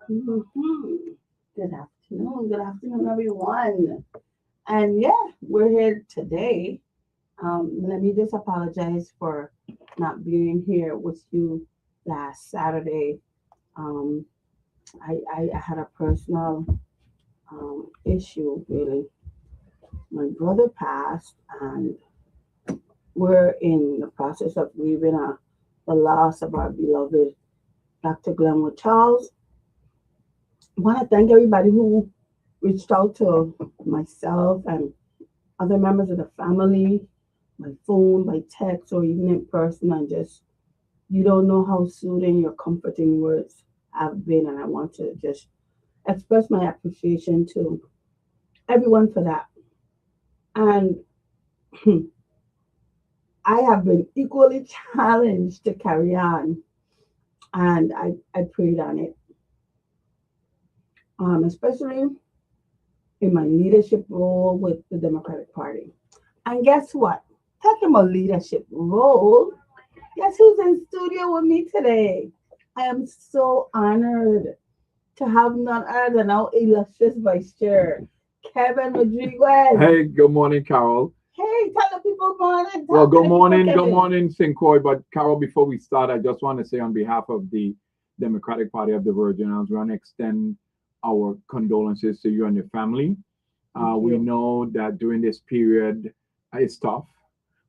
Mhm. Good afternoon, everyone. And yeah, we're here today. Let me just apologize for not being here with you last Saturday. Um, I had a personal issue, really. My brother passed, and we're in the process of grieving the loss of our beloved Dr. Glenwood Charles. I want to thank everybody who reached out to myself and other members of the family, by phone, by text, or even in person, and just you don't know how soothing your comforting words have been. And I want to just express my appreciation to everyone for that. And I have been equally challenged to carry on, and I prayed on it, especially in my leadership role with the Democratic Party. And guess what? Talking about leadership role, guess who's in studio with me today? I am so honored to have none other than our illustrious Vice Chair, Kevin Rodriguez. Hey, good morning, Carol. Hey, tell the people morning. Well, Talk to good the people, morning, good Kevin. morning, Sincoy. But Carol, before we start, I just want to say on behalf of the Democratic Party of the Virgin Islands, we want to extend our condolences to you and your family. Thank We you. know that during this period it's tough.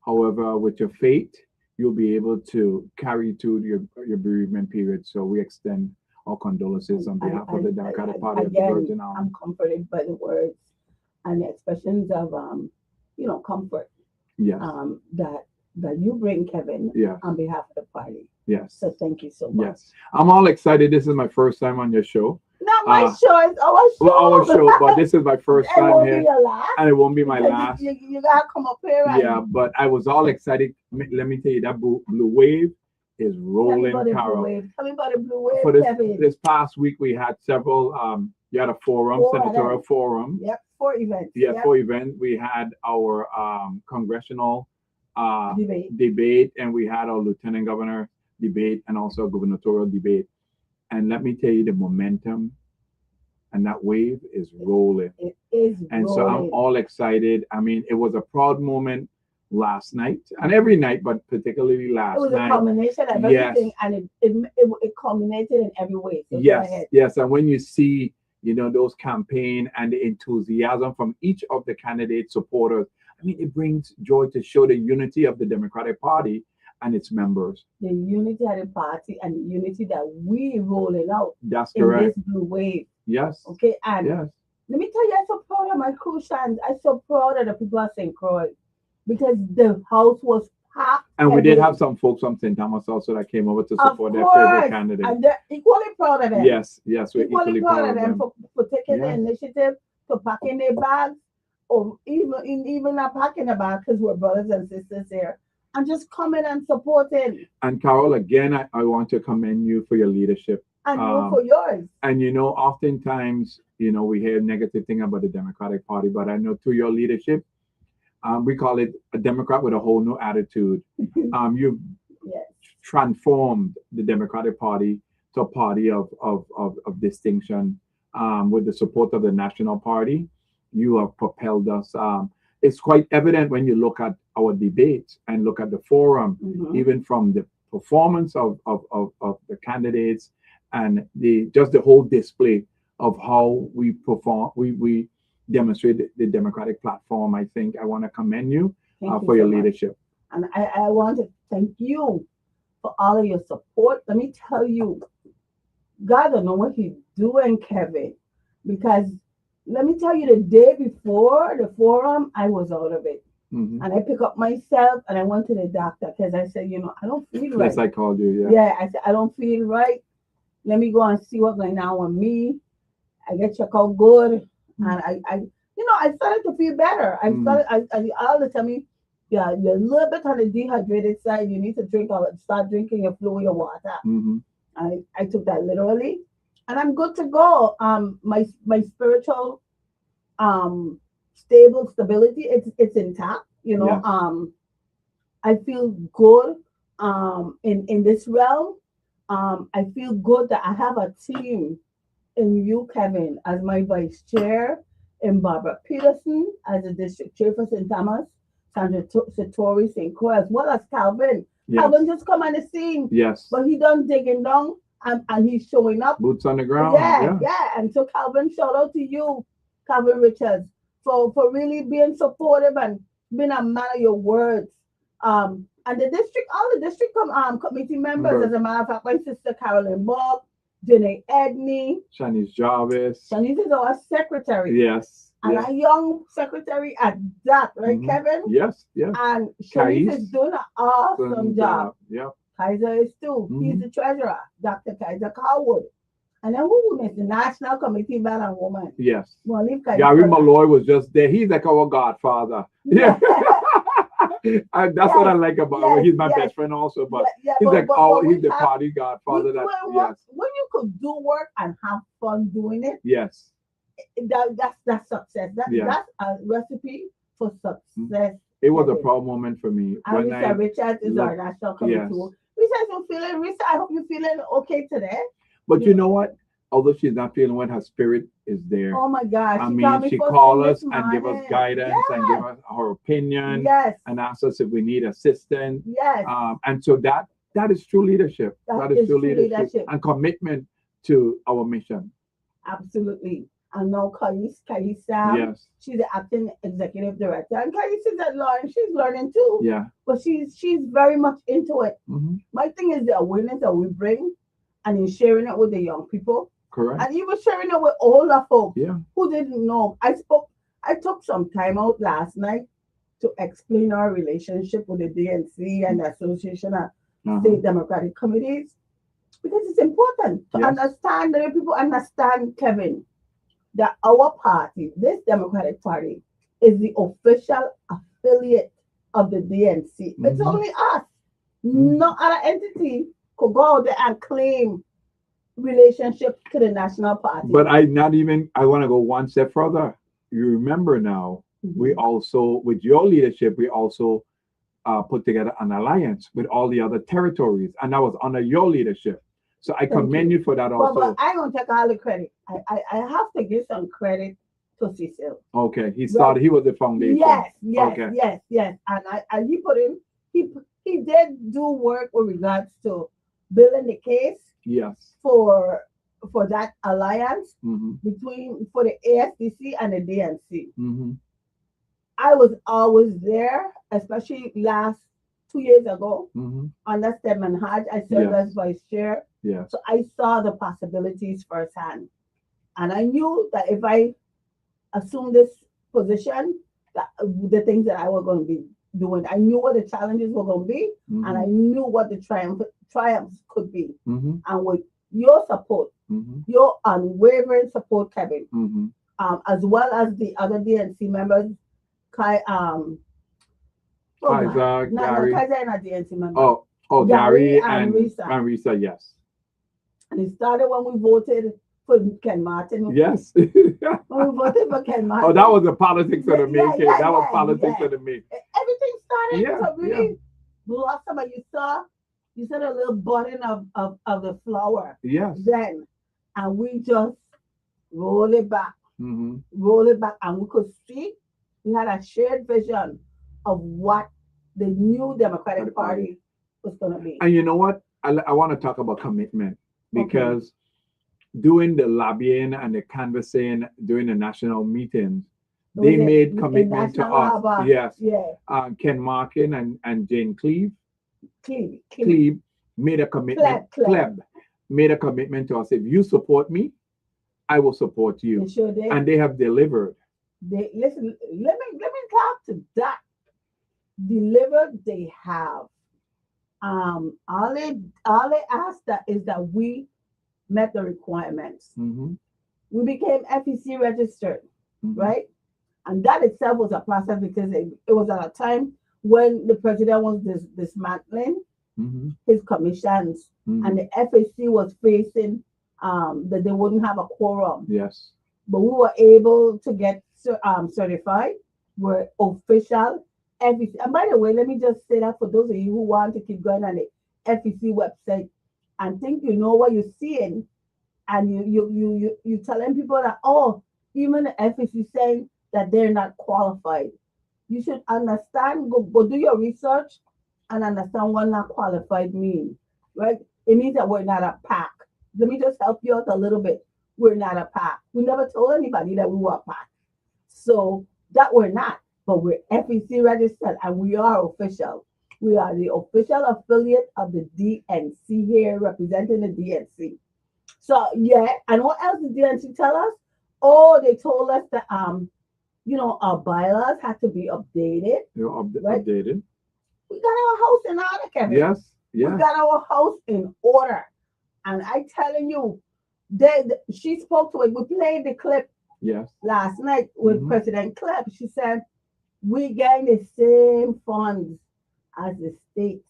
However, with your faith, you'll be able to carry through your bereavement period. So we extend our condolences on behalf of the Democratic Party of the Again, Virgin Islands. I'm comforted by the words and the expressions of, comfort Yes, that you bring, Kevin, yes, on behalf of the party. yes, So thank you so much. yes. I'm all excited. This is my first time on your show. Not my Uh, show, it's our well, our show. show, but this is my first It time won't be here, your last and it won't be my because last. you gotta come up here Yeah, and but I was all excited. Let me tell you, that blue wave is tell me rolling, about the blue Carol. wave. Tell me about the blue For wave, this Kevin. this past week, we had several. You had a forum, Four of senatorial them. forum. Yep, 4 events. Yeah, Yep, for event. We had our congressional debate. debate, and we had our lieutenant governor debate, and also a gubernatorial debate. And let me tell you, the momentum and that wave is rolling. It is And so I'm rolling. all excited. I mean, it was a proud moment last night, and every night, but particularly It last was a night. culmination of Yes, everything, and it culminated in every way. So go yes, ahead. yes. And when you see, those campaign and the enthusiasm from each of the candidate supporters, I mean, it brings joy to show the unity of the Democratic Party and its members. The unity of the party and the unity that we rolling out That's in this correct. blue wave. Yes, Okay, and yes. let me tell you, I'm so proud of my Crucians. I'm so proud of the people at St. Croix because the house was packed And we did have heavy. some folks from St. Thomas also that came over to Of support their favorite course, candidate. and they're equally proud of them. Yes, yes, we're Equally equally proud proud of of them them. for taking the Yes. initiative to pack in their bags, or even not packing a bag because we're brothers and sisters here, and just coming and supporting, And Carol, again, I want to commend you for your leadership. and you Um, for yours. and oftentimes, we hear negative thing about the Democratic Party, but I know through your leadership, we call it a Democrat with a whole new attitude. You've Yes, transformed the Democratic Party to a party of distinction. With the support of the National Party, you have propelled us. It's quite evident when you look at our debates and look at the forum, hmm even from the performance of the candidates and the whole display of how we perform, we demonstrate the Democratic platform. I think I want to commend you thank you for your so much, leadership. and I want to thank you for all of your support. Let me tell you, God don't know what He's doing, Kevin, because let me tell you, the day before the forum, I was out of it. Hmm. And I pick up myself and I went to the doctor because I said, I don't feel Yes, right. I called you. Yeah. Yeah, I said, I don't feel right. Let me go and see what's going on with me. I get checked out good. And I started to feel better. I Mm-hmm. started, all the time, yeah, you're a little bit on the dehydrated side. You need to start drinking your fluid, your water. Hmm. I took that literally. And I'm good to go. My spiritual stability, it's intact. Yes. I feel good in this realm. I feel good that I have a team in you, Kevin, as my vice chair, in Barbara Peterson as the district chair for St. Thomas, Sandra Satori St. Croix, as well as Calvin. Yes. Calvin just come on the scene, Yes. but he done digging down and he's showing up. Boots on the ground. Yeah. And so Calvin, shout out to you, Calvin Richards, for really being supportive and being a man of your words. And the district, all the district committee members, as a matter of fact, my sister Carolyn Bob, Janae Edney, Shanice Jarvis. Shanice is our secretary. Yes. And a young secretary at that, right, Kevin? Yes. And Shanice is doing an awesome job. Yeah. Kaiser is too. He's the treasurer, Dr. Kaiser Carwood. And then who was the National Committee Man and Woman? Yes. Well, Gary Malloy was just there. He's like our godfather. Yeah. That's what I like about him. He's my best friend also, but he's he's the party godfather. When you could do work and have fun doing it, yes, that's success. That's a recipe for success. It was a proud moment for me. And Risa Richards is our national committee. Risa, I hope you're feeling okay today. But you know what? Although she's not feeling well, her spirit is there. Oh my God. She called us and give us guidance and give us her opinion. Yes. And ask us if we need assistance. Yes. And so that is true leadership. That is true leadership and commitment to our mission. Absolutely. And now Kaisa, yes, she's the acting executive director. And Kaisa's at learn. She's learning too. Yeah. But she's very much into it. Mm-hmm. My thing is the awareness that we bring and in sharing it with the young people. Correct. And even sharing it with older folks who didn't know. I took some time out last night to explain our relationship with the DNC and the Association of State Democratic Committees, because it's important to understand that people understand, Kevin, that our party, this Democratic Party, is the official affiliate of the DNC. It's only us. No other entity could go out there and claim relationship to the national party. But I want to go one step further. You remember now, we also, with your leadership, we also put together an alliance with all the other territories, and that was under your leadership. So I commend you for that also. But I don't take all the credit. I have to give some credit to Cecil. Okay, he started. He was the foundation. Yes. And he put in. He did do work with regards to building the case. Yes. For that alliance for the ASDC and the DNC. I was always there, especially last 2 years ago. Under Stedman Hodge, I served as vice chair. Yes. So I saw the possibilities firsthand. And I knew that if I assumed this position, that the things that I was going to be doing, I knew what the challenges were going to be, and I knew what the triumphs could be. And with your support, your unwavering support, Kevin, as well as the other DNC members, Gary. Kaiser and a DNC member. Gary and Risa, yes. And it started when we voted for Ken Martin. Yes. When we voted for Ken Martin. Oh, that was the politics of the making. That was politics of the making. Everything started to really blossom, and you saw the little budding of the flower. Yes. Then, and we just roll it back, and we could see we had a shared vision of what the new Democratic Party was going to be. And you know what? I want to talk about commitment, because doing the lobbying and the canvassing during the national meetings, they made commitment to us. Yes. Yeah. Ken Markin and Jane Cleve made a commitment. Kleb made a commitment to us. If you support me, I will support you. They sure did. And they have delivered. Listen, let me talk to that. Delivered, they have. All they asked is that we met the requirements. We became FEC registered, right? And that itself was a process, because it was at a time when the president was dismantling his commissions, and the FEC was facing that they wouldn't have a quorum. Yes. But we were able to get certified. We're official FEC. And by the way, let me just say that for those of you who want to keep going on the FEC website and think you know what you're seeing, and you telling people that, oh, even the FEC saying that they're not qualified. You should understand, go do your research and understand what not qualified means, right? It means that we're not a pack. Let me just help you out a little bit. We're not a pack. We never told anybody that we were a pack. So that we're not, but we're FEC registered and we are official. We are the official affiliate of the DNC here, representing the DNC. So yeah, and what else did DNC tell us? Oh, they told us that our bylaws had to be updated. You're right? updated. We got our house in order, Kevin. Yes. We Yes. got our house in order. And I telling you, she spoke to it. We played the clip Yes. last night with Mhm. President Clip. She said, we gain the same funds as the states.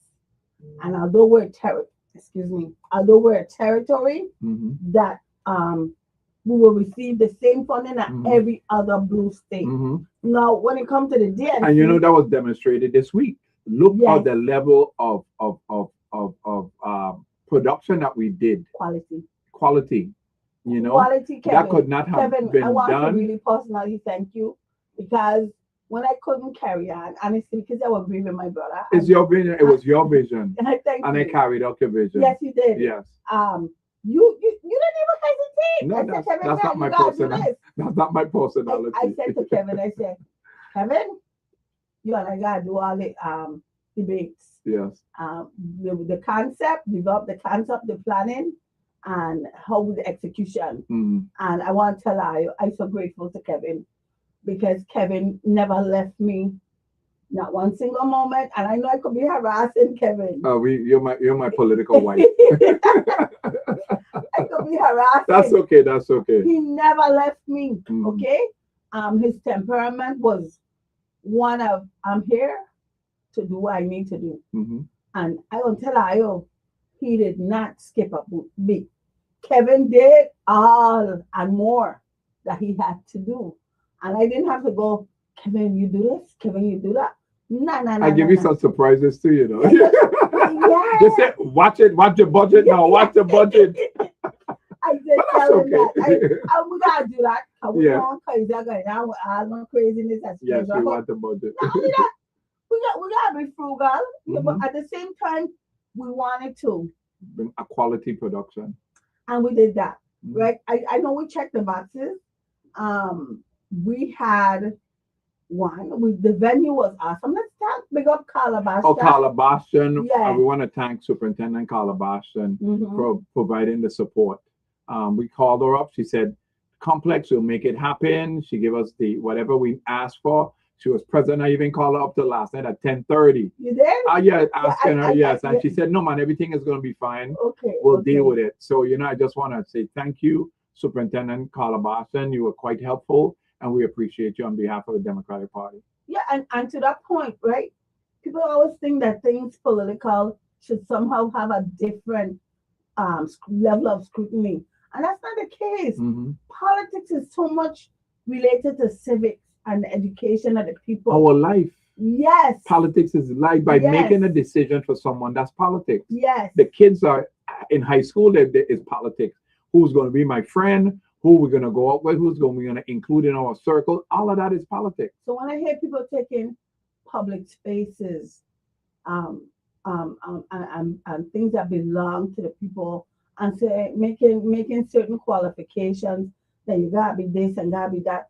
And although we're although we're a territory, Mhm. that we will receive the same funding that Mhm. every other blue state. Mhm. Now, when it comes to the DNC, And that was demonstrated this week. Look Yes. at the level of production that we did. Quality. Quality, that Kevin. could not have Kevin, I been want to done. really personally thank you because when I couldn't carry on, honestly, because I was grieving my brother. It's your vision. It was your vision, And I thank and you. I carried out your vision. Yes, you did. Yes. You didn't even hesitate. No, I said, Kevin, that's not you my gotta do personality. this. That's not my personality. I said to Kevin, I said, Kevin, you and I gotta do all the debates. Yes. The concept, develop the concept, the planning, and how the execution. Mm. And I want to tell you, I'm so grateful to Kevin because Kevin never left me, not one single moment. And I know I could be harassing Kevin. You're my political wife. I could be harassing. That's okay. That's okay. He never left me. Mm. Okay. His temperament was one of I'm here to do what I need to do. Mm-hmm. And I will tell you, he did not skip a beat. Kevin did all and more that he had to do. And I didn't have to go, Kevin, you do this? Kevin, you do that? No. I give you some surprises too, Yeah. Just say, watch your budget now. Watch the budget. I did tell him okay. that. We gotta do that. We Yeah. want crazy going down with all my craziness. Yes, we want the budget. Not only that, we gotta be frugal. Yeah, Mhm. but at the same time, we wanted to. Bring a quality production. And we did that. Mhm. Right? I know we checked the boxes. We had one. The venue was awesome. Let's thank big up Calabash. Oh, Calabashan. Yeah. We want to thank Superintendent Calabashan Mhm. for providing the support. We called her up. She said, complex, we'll make it happen. She gave us whatever we asked for. She was present. I even called her up to last night at 10:30. You did? Yeah, asking her, yes. And yeah. she said, no, man, everything is going to be fine. Okay. We'll okay. deal with it. So, I just want to say thank you, Superintendent Calabashan. You were quite helpful, and we appreciate you on behalf of the Democratic Party. Yeah, and to that point, right? People always think that things political should somehow have a different level of scrutiny. And that's not the case. Mm-hmm. Politics is so much related to civics and the education of the people. Our life. Yes. Politics is life. By making a decision for someone, that's politics. Yes. The kids are in high school, there is politics. Who's going to be my friend? Who we're going to go out with? Who's going to include in our circle? All of that is politics. So when I hear people taking public spaces and things that belong to the people and say making certain qualifications that you gotta be this and gotta be that,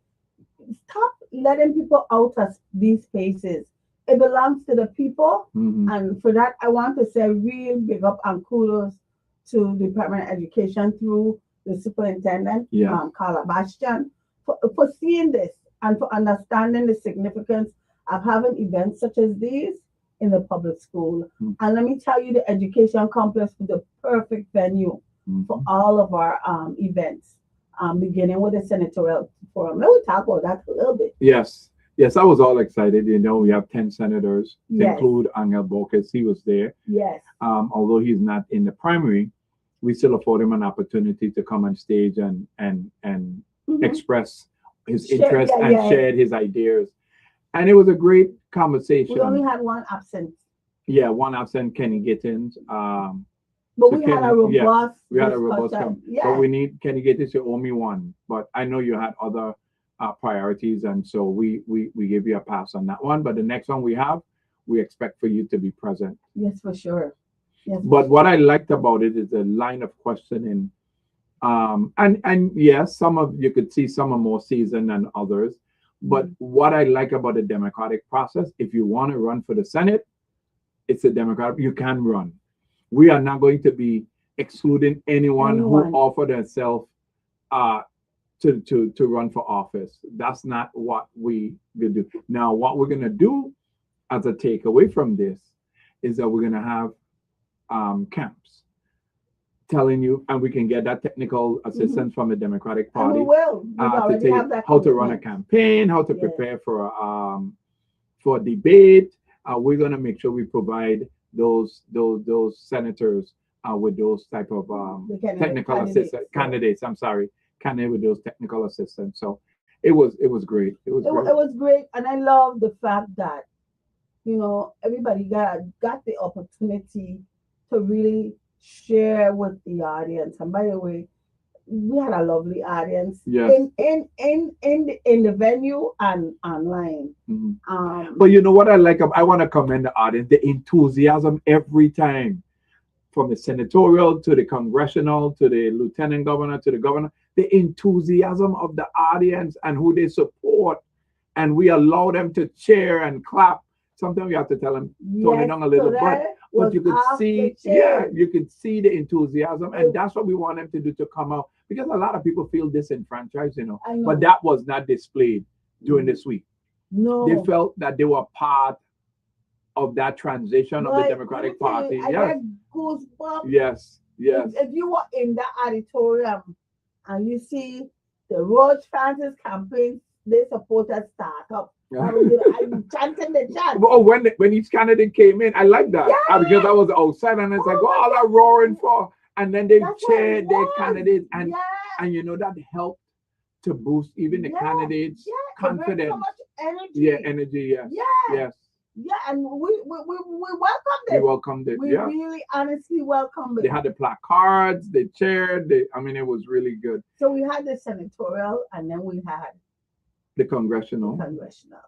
stop letting people out of these spaces. It belongs to the people. Mm-hmm. And for that, I want to say real big up and kudos to the Department of Education through the superintendent, Carla Bastian, for seeing this and for understanding the significance of having events such as these in the public school. Mm-hmm. And let me tell you, the education complex is the perfect venue for all of our events, beginning with the senatorial forum. Let me talk about that a little bit. Yes, I was all excited. We have 10 senators to include Angel Bocas. He was there. Yes. Although he's not in the primary, we still afford him an opportunity to come on stage and express his interest and share his ideas. And it was a great conversation. We only had one absent. Yeah, one absent, Kenny Gittins. But So we had can a you- yeah, robust we had a robust discussion. come. Yeah. But we need, can you get this? You owe me one. But I know you had other priorities, and so we give you a pass on that one. But the next one we expect for you to be present. Yes, for sure. Yes. for But sure. what I liked about it is the line of questioning. And yes, some of you could see some are more seasoned than others. But what I like about the democratic process, if you want to run for the Senate, it's a democratic. You can run. We are not going to be excluding anyone who Anyone. offered themselves uh, to run for office. That's not what we will do. Now, what we're gonna do as a takeaway from this is that we're gonna have camps telling you, and we can get that technical assistance from the Democratic And we Party will. We've to already tell have you that how to run a commitment. campaign, how to Yeah. prepare for a debate. We're gonna make sure we provide those senators with those type of The candidate- technical candidates, assistance yeah. candidates. I'm sorry, candidate with those technical assistants. So it was great. It was It, great. it was great, and I love the fact that everybody got the opportunity to really share with the audience. And by the way, we had a lovely audience Yes. in the venue and online. Mhm. Um, But you know what I like? I want to commend the audience, the enthusiasm every time, from the senatorial to the congressional to the lieutenant governor to the governor, the enthusiasm of the audience and who they support, and we allow them to cheer and clap. Sometimes you have to tell them, tone it yes, down a little, so but that but was you could off see, the chain. you could see the enthusiasm, and It- that's what we want them to do, to come out, because a lot of people feel disenfranchised, I know. but that was not displayed during this week. No. They felt that they were part of that transition of the But Democratic let me tell Party. you, I Yes, get goosebumps. yes, yes. If you were in that auditorium and you see the Roach Francis campaign, they supported startup. I'm chanting the chant. Oh, when each candidate came in, I like that. Yeah. Because I was outside and it's like, Oh what my all God. that roaring for? And then they That's what it cheered their was. candidates, and Yeah. that helped to boost even the Yeah. candidates' Yeah. It brings confidence. so much energy. Yeah, energy. Yes, Yeah. yes. Yeah. And we welcomed We it. welcomed it. We Yeah, really honestly welcomed they it. had the placards, they cheered. I mean, it was really good. So we had the senatorial and then we had The the congressional. congressional.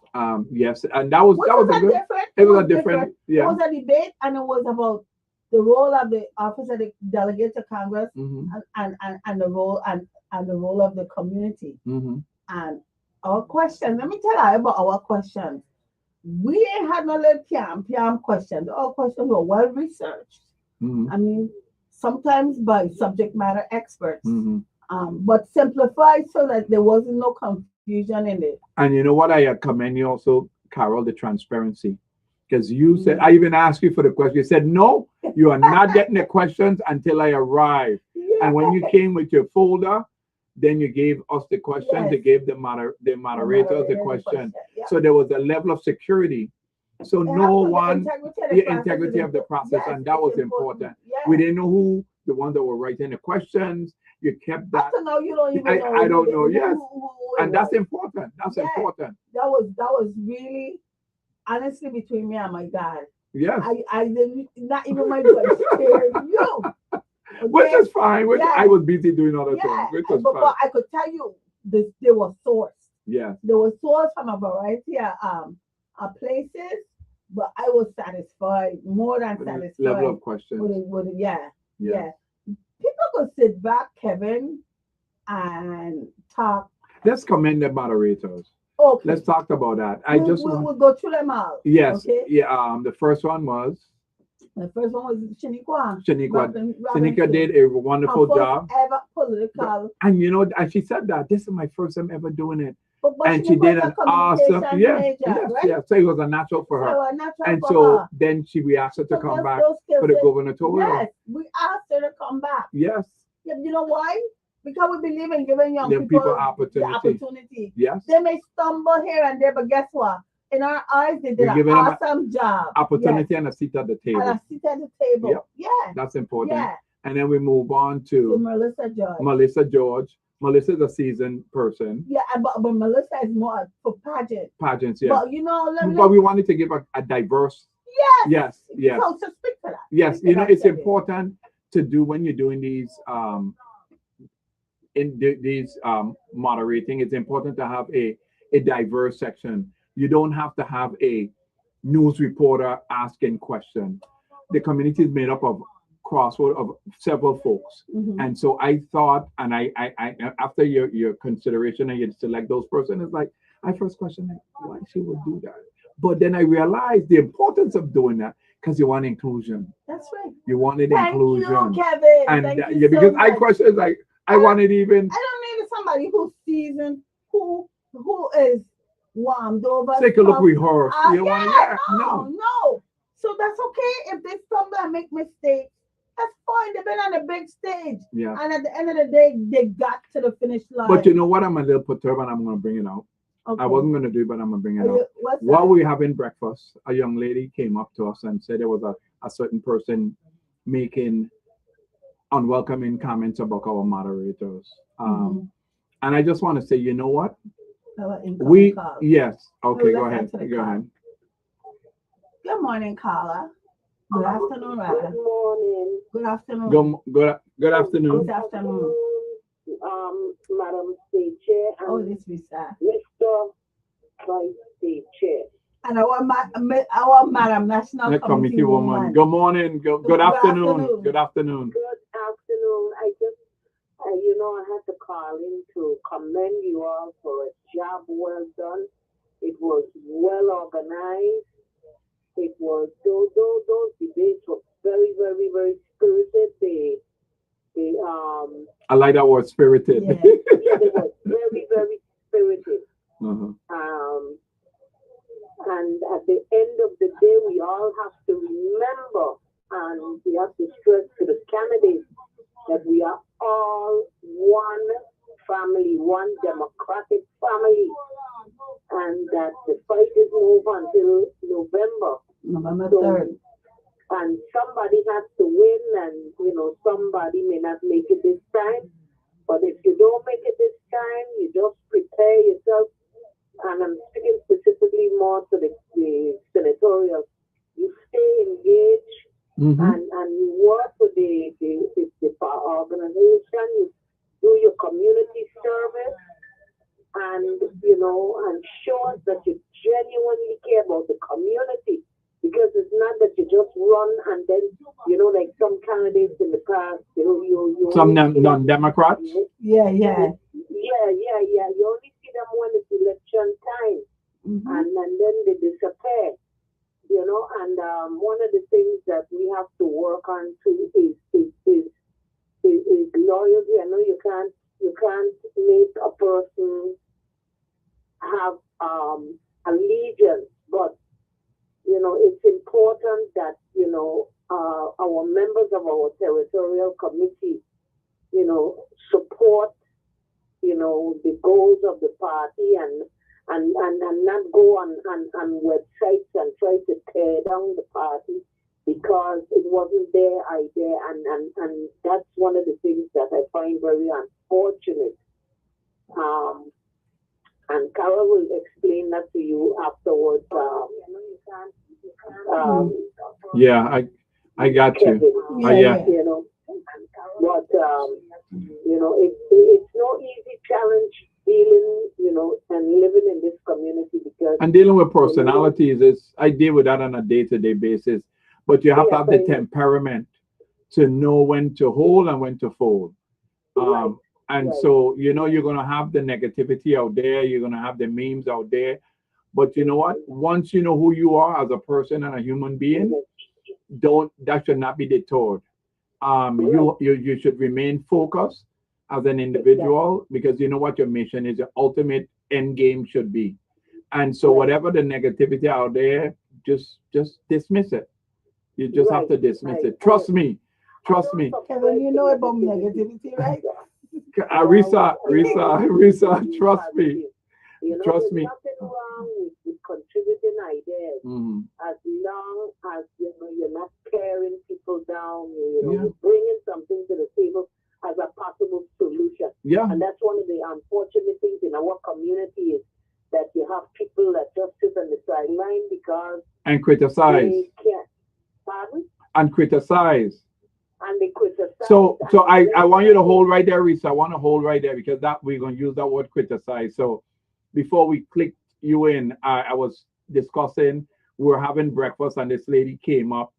Yes, and that was Which a was good. different. It was a different. It Yeah. was a debate, and it was about the role of the office of the delegate to Congress, Mm-hmm, and the role and the role of the community. mm-hmm. And our questions. Let me tell you about our questions. We ain't had no little piam questions. Our questions were well researched. Mm-hmm. I mean, sometimes by subject matter experts, Mm-hmm. but simplified so that there wasn't no confusion in it. And you know what? I commend you also, Carol, the transparency. Because you said, Mm. I even asked you for the question. You said, no, you are not getting the questions until I arrive. And when you came with your folder, then you gave us the questions, you Yes. gave the moderators the question. So there was a level of security. So no one, the integrity of the process, and that was important. Yeah. We didn't know who the ones that were writing the questions. You kept that. Up to now, you don't even know. I don't know. Yes. who it And that's was. important. That's Yeah. important. That was really, honestly, between me and my God. Yes. I didn't, not even my God scared you. Which Okay? is fine. Yeah. I was busy doing other Yeah, things, which was but fine. I could tell you they were sourced. Yes. They were sourced from a variety of places, but I was satisfied, more than satisfied. Level of questions. With it, yeah. Yeah. People could sit back, Kevin, and talk. Let's commend the moderators. Okay. Let's talk about that. We'll go through them all. Yes. Okay. Yeah. The first one was The first one was Shaniqua. Shaniqua. Shanika Robinson. did a wonderful Her first job. ever political. And and she said that this is my first time ever doing it. But And she Shaniqua did was a an awesome, communications major, yes. right? So it was a natural for her. So a natural And for so her. then we asked her to So come those- back those skills for the that- gubernatorial. Yes, we asked her to come back. Yes. Yeah, you know why? Because we believe in giving young Young people, people the opportunity. opportunity. Yes. They may stumble here and there, but guess what? In our eyes, they did We're an giving them a awesome job. Opportunity and a seat at the Yes. And table. a seat at the table. Yep. Yeah. That's important. Yeah. And then we move on To to Melissa George. Melissa George. Melissa's a seasoned person. Yeah, but Melissa is more for pageant. Pageants, yeah. But you know, But we wanted to give a diverse. yes. Yes, yes. So speak to that. Yes, Speak to that, it's Kevin. important to do when you're doing these moderating, it's important to have a diverse section. You don't have to have a news reporter asking questions. The community is made up of crossroad of several folks. And so I thought, and I after your consideration and you select those person, it's like I first question like, why she would do that. But then I realized the importance of doing that because you want inclusion. That's right. You wanted Thank inclusion. you, Kevin. And Thank you yeah, because so I much. question like I wanted even I don't need somebody who's seasoned, who is warmed over. take a look stuff. rehearse. You Yeah, want yeah, no. So that's okay if they stumble and make mistakes. That's fine. They've been on a big stage. Yeah. And at the end of the day, they got to the finish line. But you know what? I'm a little perturbed and I'm going to bring it out. Okay. I wasn't going to do it, but I'm going to bring it out. What's While that? we were having breakfast, a young lady came up to us and said there was a certain person making unwelcoming comments about our moderators. And I just want to say, you know what? Yes. Okay, go ahead. Go ahead. Good morning, Carla. Good afternoon, rather. Good morning. Good afternoon. Good afternoon. Good afternoon. Madam State Chair and this is Mr. Vice State Chair. And our Madam National Committee Woman. Good morning. Good afternoon. Good afternoon. Good afternoon. I just, I had to call in to commend you all for a job well done. It was well organized. It was those debates were very, very, very spirited. I like that word, spirited. Yeah. They were very, very spirited. And at the end of the day, we all have to remember, and we have to stress to the candidates that we are all one family, one democratic family, and that the fight is over until November 3rd. And somebody has to win, and somebody may not make it this time. But if you don't make it this time, you just prepare yourself. And I'm speaking specifically more to the senatorial. You stay engaged and you work with the organization. You do your community service, and and show us that you genuinely care about the community. Because it's not that you just run and then, like some candidates in the past, you some non-Democrats. Yeah. You only see them when it's election time, and then they disappear. And one of the things that we have to work on too is loyalty. I know you can't make a person have allegiance, but it's important that, our members of our territorial committee, support, the goals of the party and not go on websites and try to tear down the party because it wasn't their idea. And that's one of the things that I find very unfortunate. And Carol will explain that to you afterwards. Yeah, I got you. Yeah. But it's no easy challenge dealing, and living in this community because and dealing with personalities is I deal with that on a day-to-day basis. But you have to have the temperament to know when to hold and when to fold. And so, you're going to have the negativity out there. You're going to have the memes out there. But you know what? Once you know who you are as a person and a human being, that should not be deterred. You should remain focused as an individual because you know what your mission is. Your ultimate end game should be. And so whatever the negativity out there, just dismiss it. You just have to dismiss it. Trust me. Kevin, you know about negativity, right? Risa, trust me. Trust me. There's nothing wrong with contributing ideas as long as you're not tearing people down. You're bringing something to the table as a possible solution. Yeah. And that's one of the unfortunate things in our community is that you have people that just sit on the sideline because and criticize. they can't. Pardon? And criticize. And they criticize So I want you to hold right there, Risa. I want to hold right there because that we're gonna use that word criticize. So before we click you in, I was discussing, we were having breakfast and this lady came up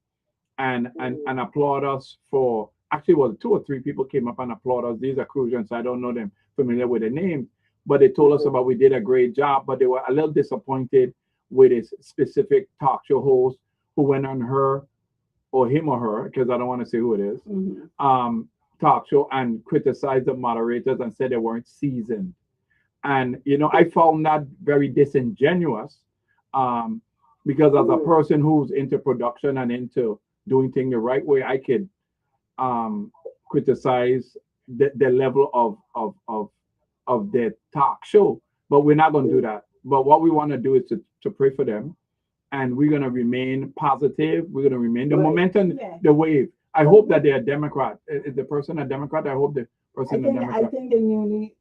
and applaud us for, actually it was 2 or 3 people came up and applaud us. These are Crucians, so I don't know them familiar with the names, but they told us about we did a great job, but they were a little disappointed with a specific talk show host who went on her or him or her, because I don't want to say who it is, talk show and criticized the moderators and said they weren't seasoned. And I found that very disingenuous, because as a person who's into production and into doing things the right way, I could criticize the level of their talk show, but we're not going to do that. But what we want to do is to pray for them, and we're going to remain positive. We're going to remain the momentum, the wave. I hope that they're a Democrat. Is the person a Democrat? I hope the person a Democrat. I think the uni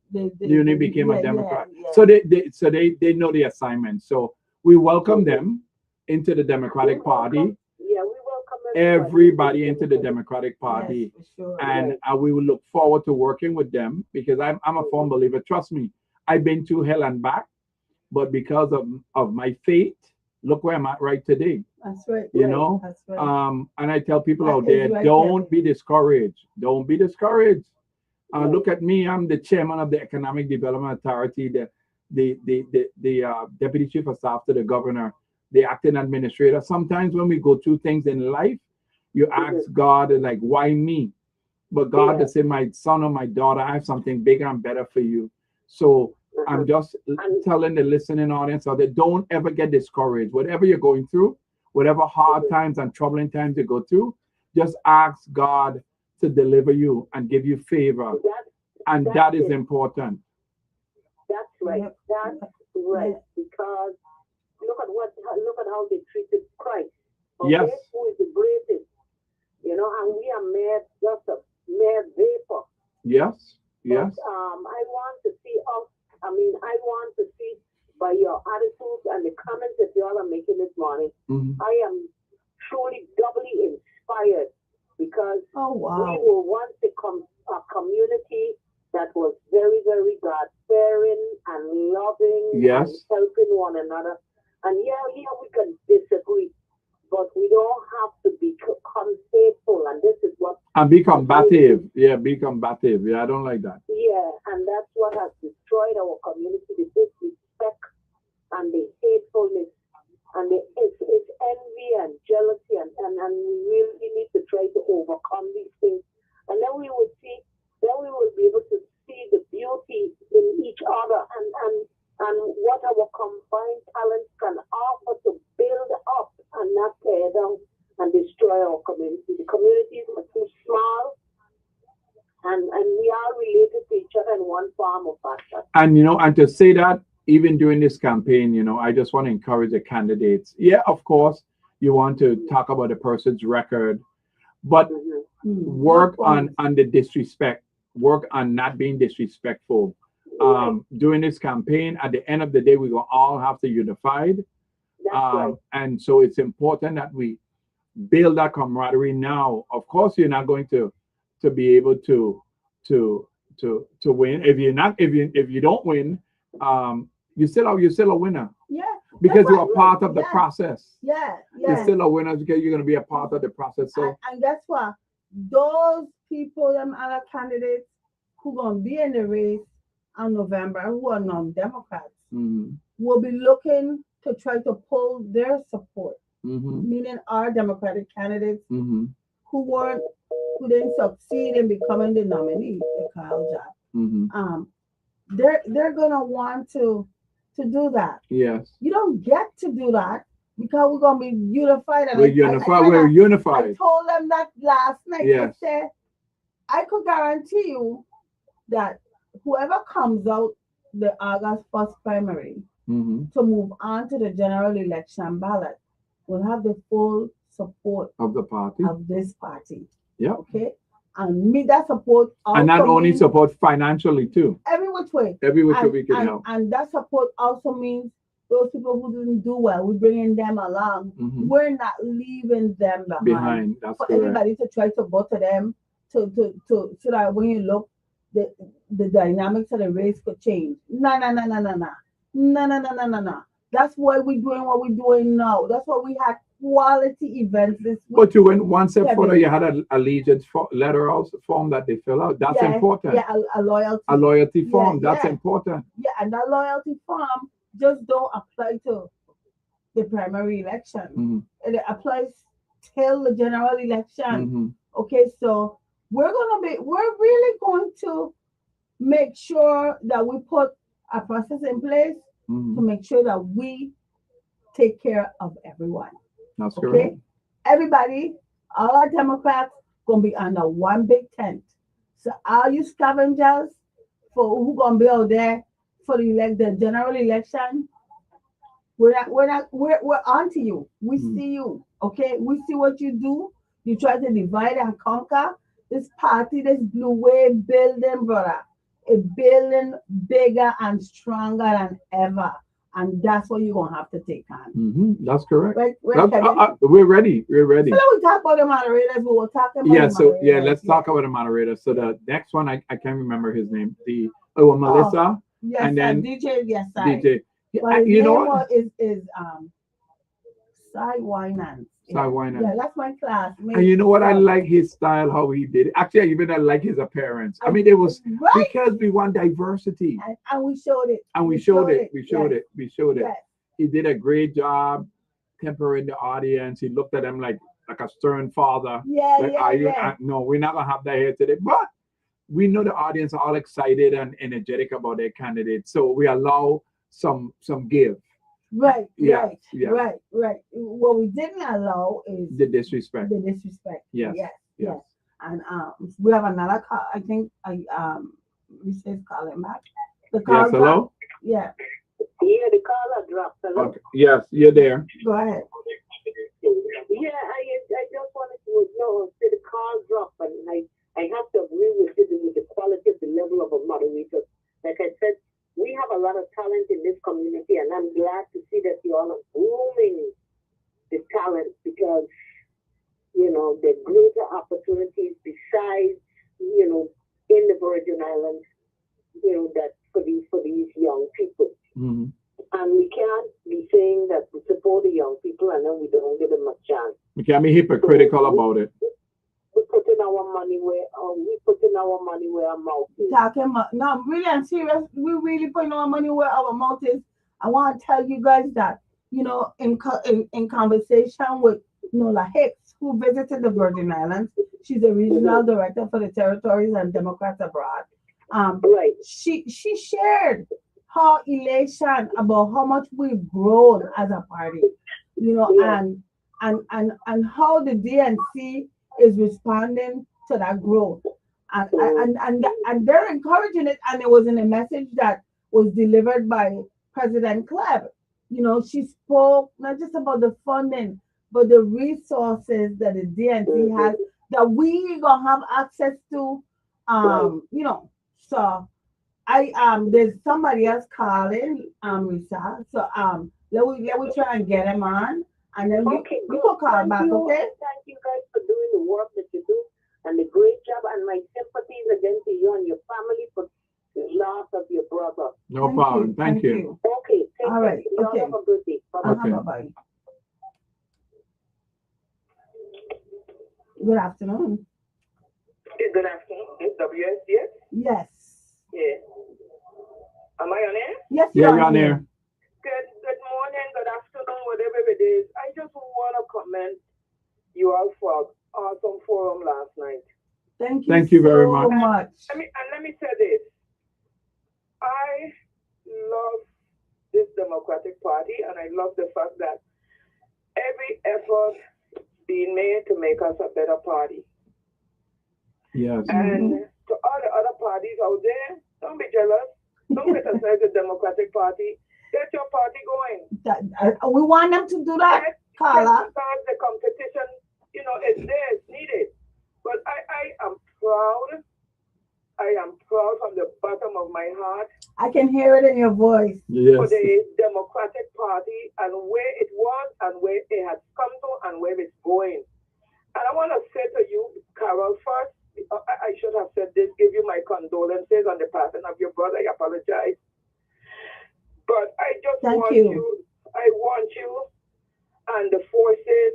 became a Democrat. So they know the assignment. So we welcome them into the Democratic Party. Yeah, we welcome everybody into the Democratic Party. Yes, for sure. And we will look forward to working with them because I'm a firm believer. Trust me, I've been to hell and back, but because of my faith, look where I'm at right today. That's right. You know, that's right. And I tell people out there, don't be discouraged. Don't be discouraged. Look at me. I'm the chairman of the Economic Development Authority, the deputy chief of staff to the governor, the acting administrator. Sometimes when we go through things in life, you ask God, like, why me? But God to say, my son or my daughter, I have something bigger and better for you. So I'm just telling the listening audience out there, don't ever get discouraged. Whatever you're going through, whatever hard times and troubling times you go through, just ask God to deliver you and give you favor. And that is important. That's right. That's right. Because look at how they treated Christ. Okay? Yes. Who is the greatest? You know, and we are just a mere vapor. Yes. Yes. But, I want to see by your attitudes and the comments that you all are making this morning, I am truly doubly inspired because we were once a community that was very, very God-fearing and loving and helping one another. And yeah, we can disagree, but we don't have to become hateful. And this is what... And be combative. Be combative. I don't like that. Yeah, and that's what has destroyed our community, the disrespect and the hatefulness and it's envy and jealousy and we really need to try to overcome these things. And then we will be able to see the beauty in each other and what our combined talents can offer to build up and not tear down and destroy our community. The communities are too small and we are related to each other in one form or fashion. And and to say that even during this campaign, I just want to encourage the candidates. Yeah, of course, you want to talk about the person's record, but work on the disrespect. Work on not being disrespectful. During this campaign, at the end of the day, we will all have to unify. And so it's important that we build that camaraderie now. Of course, you're not going to be able to win. If you don't win, you're still a winner. Yeah. Because you are part of the process. Yeah. You're still a winner because you're going to be a part of the process. So and guess what? Those people, them other candidates who gonna be in the race in November, who are non-Democrats, will be looking to try to pull their support, meaning our Democratic candidates who didn't succeed in becoming the nominee, the Kyle Jack. They're gonna want to do that. Yes. You don't get to do that because we're gonna be unified. And we're unified. I told them that last night. Yes. I said I could guarantee you that whoever comes out the August 1st primary to move on to the general election ballot will have the full support of the party, of this party. Yeah. Okay. And me that support, and not only support financially too. Every which way. Every which way we can help. And that support also means those people who didn't do well, we're bringing them along. We're not leaving them behind. That's for correct. anybody to try to go to them so that when you look, the the dynamics of the race could change. No, no, no, no, no, no, no, no, no, no, no, no. That's why we're doing what we're doing now. That's why we had quality events this week. But you went one step further. Kevin. You had a allegiance letter also form that they fill out. That's Yeah, important. yeah, a loyalty. A loyalty Yeah, form. That's yeah, important. yeah, and that loyalty form just don't apply to the primary election. Mm-hmm. It applies till the general election. Mm-hmm. Okay, so we're really going to make sure that we put a process in place Mm-hmm. to make sure that we take care of everyone. That's Okay, correct. everybody, all our Democrats gonna be under one big tent. So all you scavengers for who gonna be out there for the general election, we're on to you. We Mm-hmm. see you. Okay, we see what you do. You try to divide and conquer. This party, this blue wave building, brother, a building bigger and stronger than ever. And that's what you're gonna have to take on. Mm-hmm. That's correct. Right, Kevin? We're ready. We're ready. So then we talk about the moderators. We were talking about Yeah. the So yeah, moderators. let's talk about the moderator. So the next one, I can't remember his name. Melissa, Yes, and then DJ. Yes, DJ. Yeah, but his you know name what? is Cy Winans. Cy Winans. Yeah, that's my classmate. And you know what? I from- like his style, how he did it. Actually, I even I like his appearance. I I- mean, it was right, because we want diversity, and we showed it. and we showed it. We Yes, showed it. We showed it. Yes, He did a great job tempering the audience. He looked at them like a stern father. yeah, Like, yeah, are you? yeah. No, we're not gonna have that here today. But we know the audience are all excited and energetic about their candidate, so we allow some give. Right, Yeah, right, yeah. right. What we didn't allow is The disrespect. the disrespect. Yes, Yes, yes. yes. And we have another call. I think we says calling back. The call Yes, hello. drop. Yeah, Yeah, the caller dropped. Hello? Okay. Yes, you're there. go ahead. Yeah, I just wanted to know, say the call dropped, and I have to agree with you with the quality of the level of a moderator. Like I said, we have a lot of talent in this community, and I'm glad to see that you all are grooming the talent because, you know, the greater opportunities besides, you know, in the Virgin Islands, you know, that for these young people. Mm-hmm. And we can't be saying that we support the young people and then we don't give them a chance. We can't be hypocritical about it. We put in our money where our mouth is. Talking about no, really, I'm serious. We really putting our money where our mouth is. I want to tell you guys that in conversation with Nola Hicks, who visited the Virgin Islands. She's a regional director for the territories and Democrats abroad. Right. She shared her elation about how much we've grown as a party, Yeah. and how the DNC is responding to that growth. And they're encouraging it, and it was in a message that was delivered by President Kleb. She spoke not just about the funding, but the resources that the DNC has that we gonna have access to. So there's somebody else calling, Risa. So let we try and get him on, and then Okay, we good. can call Thank back, you. okay? Thank you guys for doing the work that you do and the great job. And my sympathies again to you and your family for the loss of your brother. No problem. Thank you. Okay, take All care. right, You all okay. have a good day. Bye-bye. Okay. Bye-bye. Good afternoon. Good afternoon. It's WSTX. Yes. Yeah. Am I on air? Yes, Yeah, you're on on there. Good morning, good afternoon, whatever it is. I just want to commend you all for awesome forum last night. Thank you very so much. much. Let me say this. I love this Democratic Party, and I love the fact that every effort being made to make us a better party. Yes. And to all the other parties out there, don't be jealous. Don't criticize the Democratic Party. Get your party going. We want them to do that, Carla. Because the competition, it's there, it's needed. But I am proud. I am proud from the bottom of my heart I can hear it in your voice. for Yes. the Democratic Party and where it was and where it has come to and where it's going. And I want to say to you, Carol, first, I should have said this, give you my condolences on the passing of your brother. I apologize. But I just Thank want you. you, I want you and the forces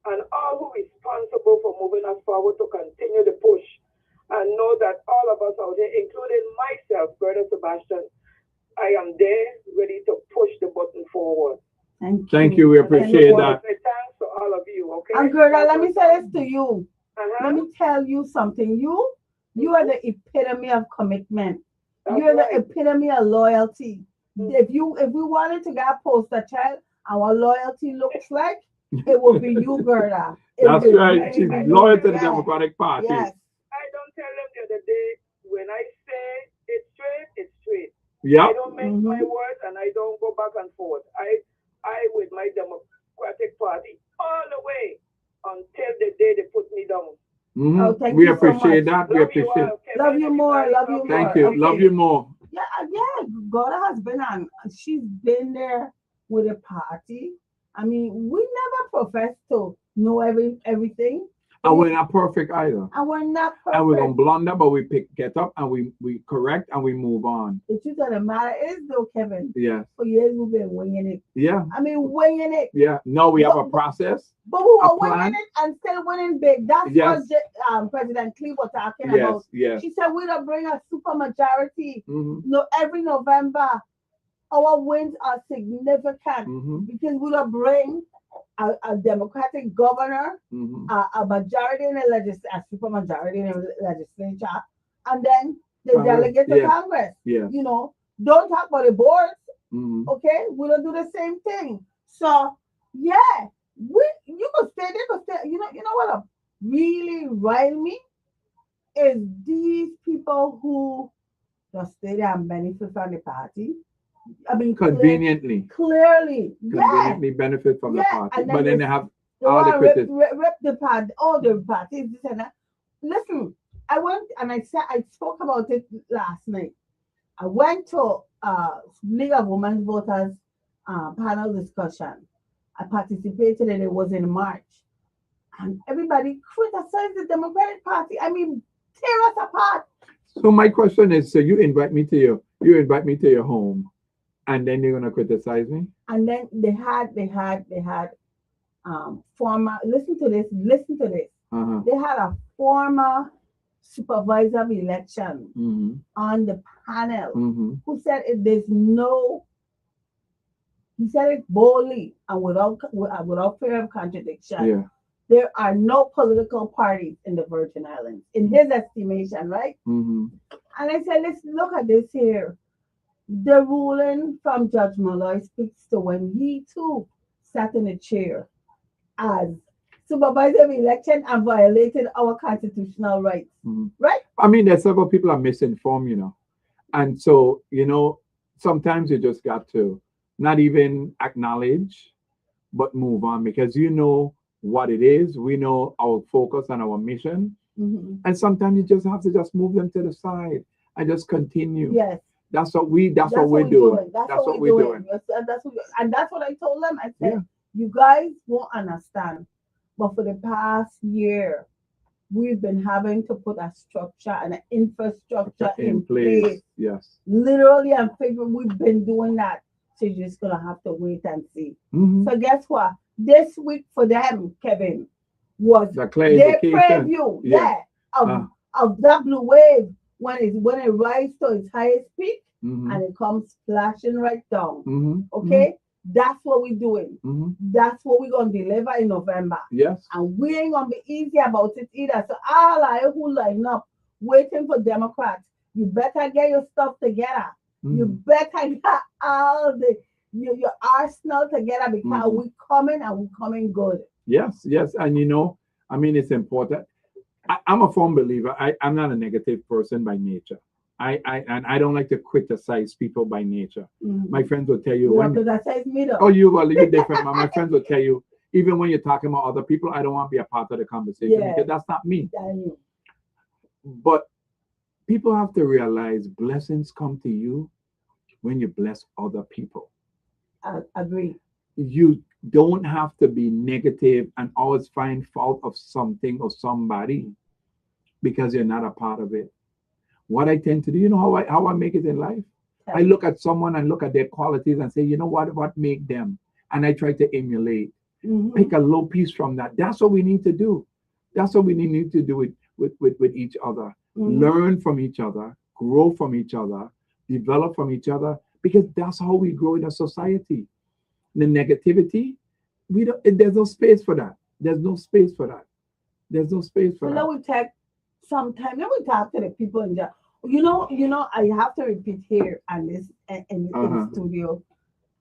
and all who are responsible for moving us forward to continue the push and know that all of us out there, including myself, Brother Sebastian, I am there ready to push the button forward. Thank you. We And I just appreciate want that. to say thanks to all of you, okay? And Gerda, let me say this to you. Uh-huh. Let me tell you something. You are the epitome of commitment. That's You're right. the epitome of loyalty. Mhm. If we wanted to get a poster child, our loyalty looks like it will be you, Gerda. It That's will right. really She's be loyal you. to the Yes. Democratic Party. Yes. I don't tell them the other day, when I say it's straight, it's straight. I Yep. don't mince my words and I don't go back and forth. I with my Democratic Party all the way until the day they put me down. Mhm. Oh, thank We you so appreciate much. that. We Love you appreciate. all. Kevin, Love you more. everybody, Love you Thank more. you. Okay. Love you more. Yeah. Gerda has been on. She's been there with the party. I mean, we never profess to know everything. And we're not perfect either. And we're not And we're gonna perfect. blunder, but we get up and we correct and we move on. The truth of the matter is, though, Kevin, Yes. for years we've been winging it. Yeah. I mean, winging it. Yeah. No, we have a process. But we A were plan. winning it and still winning big. That's Yes. what President Clee was talking about. Yes. Yes. She said we're gonna bring a super majority. Mhm. No, every November, our wins are significant Mhm. because we're gonna bring a Democratic governor, Mhm. a majority in the legislature, a super majority in the legislature, and then the Congress, delegates to yeah. Congress. Yeah. You know, don't talk about the boards. Mhm. Okay, we're gonna do the same thing. So yeah, you could stay there, but stay, you know what really rile me is these people who just stay there and benefit from the party. I mean, Conveniently. clearly, yeah, Conveniently benefit from the yeah, party. and But then they have they all the want to rip, critics. rip the party, all the parties, this and that. Listen, I went and I spoke about it last night. I went to League of Women Voters panel discussion. I participated and it was in March. And everybody criticized the Democratic Party. I mean, tear us apart. So my question is, so you invite me to your home, and then you're gonna criticize me? And then they had former, listen to this. Uh-huh. They had a former supervisor of election Mm-hmm. on the panel Mm-hmm. who said if there's no, he said it boldly and without fear of contradiction. Yeah. There are no political parties in the Virgin Islands, in his estimation, right? Mm-hmm. And I said, let's look at this here. The ruling from Judge Malloy speaks to when he too sat in a chair as supervisor of election and violated our constitutional rights, Mm-hmm. right? I mean, there's several people are misinformed, and so sometimes you just got to not even acknowledge, but move on because what it is. We know our focus and our mission, Mm-hmm. and sometimes you just have to just move them to the side and just continue. Yes. That's what we're doing. That's That's what what we're we're doing. doing. And that's what I told them. I said, Yeah. you guys won't understand, but for the past year, we've been having to put a structure and an infrastructure in place. Yes. Literally and figuratively, we've been doing that. So you're just gonna have to wait and see. Mm-hmm. So guess what? This week for them, Kevin, was The clear their indication. preview, Yeah. of that blue wave when it rises to its highest peak Mm-hmm. and it comes splashing right down. Mm-hmm. Okay? That's what we're doing. Mm-hmm. That's what we're gonna deliver in November. Yes. And we ain't gonna be easy about it either. So all I who line up waiting for Democrats, you better get your stuff together. Mm-hmm. You better get all your arsenal together because Mm-hmm. we're coming and we're coming good. Yes. And I mean, it's important. I'm a firm believer. I'm not a negative person by nature. I don't like to criticize people by nature. Mhm. My friends will tell you You when. want to criticize me though? Oh, you're different. My friends will tell you, even when you're talking about other people, I don't want to be a part of the conversation Yeah. because that's not me. I know. But people have to realize blessings come to you when you bless other people. I agree. You don't have to be negative and always find fault of something or somebody. because you're not a part of it. What I tend to do, you know how I make it in life? I look at someone and look at their qualities and say, you know what make them? And I try to emulate. Pick a little piece from that. That's what we need to do. That's what we need to do with each other. Learn from each other, grow from each other, develop from each other, because that's how we grow in a society. The negativity, there's no space for that. There's no space for that. There's no space for that. Let me take some time. Let me talk to the people in there. You know, I have to repeat here and this in the studio.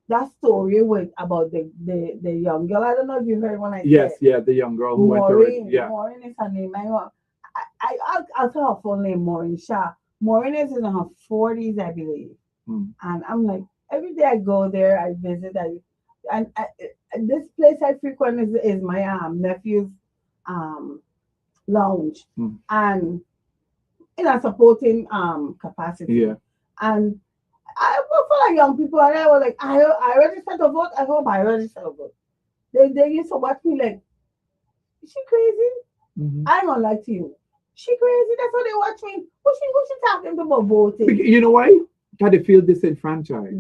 That story about the young girl. I don't know if you heard when I yes, said. Yeah, the young girl who went through it. Yeah. Maureen is her name. I'll tell her full name, Maureen Shah. Maureen is in her 40s, I believe. And I'm like, every day I go there, I visit, this place I frequent is my nephew's lounge, and in a supporting capacity. Yeah. And I work for like young people, and I was like, I registered to vote. I hope I registered to vote. They used to watch me like, is she crazy? I'm not like to you. She crazy. That's why they watch me. Who she talking to about voting? You know why? Because they feel disenfranchised.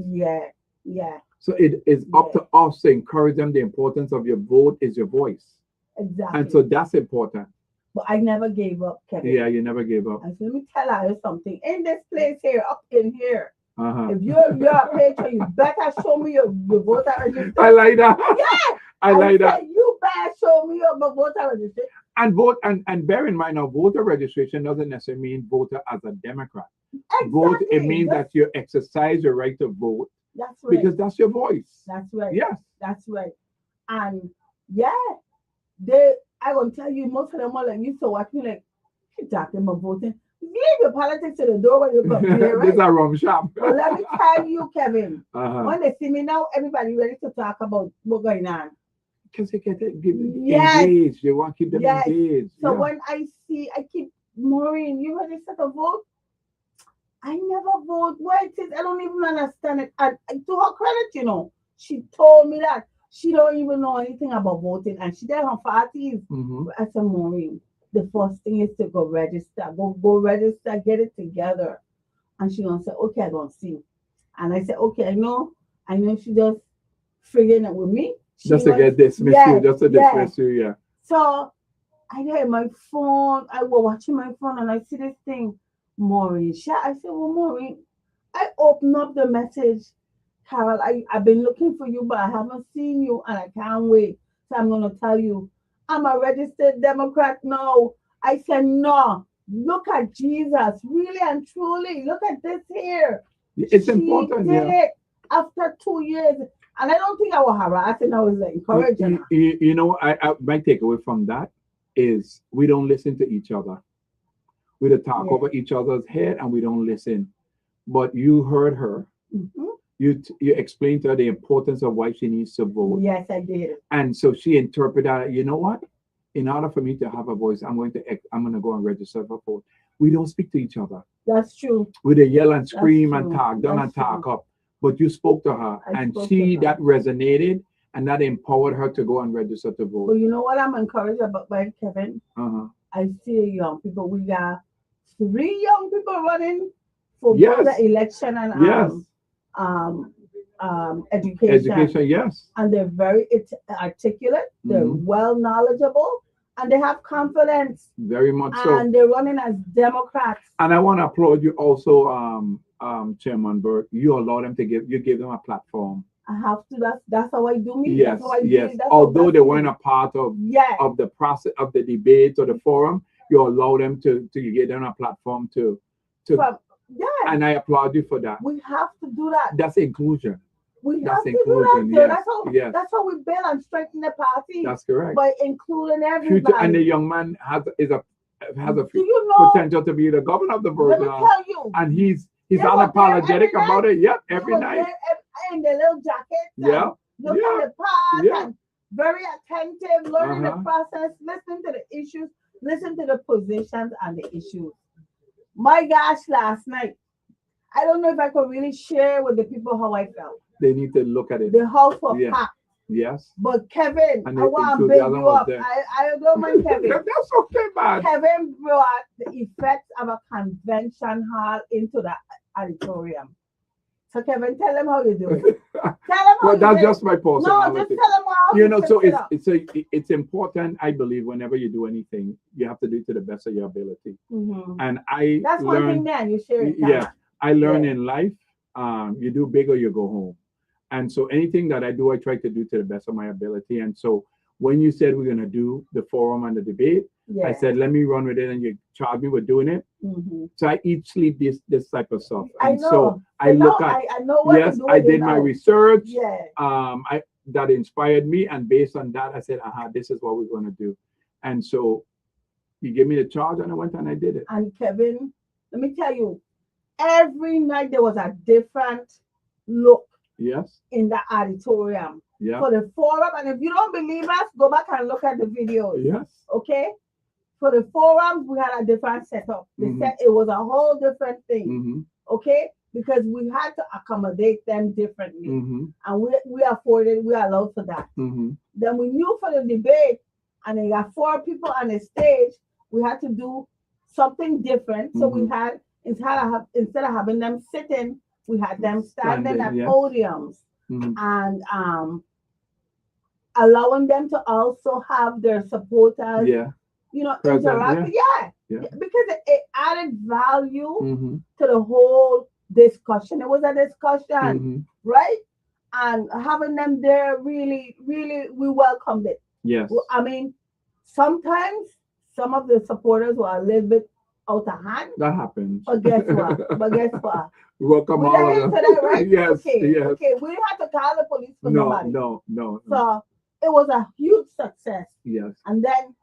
Yeah. So it is up to us to encourage them. The importance of your vote is your voice. Exactly. And so that's important. But I never gave up, Kevin. Yeah, you never gave up. And so let me tell you something. In this place here, up in here, if you're a patron, you better show me your voter registration. I like that. Yeah. I like that. You better show me your voter registration. And vote and bear in mind now, voter registration doesn't necessarily mean voter as a Democrat. Exactly. Vote, it means that you exercise your right to vote. That's right. Because that's your voice. That's right. Yes. That's right. And I gonna tell you, most of them are like, you so watch me like, you talking about voting. Leave your politics to the door when you come here, right? This is a rum shop. But let me tell you, Kevin, when they see me now, everybody ready to talk about what's going on. Because they get engaged. You want to keep them engaged. So when I keep, Maureen, you ready to vote? I never vote. Why it is? I don't even understand it. And to her credit, she told me that she don't even know anything about voting, and she did her 40s. I said, Maureen, the first thing is to go register. Go register, get it together. And she gonna say, okay, I don't see. And I said, okay, I know she just figuring it with me. Just to get dismiss you, just to dismiss you, yeah. So I had my phone, I was watching my phone and I see this thing, Maureen. I said, well, Maureen, I opened up the message. Carol, I've been looking for you, but I haven't seen you and I can't wait. So I'm going to tell you, I'm a registered Democrat now. I said, no, look at Jesus, really and truly. Look at this here. It's important, did it after 2 years. And I don't think I was harassing, I was like encouraging her. You know, my takeaway from that is we don't listen to each other. We don't talk over each other's head and we don't listen. But you heard her. You explained to her the importance of why she needs to vote. Yes, I did. And so she interpreted that, you know what? In order for me to have a voice, I'm going to go and register for vote. We don't speak to each other. That's true. We yell and scream and talk down and talk up. But you spoke to her and that resonated and that empowered her to go and register to vote. Well, you know what I'm encouraged about, by Kevin? I see young people. We got 3 young people running for both the election and education. Education, yes. And they're very articulate. They're well knowledgeable. And they have confidence. Very much so. And they're running as Democrats. And I want to applaud you also, Chairman Burke. You allow them to give them a platform. I have to. That's how I do me. Yes, that's how I yes. do it. Although they weren't a part of the process of the debate or the forum, you allow them to give them a platform to. And I applaud you for that. We have to do that. That's inclusion. We That's have to inclusion. do that. Yes. That's how we build and strengthen the party. That's correct. By including everybody. And the young man has a potential to be the governor of the Virgin Virgin Islands. Let me tell you. And he's unapologetic about it. Yep, every night. In the little jacket. Yeah. Looking at the part and very attentive, learning the process, listening to the issues, listen to the positions and the issues. My gosh, last night, I don't know if I could really share with the people how I felt. They need to look at it. The house was packed. Yes. But Kevin, And I the want to big enthusiasm you was up. there. I don't mind Kevin. That's okay, man. Kevin brought the effects of a convention hall into the auditorium. So Kevin, tell them how you do it. Tell them how Well, you that's do just my it. No, personality. just tell them how You know, so fix it up. it's important. I believe whenever you do anything, you have to do it to the best of your ability. And I That's one thing, learned, man. You share it. yeah, I learn Yeah. in life. You do big or you go home. And so anything that I do, I try to do to the best of my ability. And so when you said we're gonna do the forum and the debate, Yeah. I said let me run with it, and you charged me with doing it. So I eat, sleep this type of stuff. I And know. so I look at I know what yes, to do. I did my research. Yeah. I that inspired me, and based on that, I said, this is what we're gonna do. And so he gave me the charge, and I went and I did it. And Kevin, let me tell you, every night there was a different look. Yes. In the auditorium. Yeah. For the forum, and if you don't believe us, go back and look at the videos. Yes. Okay. For the forum, we had a different setup. It was a whole different thing. Okay, because we had to accommodate them differently, and we allowed for that. Then we knew for the debate, and they got 4 people on the stage, we had to do something different. So we had instead of having them sitting, we had them standing at podiums and allowing them to also have their supporters, present, interact. Because it added value to the whole discussion. It was a discussion, right? And having them there really, really, we welcomed it. Yes. I mean, sometimes some of the supporters were a little bit out of hand. That happens. But guess what? Welcome all of them. That, right? Yes. Okay. Yes. Okay. We didn't have to call the police for nobody. No. So it was a huge success. Yes. And then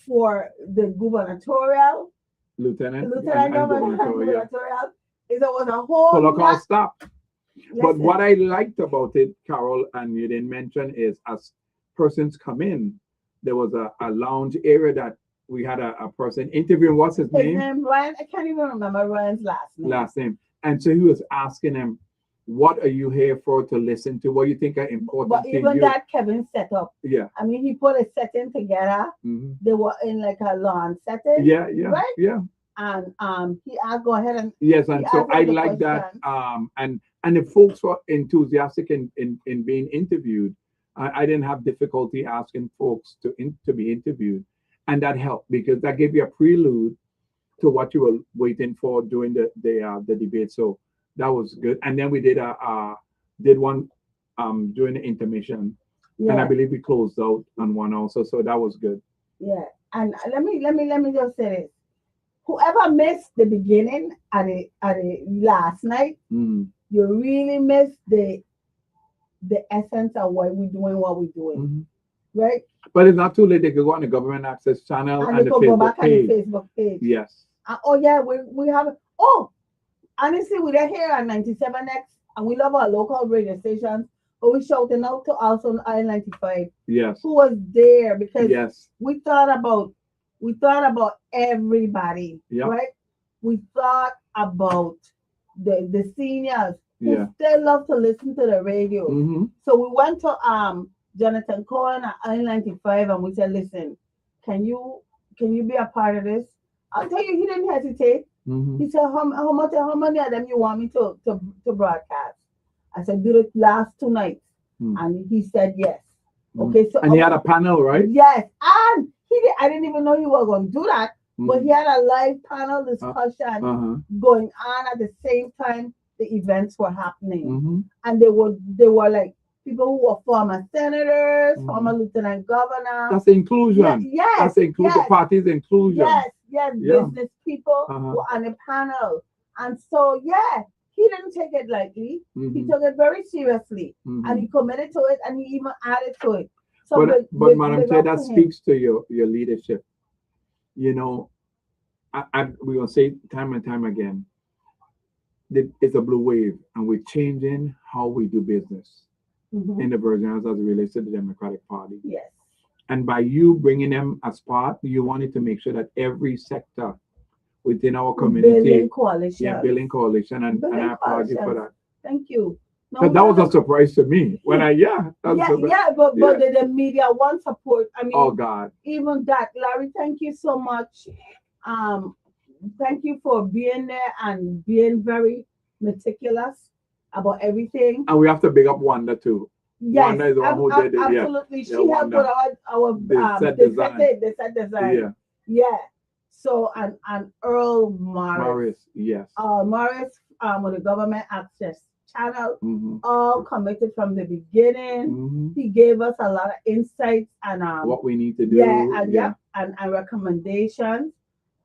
for the gubernatorial, lieutenant gubernatorial, it was a whole protocol stop. Listen. But what I liked about it, Carol, and you didn't mention, is as persons come in, there was a lounge area that we had a person interviewing. What's his name? Ryan. I can't even remember Ryan's last name. And so he was asking him, what are you here for to listen to? What do you think are important but to even you? that Kevin set up. Yeah. I mean, he put a setting together. They were in like a lawn setting. Yeah. Right? Yeah. And he asked, go ahead and yes, and so I like that. And the folks were enthusiastic in being interviewed. I didn't have difficulty asking folks to be interviewed, and that helped because that gave you a prelude to what you were waiting for during the debate. So that was good. And then we did one during the intermission, and I believe we closed out on one also. So that was good. Yeah, and let me just say this. Whoever missed the beginning at the last night, you really missed the essence of why we're doing what we're doing, right? But it's not too late. They could go on the government access channel and the Facebook go back page. On the Facebook page. Yes. We have. Honestly, we're here at 97X, and we love our local radio stations. But we're shouting out to also on I-95. Yes. Who was there because we thought about everybody, right? We thought about the seniors who still love to listen to the radio. So we went to Jonathan Cohen at I-95 and we said, listen, can you be a part of this? I'll tell you, he didn't hesitate. He said, how many of them you want me to broadcast? I said, do the last 2 nights. And he said yes. Okay, so and he had a panel, right? Yes, and I didn't even know he was going to do that, but he had a live panel discussion going on at the same time the events were happening, and they were like people who were former senators, former lieutenant governor. That's inclusion. Yes, that's inclusion. Party's inclusion. Yes, business people were on the panel, and so he didn't take it lightly. He took it very seriously, and he committed to it, and he even added to it. So but Madam Chair, that speaks to your leadership. You know, we're gonna say time and time again, it's a blue wave, and we're changing how we do business in the Virgin Islands as it relates to the Democratic Party. Yes. And by you bringing them as part, you wanted to make sure that every sector within our community, building coalition, and I applaud you for that. Thank you. No, But that was a surprise to me. When I that was yeah, a surprise. yeah, but the media want support. I mean, Oh God. even that, Larry. Thank you so much. Um, thank you for being there and being very meticulous about everything. And we have to big up Wanda too. Yes, Wanda is the one who did it. Yeah. absolutely. She Yeah, helped with Wanda. our The set the design. the set design. Yeah. Yeah. So and Earl Morris, yes. Morris with the government access channel, Mm-hmm. all committed from the beginning. Mm-hmm. He gave us a lot of insights and What we need to do. yeah, and recommendations.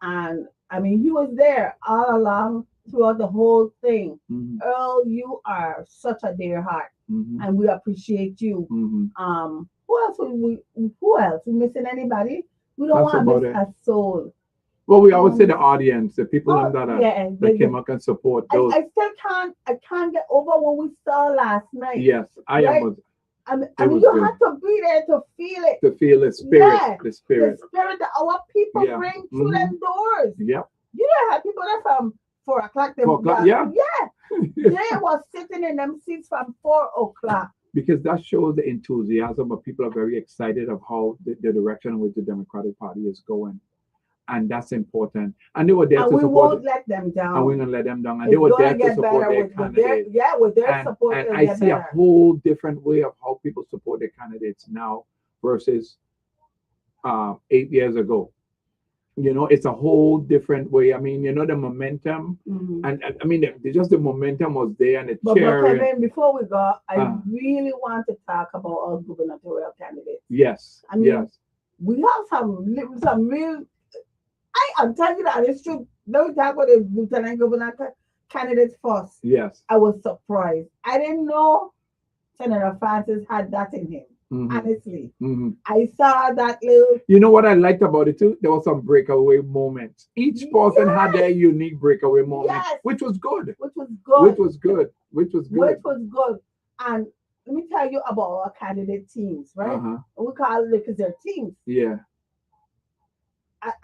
And I mean, he was there all along throughout the whole thing. Mm-hmm. Earl, you are such a dear heart, Mm-hmm. and we appreciate you. Mm-hmm. Who else? Who else? We missing anybody? We don't That's want to about miss it. a soul. Well, we always say the audience, the people Yeah, that came up and support those. I still can't get over what we saw last night. Yes, I Right? am. I mean, was you good. have to be there to feel it. To feel the spirit, Yeah, the spirit. The spirit that our people Yeah. bring through them doors. Yep. You don't have people that from 4 o'clock. 4 o'clock, yeah. They was sitting in them seats from 4 o'clock. Because that shows the enthusiasm of people are very excited of how the direction in which the Democratic Party is going. And that's important. And they were there and to we support won't let them down. and we're gonna let them down. And It's they were gonna there to get support better their with candidate. with their And support. and it'll I get see a better. whole different way of how people support their candidates now versus 8 years ago. It's a whole different way. I mean, the momentum, and I mean, just the momentum was there, and the But cheering. Kevin, before we go, I really want to talk about our gubernatorial candidates. Yes. I mean, yes. we have some real. I'm telling you that it's true. Don't talk about the lieutenant governor candidates first. Yes. I was surprised. I didn't know Senator Francis had that in him. Honestly, I saw that little. You know what I liked about it too? There was some breakaway moments. Each person had their unique breakaway moment, which was good. Which was good. And let me tell you about our candidate teams, right? We call it because they're teams. Yeah.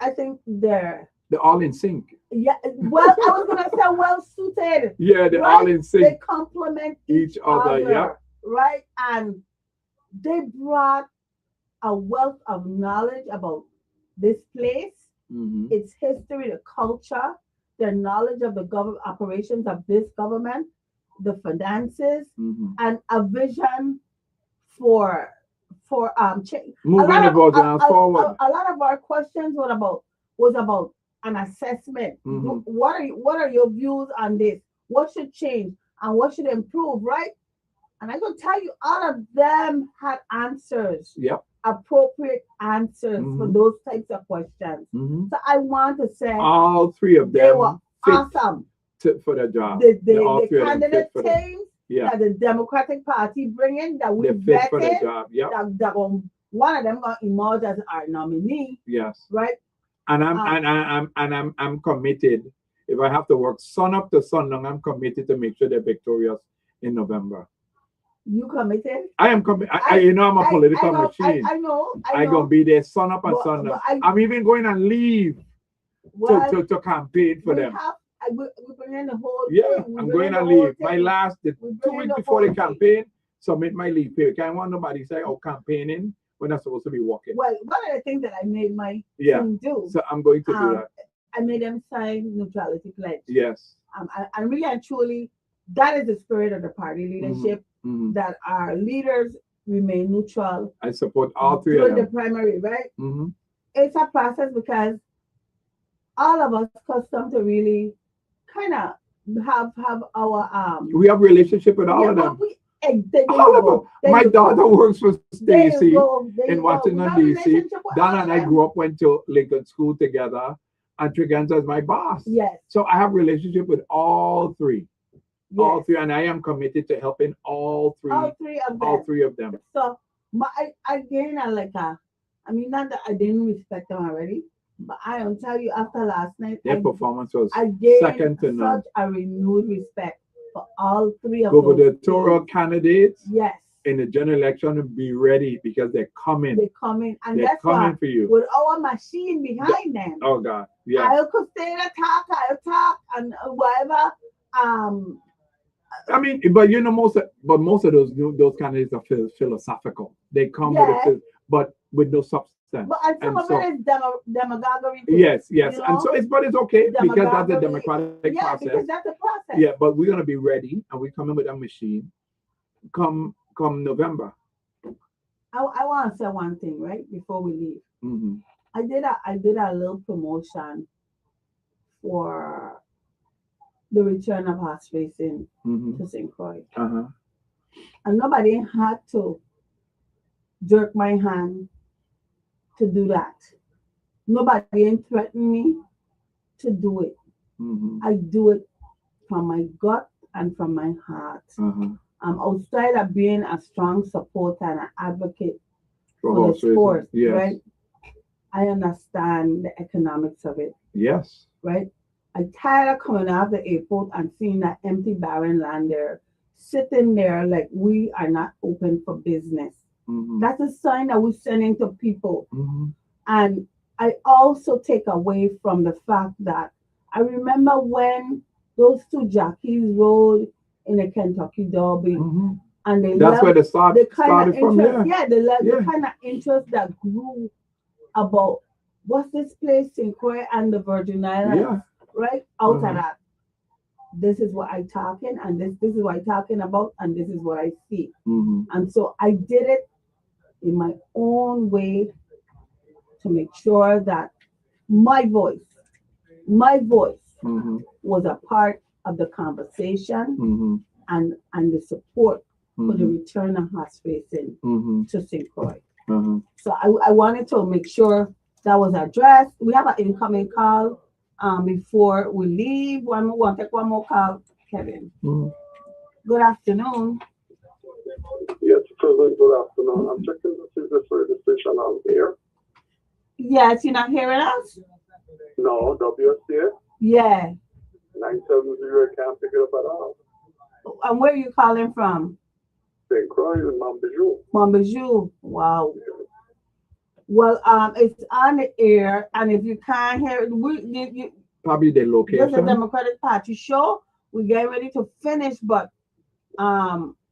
I think they're all in sync. Yeah. Well, I was gonna say well suited. Yeah, they're all in sync. They complement each other. Yeah. Right. And they brought a wealth of knowledge about this place, its history, the culture, their knowledge of the government operations of this government, the finances, and a vision for change. Moving forward. A lot of our questions was about an assessment. What are your views on this? What should change and what should improve, right? And I can tell you, all of them had answers. Yep. Appropriate answers for those types of questions. So I want to say all three of them they were awesome for the job. The candidate teams that the Democratic Party bring in that we vetted for the job. Yep. That one of them going to emerge as our nominee. Yes. Right. And I'm committed. If I have to work sun up to sundown, I'm committed to make sure they're victorious in November. You committed? I am committed. I'm a political machine. I know. I'm gonna be there sun up and sundown. I'm even going to leave to campaign for them. We bring in the whole thing. I'm going to leave. My last 2 weeks before the campaign, submit my leave pay. I want nobody say, campaigning when I'm supposed to be working. Well, one of the things that I made my team do. So I'm going to do that. I made them sign neutrality pledge. Yes. And really and truly, that is the spirit of the party leadership, that our leaders remain neutral. I support all three of them. The primary, right? It's a process because all of us custom to really kind of have our we have relationship with all of them. All of them. My daughter works for Stacy in Washington, D.C. Donna and I went to Lincoln School together, and Triganza is my boss. Yes. So I have relationship with all three. Yes. All three, and I am committed to helping all three of them. So I mean, not that I didn't respect them already, but I will tell you after last night, their performance was second to none. Such a renewed respect for all three of gubernatorial candidates. Yes. In the general election, be ready because they're coming. They're coming, and they're coming for you with our machine behind them. Oh God, yeah. I'll stay and talk, and whatever I mean, but you know, most of those candidates are philosophical. They come with Yeah. but with no substance. But and some And of so, it is demagoguery too. yes, You and know? so but it's okay because that's the Demagoguery. democratic Yeah, process. because that's the process. Yeah, but we're gonna be ready, and we come in with a machine. Come November. I want to say one thing, right, before we leave. Hmm. I did a little promotion for the return of horse racing Hmm. to St. Croix. Uh-huh. And nobody had to jerk my hand to do that. Nobody ain't threatened me to do it. Hmm. I do it from my gut and from my heart. Uh-huh. Outside of being a strong supporter and an advocate For for the horse racing. sport, Yes. right? I understand the economics of it, Yes. right? I tired of coming out of the airport and seeing that empty barren land there, sitting there like we are not open for business. Hmm. That's a sign that we're sending to people. Hmm. And I also take away from the fact that I remember when those two jockeys rode in the Kentucky Derby, Hmm. and they That's where loved the the kind started of from. interest, Yeah. the Yeah. kind of interest that grew about what's this place, St. Croix and the Virgin Islands, Yeah. right? Out of Uh-huh. that. This is what I talking, and this is what I talking about, and this is what I see. Hmm. And so I did it in my own way to make sure that my voice Hmm. was a part of the conversation Hmm. and the support for the Hmm. return of horse racing Hmm. to St. Croix. Uh-huh. So I wanted to make sure that was addressed. We have an incoming call before we leave. Want to take one more call, Kevin. Hmm. Good afternoon. Yes, President, good afternoon. I'm checking to see this radio station on here. Yes, you're not hearing us? No, WSTX Yeah. 970 can't pick it up at all. And where are you calling from? St. Croix and Montbijou. Montbijou. Wow. Well, it's on the air, and if you can't hear it, Probably the there's a location. Democratic Party show. We're getting ready to finish, but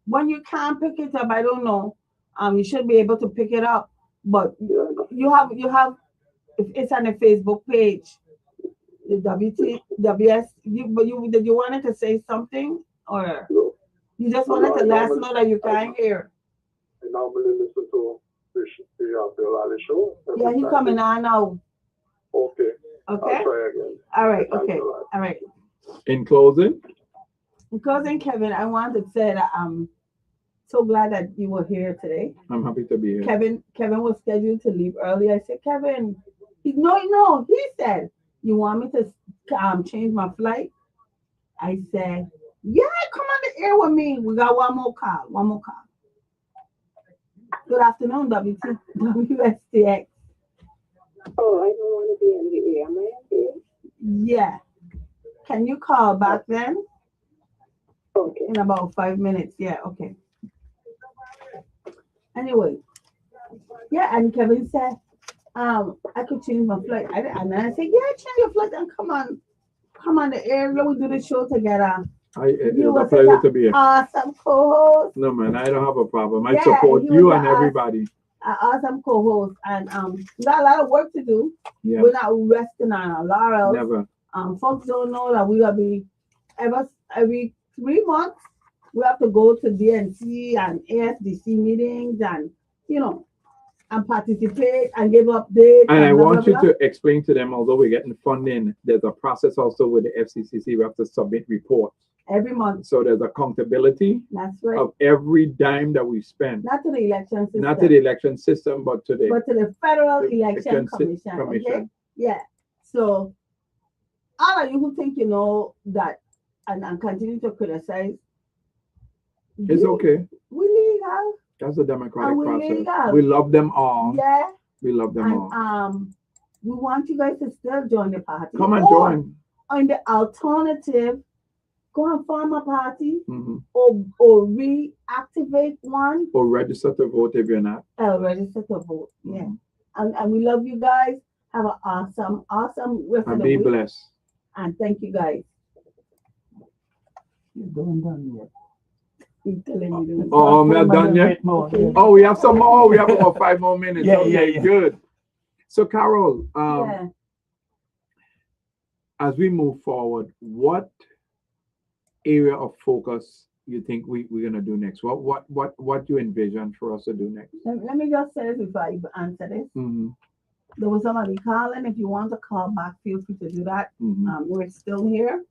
when you can't pick it up, I don't know. You should be able to pick it up, but Yeah, you have it's on the Facebook page, the WS. Did you wanted to say something, or no. you just wanted to let us know that you can't hear? I normally listen to the Lally show. every Yeah, he's Saturday. coming on now. Okay, Okay. I'll try again. All right. Thanks Okay. a lot. All right. In closing. Cousin Kevin, I want to say that I'm so glad that you were here today. I'm happy to be here. Kevin was scheduled to leave early. I said, Kevin, no. He said, you want me to change my flight? I said, yeah, come on the air with me. We got one more call. Good afternoon, WSTX. Oh, I don't want to be in the air, man. Yeah. Can you call back then? Okay. In about 5 minutes. Yeah, okay. Anyway, yeah, and Kevin said, I could change my flight. And I said, yeah, change your flight and come on the air. Let me do the show together. It You was a was pleasure such to be here. awesome co-host. No, man, I don't have a problem. I Yeah, support he was you an and everybody. Awesome co-host. And we got a lot of work to do. Yeah, We're not resting on our laurels. never. Folks don't know that we will be every 3 months. We have to go to DNC and ASDC meetings and and participate and give updates. And I blah, want blah, you to explain to them, although we're getting funding, there's a process also with the FCCC. We have to submit reports. every month. So there's accountability That's right. of every dime that we spend. Not to the election system. Not to the election system, but to the Federal the Election Election Commission. Okay? Yeah. So all of you who think you know that and continue to criticize, it's okay. we legal. That's the democratic And we process. legal. We love them all. Yeah. We love them And all. we want you guys to still join the party. Come and Or, join. on the alternative, go and form a party Hmm. or reactivate one Or register to vote if you're not. or register to vote. Yeah. Mhm. And we love you guys. Have an awesome rest of And the be week. blessed. And thank you guys. You don't done yet. You telling me this. Oh, I'm not done yet. Okay. Oh, we have some more. We have about 5 more minutes. Yeah, Okay, yeah. good. So, Carol, Yeah. as we move forward, what area of focus you think we're gonna do next? What you envision for us to do next? Let me just say this before I answer this. Mm-hmm. There was somebody calling. If you want to call back, feel free to do that. Mm-hmm. We're still here.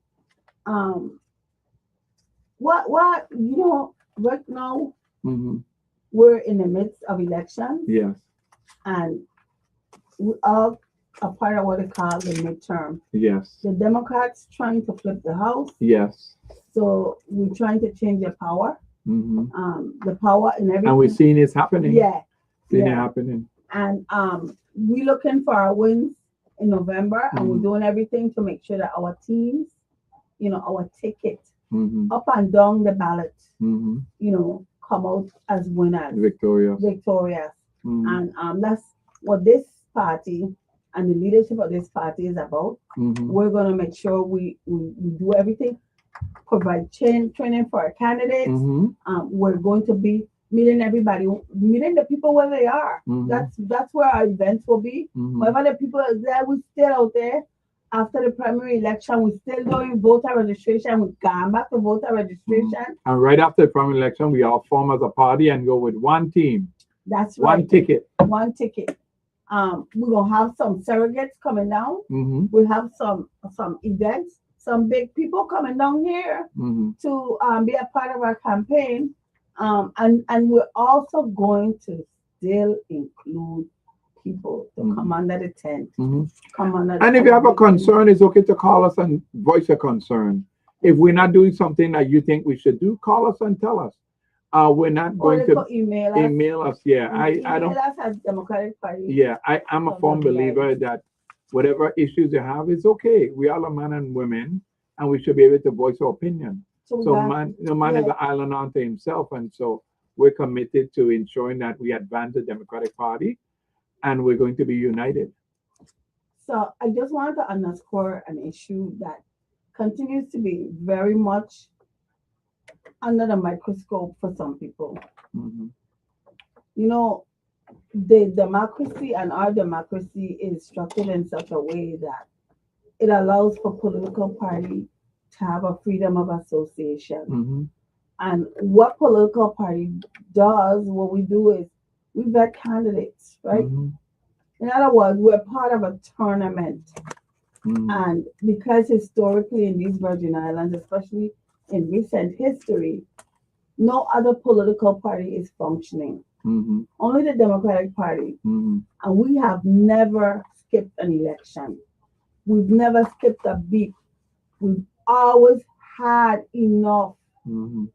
What right now Mm-hmm. we're in the midst of elections, Yes. and we all are part of what they call the midterm. Yes. The Democrats trying to flip the House, Yes. so we're trying to change the power. Mm-hmm. The power in everything. And we're seeing it's happening. Yeah, Seeing it yeah. happening. And we're looking for our wins in November, and we're doing everything to make sure that our teams, our ticket Mm-hmm. up and down the ballot, Mm-hmm. come out as winners, Victorious. victorious. Mm-hmm. And that's what this party and the leadership of this party is about. Mm-hmm. We're going to make sure we do everything, provide training for our candidates. Mm-hmm. We're going to be meeting everybody, meeting the people where they are. Mhm. That's where our events will be. Mm-hmm. Wherever the people are there, we're still out there. After the primary election, we're still doing voter registration. We're going back to voter registration. And right after the primary election, we all form as a party and go with one team, That's right. one ticket. One ticket. We're gonna have some surrogates coming down. Mm-hmm. We have some events, some big people coming down here Mm-hmm. to be a part of our campaign. And we're also going to still include people to come under the tent. Mm-hmm. Come under the And if you have a tent. concern, it's okay to call us and voice your concern. If we're not doing something that you think we should do, call us and tell us. We're not Or going they to could email us. email us. Yeah, I don't. Email us at Democratic Party. Yeah, I'm a firm believer that whatever issues you have is okay. We all are men and women, and we should be able to voice our opinion. So So that- man is an island unto himself, and so we're committed to ensuring that we advance the Democratic Party, and we're going to be united. So I just wanted to underscore an issue that continues to be very much under the microscope for some people. Mm-hmm. The democracy and our democracy is structured in such a way that it allows for political party to have a freedom of association. Mm-hmm. And what political party does, what we do is we vet candidates, right? Mm-hmm. In other words, we're part of a tournament. Mm-hmm. And because historically in these Virgin Islands, especially in recent history, no other political party is functioning. Mm-hmm. Only the Democratic Party. Mm-hmm. And we have never skipped an election. We've never skipped a beat. We've always had enough Mm-hmm.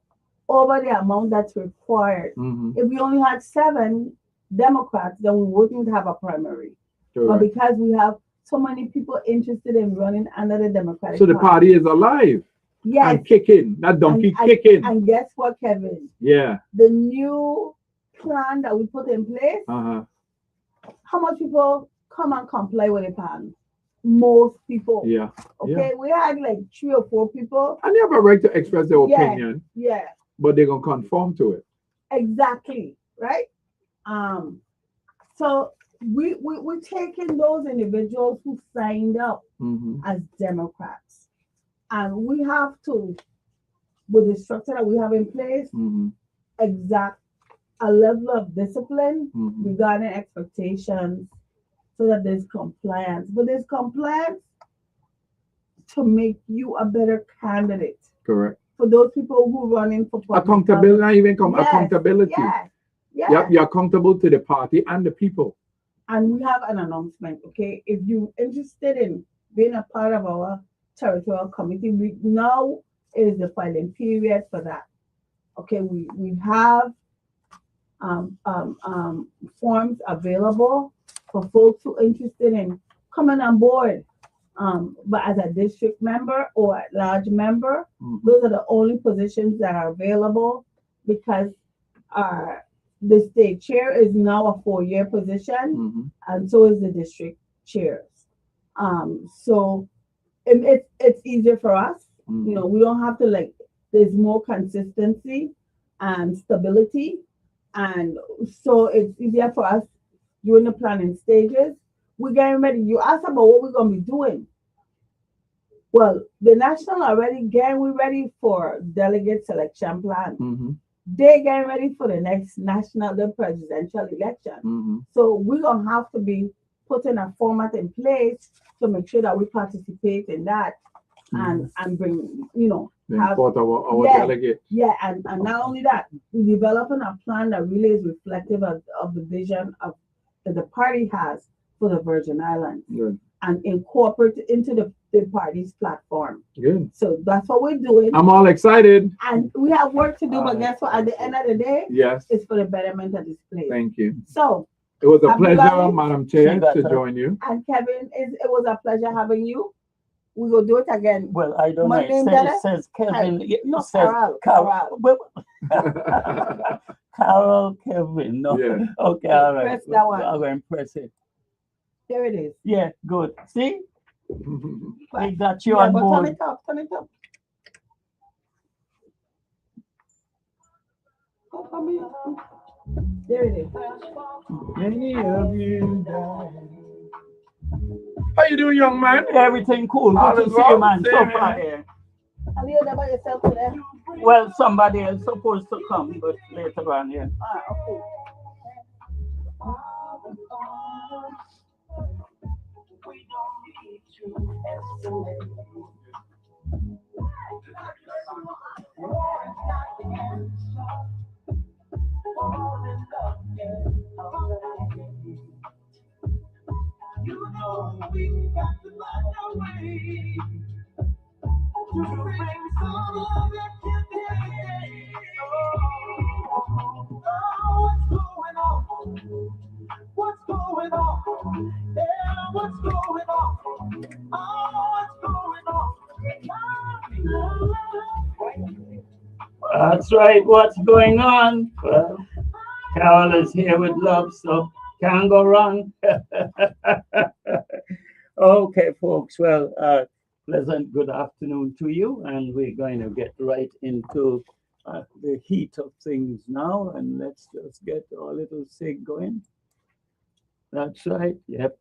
over the amount that's required. Mm-hmm. If we only had 7 Democrats, then we wouldn't have a primary. But Correct. because we have so many people interested in running under the Democratic So the party is alive yes, and kicking. That donkey and, kicking. and guess what, Kevin? Yeah. The new plan that we put in place, Uh-huh. how much people come and comply with the plan? Most people. Yeah. Okay, we had like 3 or 4 people. And they have a right to express their Yeah. opinion, Yeah, but they're gonna conform to it. exactly. Right. So we're taking those individuals who signed up Mm-hmm. as Democrats, and we have to, with the structure that we have in place, Mm-hmm. exact a level of discipline Mm-hmm. regarding expectations so that there's compliance. But there's compliance to make you a better candidate. Correct. For those people who run in for public Accountability, not even Yes, accountability. Yeah, yeah. Yep, you're accountable to the party and the people. And we have an announcement, okay? If you're interested in being a part of our territorial committee, now is the filing period for that. Okay, we have forms available for folks who are interested in coming on board. But as a district member or a large member, Mm-hmm. those are the only positions that are available because the state chair is now a 4-year position, Mm-hmm. and so is the district chairs. So it's easier for us. Mm-hmm. We don't have to there's more consistency and stability, and so it's easier for us during the planning stages. We're getting ready. You asked about what we're gonna be doing. Well, the national already getting we ready for delegate selection plan. Mm-hmm. They're getting ready for the next national, the presidential election. Mm-hmm. So we're gonna have to be putting a format in place to make sure that we participate in that and bring, Then have put our yeah, delegate. yeah, and not only that, we're developing a plan that really is reflective of the vision of that the party has for the Virgin Islands Good. and incorporate it into the party's platform. Good. So that's what we're doing. I'm all excited. And we have work to do, but guess what? At the end of the day, Yes. it's for the betterment of this place. Thank you. So, It was a Abdullah, pleasure, Madam Chair, to join you. and Kevin, it was a pleasure having you. We will do it again. Well, I don't My know. name It says Kevin. No, says Carol. Well, Carol Kevin. No. Yeah. Okay, all right. Press that one. I'm going to press it. There it is. Yeah, good. See? But- We got you Yeah, on but board. turn it up, turn it up. Oh, come here. There it is. Many of you died. How you doing, young man? Everything cool. All Good to is see you, well. man. So Same far here. here. And you heard about yourself today? Well, somebody is supposed to come, but later on, yeah. Okay. You know we got to find a way to bring some love that can be. Oh, what's going on? What's going on? Yeah, what's going on? Oh, what's going on? That's right. What's going on? Well, Carol is here with love, so can't go wrong. Okay, folks. Well, pleasant good afternoon to you, and we're going to get right into the heat of things now, and let's just get our little sig going. That's right. Yep.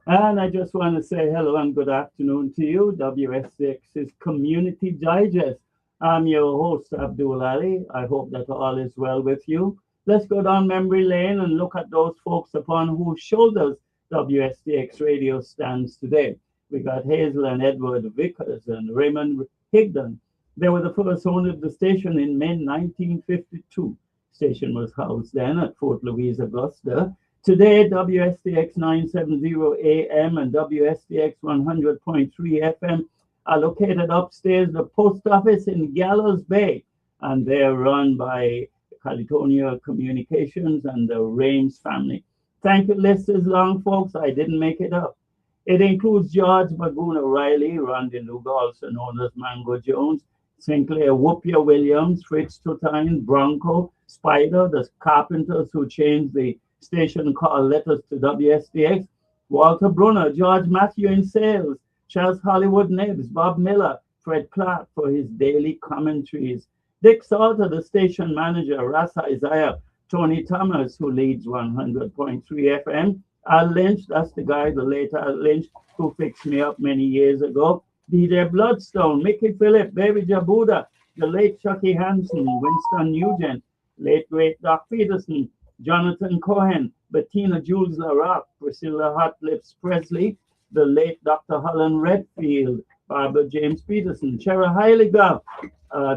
And I just want to say hello and good afternoon to you. WSTX's Community Digest. I'm your host, Abdul Ali. I hope that all is well with you. Let's go down memory lane and look at those folks upon whose shoulders WSTX radio stands today. We got Hazel and Edward Vickers and Raymond Higdon. They were the first owner of the station in May 1952. Station was housed then at Fort Louise, Augusta. Today, WSTX 970 AM and WSTX 100.3 FM are located upstairs the post office in Gallows Bay, and they're run by Calitonia Communications and the Rames family. Thank you, list is long, folks. I didn't make it up. It includes George Bagoon O'Reilly, Randy Luga, also known as Mango Jones, Sinclair Whoopia Williams, Fritz Tutine, Bronco, Spider, the carpenters who changed the station called Letters to WSTX, Walter Brunner, George Matthew in sales, Charles Hollywood Nibs, Bob Miller, Fred Clark for his daily commentaries, Dick Salter, the station manager, Rasa Isaiah, Tony Thomas, who leads 100.3 FM, Al Lynch, that's the guy, the late Al Lynch, who fixed me up many years ago, DJ Bloodstone, Mickey Phillip, Baby Jabuda, the late Chucky Hansen, Winston Nugent, late great Doc Peterson, Jonathan Cohen, Bettina Jules LaRock, Priscilla Hot Lips Presley, the late Dr. Holland Redfield, Barbara James Peterson, Shara Heiliger,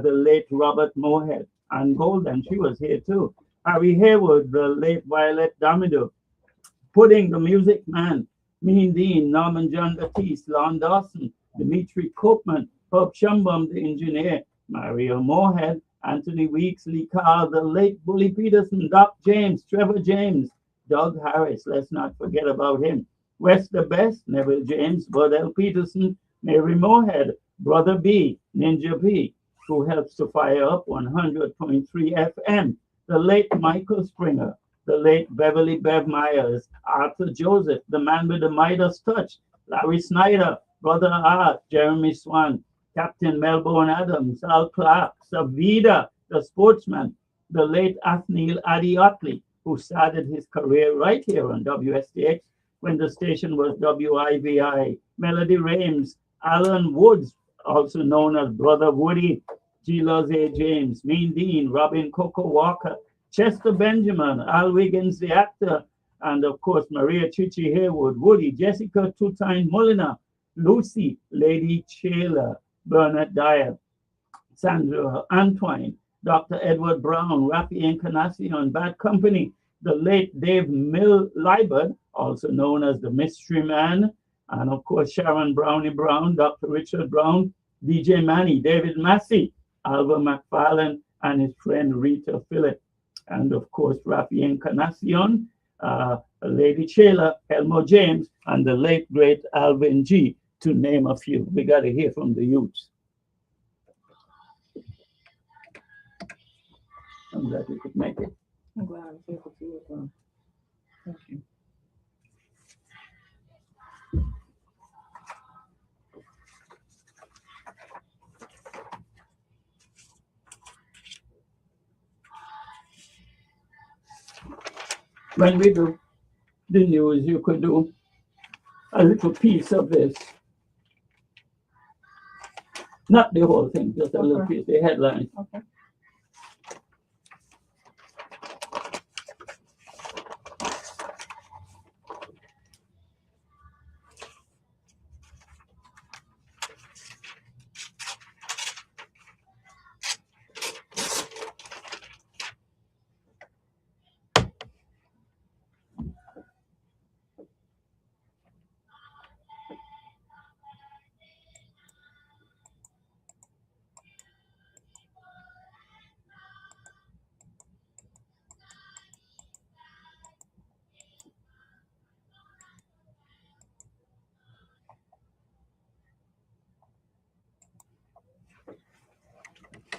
the late Robert Moorhead, Ann Golden, she was here too, Harry Haywood, the late Violet Damido, Pudding, the music man, Mean Dean, Norman John Batiste, Lon Dawson, Dimitri Koopman, Bob Schumbum, the engineer, Mario Moorhead, Anthony Weeks, Lee Carl, the late Bully Peterson, Doc James, Trevor James, Doug Harris, let's not forget about him, West the Best, Neville James, Bud L. Peterson, Mary Moorhead, Brother B, Ninja P, who helps to fire up 100.3 FM, the late Michael Springer, the late Beverly Bev Myers, Arthur Joseph, the man with the Midas touch, Larry Snyder, Brother Art, Jeremy Swan, Captain Melbourne Adams, Al Clark, Savida, the sportsman, the late Athneil Adiotley, who started his career right here on WSTX when the station was WIVI, Melody Rames, Alan Woods, also known as Brother Woody, G. A. James, Mean Dean, Robin Coco Walker, Chester Benjamin, Al Wiggins, the actor, and of course, Maria Chichi Haywood, Woody, Jessica Two-Time Molina, Lucy, Lady Shayla, Bernard Dyer, Sandra Antoine, Dr. Edward Brown, Rafi Encarnacion, Bad Company, the late Dave Mill Liebert, also known as the Mystery Man, and of course, Sharon Brownie Brown, Dr. Richard Brown, DJ Manny, David Massey, Alva McFarlane, and his friend Rita Phillip, and of course, Rafi Encarnacion, Lady Shayla, Elmo James, and the late great Alvin G, to name a few. We got to hear from the youths. I'm glad we could make it. I'm glad I was able to as well. Thank you. When we do the news, you could do a little piece of this. Not the whole thing, just a little piece, the headlines. Okay.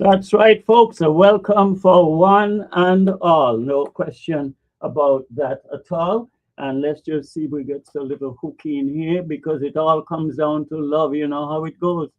That's right, folks. A welcome for one and all. No question about that at all. And let's just see if we get a little hooky in here because it all comes down to love. You know how it goes.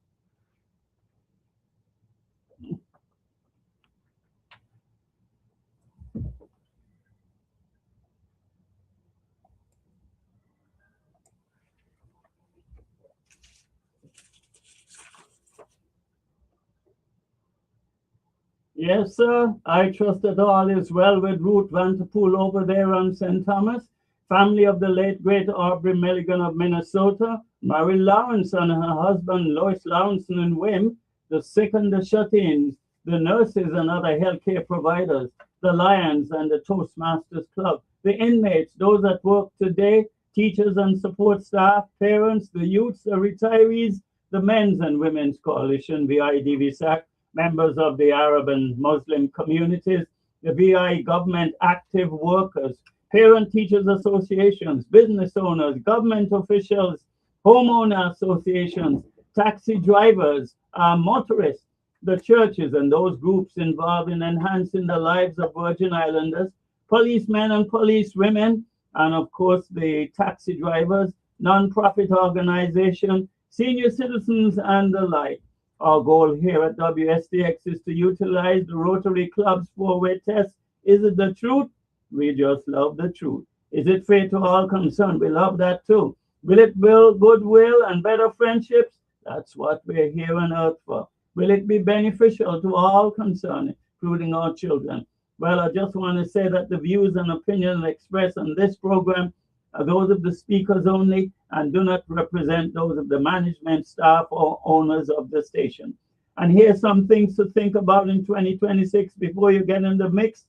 Yes, sir. I trust that all is well with Ruth Vanterpool over there on St. Thomas. Family of the late great Aubrey Milligan of Minnesota, Mary Lawrence and her husband Lois Lawrence and Wim, the sick and the shut-ins, the nurses and other healthcare providers, the Lions and the Toastmasters Club, the inmates, those at work today, teachers and support staff, parents, the youths, the retirees, the Men's and Women's Coalition, VIDVSAC, members of the Arab and Muslim communities, the VI government active workers, parent teachers associations, business owners, government officials, homeowner associations, taxi drivers, motorists, the churches and those groups involved in enhancing the lives of Virgin Islanders, policemen and policewomen, and of course the taxi drivers, non-profit organizations, senior citizens, and the like. Our goal here at WSTX is to utilize the Rotary Club's four-way test. Is it the truth? We just love the truth. Is it fair to all concerned? We love that too. Will it build goodwill and better friendships? That's what we're here on earth for. Will it be beneficial to all concerned, including our children? Well, I just want to say that the views and opinions expressed on this program are those of the speakers only and do not represent those of the management, staff, or owners of the station. And here's some things to think about in 2026 before you get in the mix.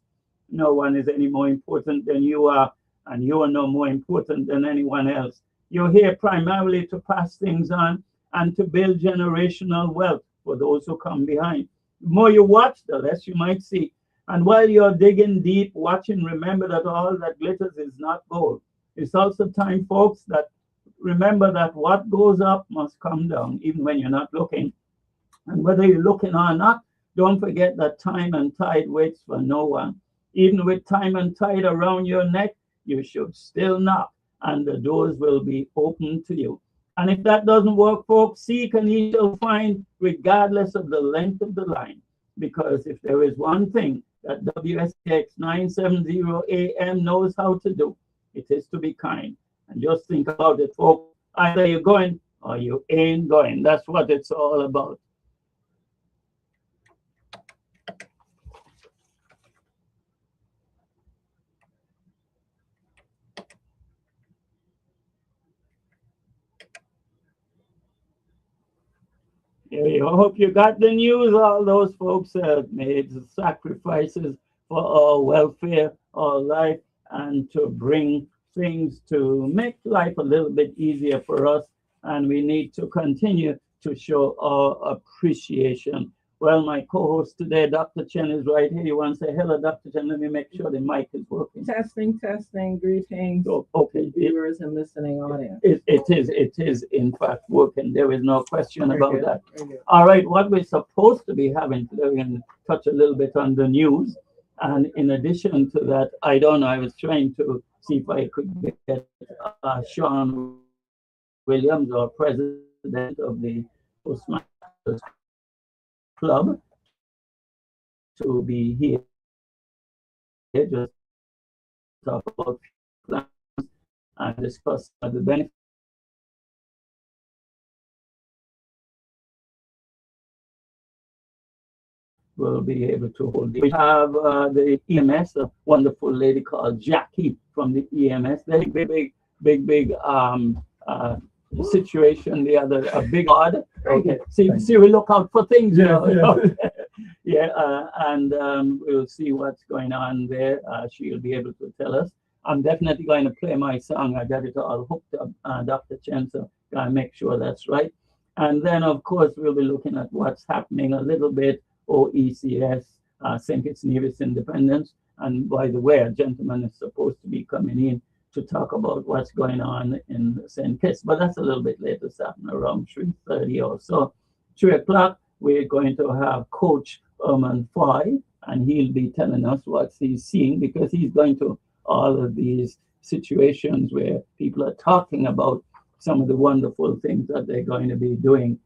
No one is any more important than you are, and you are no more important than anyone else. You're here primarily to pass things on and to build generational wealth for those who come behind. The more you watch, the less you might see. And while you're digging deep, watching, remember that all that glitters is not gold. It's also time, folks, that remember that what goes up must come down, even when you're not looking. And whether you're looking or not, don't forget that time and tide waits for no one. Even with time and tide around your neck, you should still knock, and the doors will be open to you. And if that doesn't work, folks, seek and ye shall find, regardless of the length of the line. Because if there is one thing that WSTX 970 AM knows how to do, it is to be kind. And just think about it, folks. Either you're going or you ain't going. That's what it's all about. I hope you got the news. All those folks made sacrifices for our welfare, our life, and to bring things to make life a little bit easier for us. And we need to continue to show our appreciation. Well, my co-host today, Dr. Chen, is right here. You want to say hello, Dr. Chen? Let me make sure the mic is working. Testing, greetings, Oh, okay. viewers and listening audience. It is in fact working. There is no question Very about good, that. very good. All right, what we're supposed to be having today, we're going to touch a little bit on the news. And in addition to that, I don't know, I was trying to see if I could get Sean Williams, our president of the Toastmasters Club, to be here just talk about plans and discuss the benefits. Will be able to hold. We have the EMS, a wonderful lady called Jackie from the EMS. Very big situation. The other a big odd. Okay, see, we look out for things. Yeah, and we'll see what's going on there. She'll be able to tell us. I'm definitely going to play my song. I got it all hooked up, Dr. Chen, so gotta make sure that's right. And then, of course, we'll be looking at what's happening a little bit. OECS, St. Kitts Nevis Independence. And by the way, a gentleman is supposed to be coming in to talk about what's going on in St. Kitts, but that's a little bit later, starting around 3:30 or so. 3 o'clock, we're going to have Coach Foy, and he'll be telling us what he's seeing, because he's going to all of these situations where people are talking about some of the wonderful things that they're going to be doing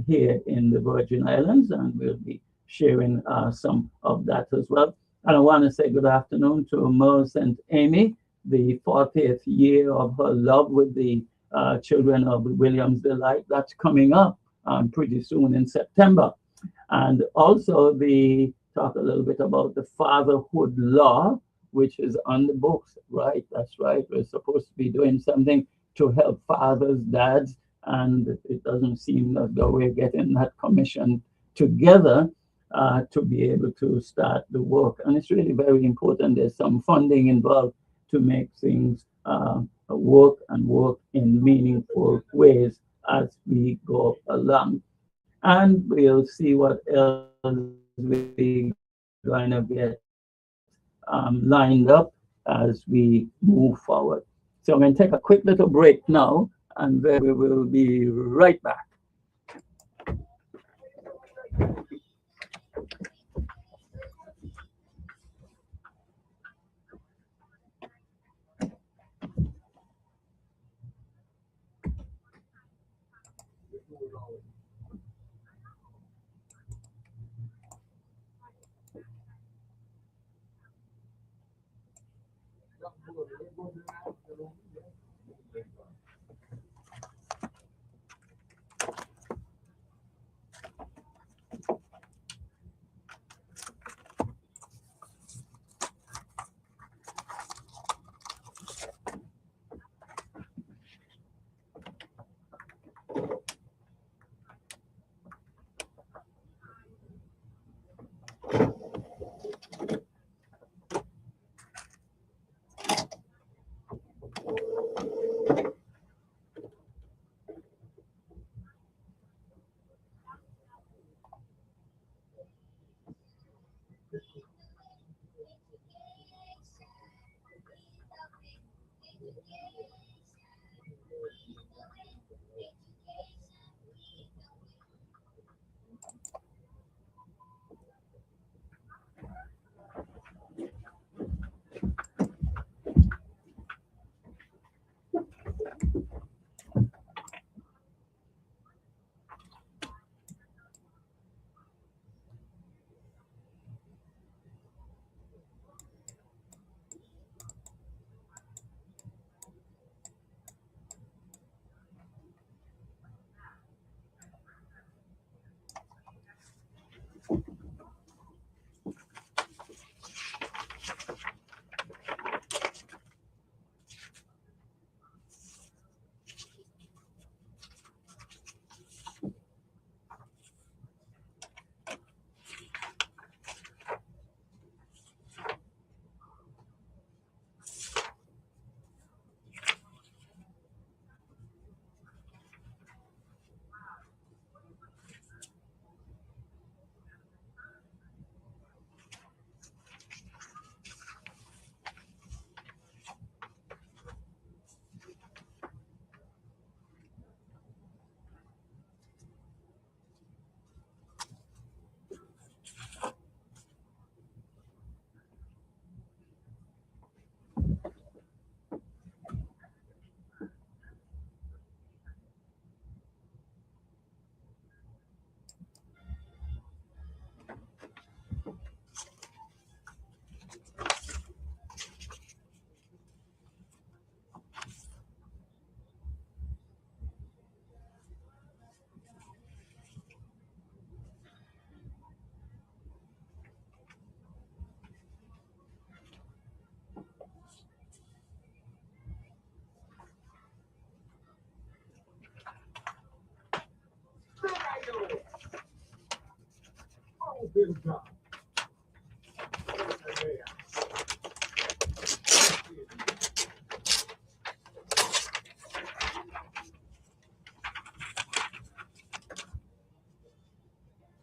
here in the Virgin Islands, and we'll be sharing some of that as well. And I want to say good afternoon to Merle St. Amy, the 40th year of her love with the children of Williams Delight. That's coming up pretty soon in September. And also talk a little bit about the fatherhood law, which is on the books, right? That's right. We're supposed to be doing something to help fathers, dads, and it doesn't seem as though we're getting that commission together to be able to start the work. And it's really very important. There's some funding involved to make things work in meaningful ways as we go along. And we'll see what else we're going to get lined up as we move forward. So I'm going to take a quick little break now, and then we will be right back.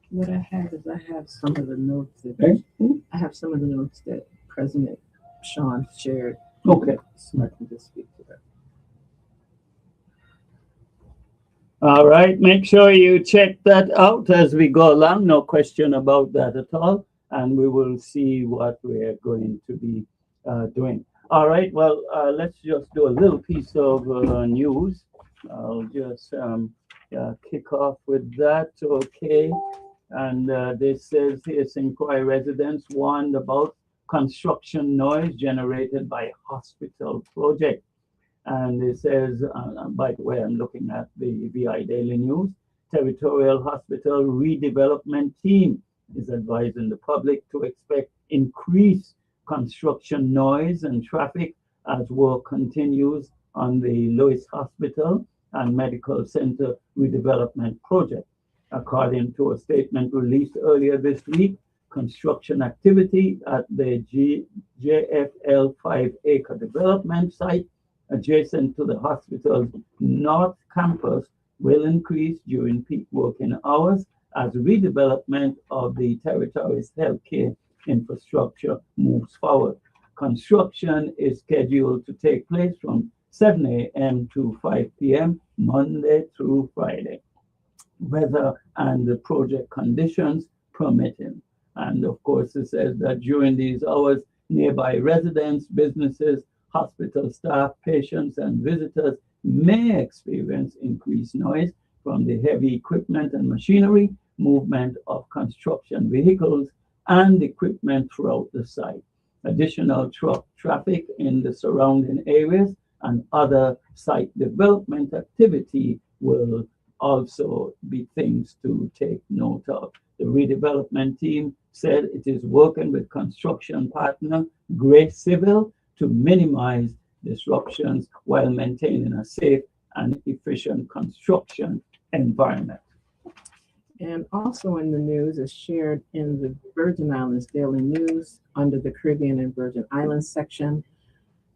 What I have is I have some of the notes that Okay. I have some of the notes that President Sean shared. Okay. So I can just speak to that. All right. Make sure you check that out as we go along. No question about that at all. And we will see what we're going to be doing. All right. Well, let's just do a little piece of news. I'll just kick off with that. Okay. And this says here, St. Croix residents warned about construction noise generated by hospital project. And it says, by the way, I'm looking at the VI Daily News, Territorial Hospital Redevelopment Team is advising the public to expect increased construction noise and traffic as work continues on the Lewis Hospital and Medical Center redevelopment project. According to a statement released earlier this week, construction activity at the JFL 5-acre development site adjacent to the hospital's North Campus will increase during peak working hours as redevelopment of the territory's healthcare infrastructure moves forward. Construction is scheduled to take place from 7 a.m. to 5 p.m. Monday through Friday, weather and the project conditions permitting. And of course, it says that during these hours, nearby residents, businesses, hospital staff, patients, and visitors may experience increased noise from the heavy equipment and machinery, movement of construction vehicles, and equipment throughout the site. Additional truck traffic in the surrounding areas and other site development activity will also be things to take note of. The redevelopment team said it is working with construction partner Grace Civil to minimize disruptions while maintaining a safe and efficient construction environment. And also in the news is shared in the Virgin Islands Daily News under the Caribbean and Virgin Islands section.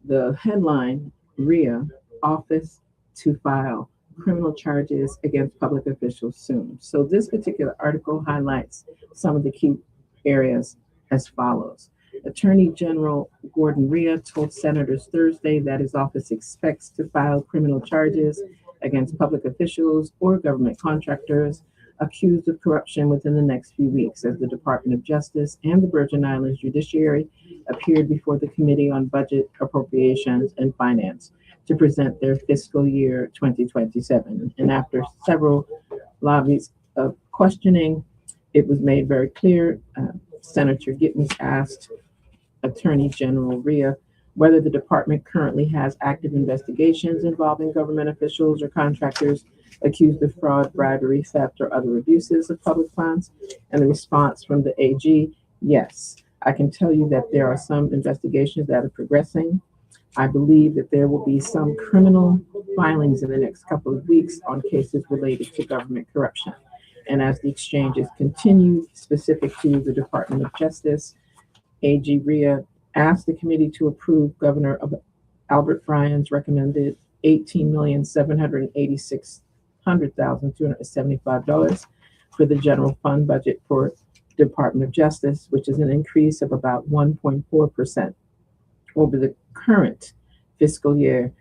The headline, RIA, Office to File Criminal Charges Against Public Officials Soon. So this particular article highlights some of the key areas as follows. Attorney General Gordon Ria told senators Thursday that his office expects to file criminal charges against public officials or government contractors accused of corruption within the next few weeks as the Department of Justice and the Virgin Islands Judiciary appeared before the Committee on Budget, Appropriations, and Finance to present their fiscal year 2027. And after several lobbies of questioning, it was made very clear. Senator Gittens asked Attorney General Ria whether the department currently has active investigations involving government officials or contractors accused of fraud, bribery, theft, or other abuses of public funds. And the response from the AG, yes. I can tell you that there are some investigations that are progressing. I believe that there will be some criminal filings in the next couple of weeks on cases related to government corruption. And as the exchanges continue, specific to the Department of Justice, AG Ria asked the committee to approve Governor Albert Bryan's recommended $18,786,275 for the general fund budget for Department of Justice, which is an increase of about 1.4% over the current fiscal year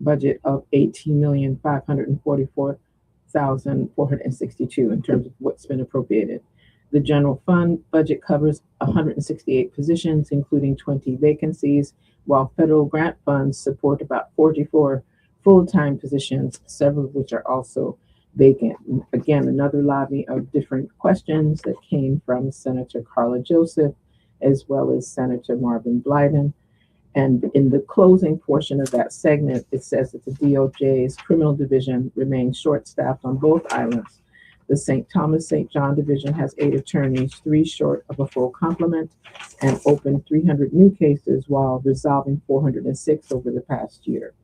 budget of $18,544,462 in terms of what's been appropriated. The general fund budget covers 168 positions, including 20 vacancies, while federal grant funds support about 44 full-time positions, several of which are also vacant. Again, another lobby of different questions that came from Senator Carla Joseph, as well as Senator Marvin Blyden. And in the closing portion of that segment, it says that the DOJ's criminal division remains short-staffed on both islands. The St. Thomas St. John division has 8 attorneys, 3 short of a full complement, and opened 300 new cases while resolving 406 over the past year.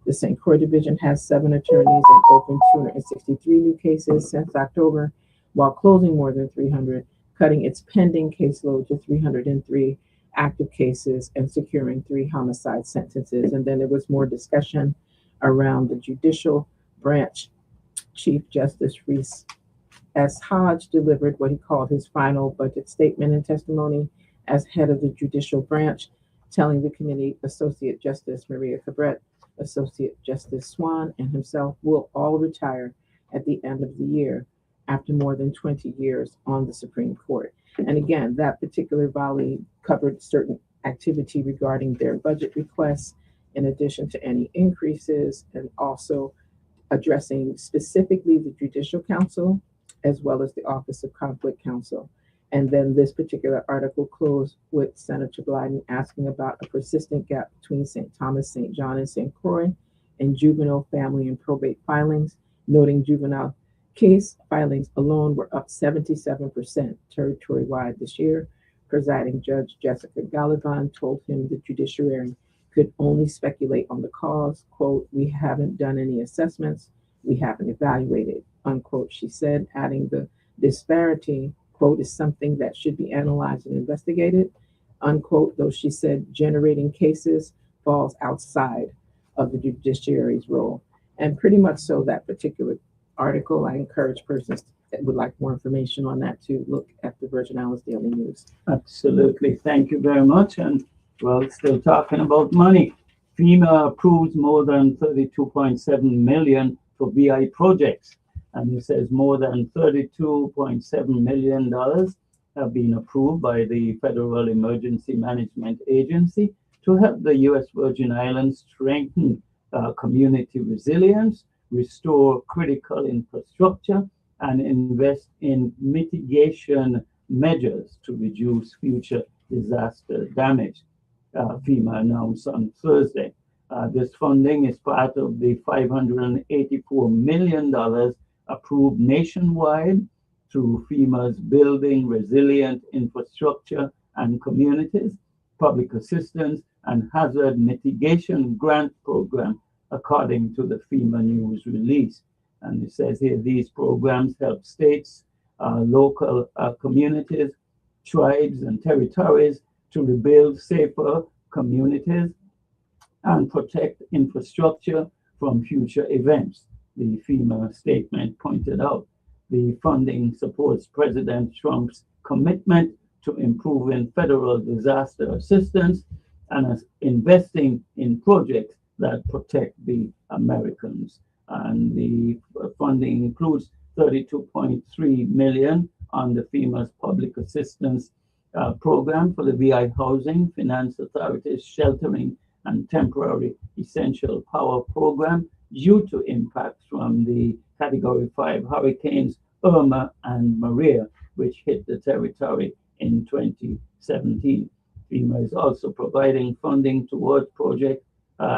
The St. Croix division has 7 attorneys and opened 263 new cases since October, while closing more than 300 cutting its pending caseload to 303 active cases and securing 3 homicide sentences. And then there was more discussion around the judicial branch. Chief Justice Reese S. Hodge delivered what he called his final budget statement and testimony as head of the judicial branch, telling the committee Associate Justice Maria Cabret, Associate Justice Swan, and himself will all retire at the end of the year after more than 20 years on the Supreme Court. And again, that particular volley covered certain activity regarding their budget requests, in addition to any increases, and also addressing specifically the Judicial Council as well as the Office of Conflict Counsel. And then this particular article closed with Senator Blyden asking about a persistent gap between St. Thomas, St. John, and St. Croix in juvenile, family, and probate filings, noting juvenile case filings alone were up 77% territory-wide this year. Presiding Judge Jessica Gallivan told him the judiciary could only speculate on the cause. Quote, "We haven't done any assessments. We haven't evaluated," unquote, she said, adding the disparity, quote, "is something that should be analyzed and investigated," unquote, though she said generating cases falls outside of the judiciary's role. And pretty much so that particular article, I encourage persons that would like more information on that to look at the Virgin Islands Daily News. Absolutely. Thank you very much. And well, still talking about money. FEMA approves more than 32.7 million for VI projects. And it says more than $32.7 million have been approved by the Federal Emergency Management Agency to help the U.S. Virgin Islands strengthen community resilience, restore critical infrastructure, and invest in mitigation measures to reduce future disaster damage, FEMA announced on Thursday. This funding is part of the $584 million approved nationwide through FEMA's Building Resilient Infrastructure and Communities, Public Assistance, and Hazard Mitigation Grant Program, according to the FEMA news release. And it says here, these programs help states, local communities, tribes, and territories to rebuild safer communities and protect infrastructure from future events, the FEMA statement pointed out. The funding supports President Trump's commitment to improving federal disaster assistance and investing in projects that protect the Americans. And the funding includes $32.3 million on the FEMA's public assistance program for the VI Housing Finance Authority's Sheltering and Temporary Essential Power Program due to impacts from the Category 5 hurricanes Irma and Maria, which hit the territory in 2017. FEMA is also providing funding towards projects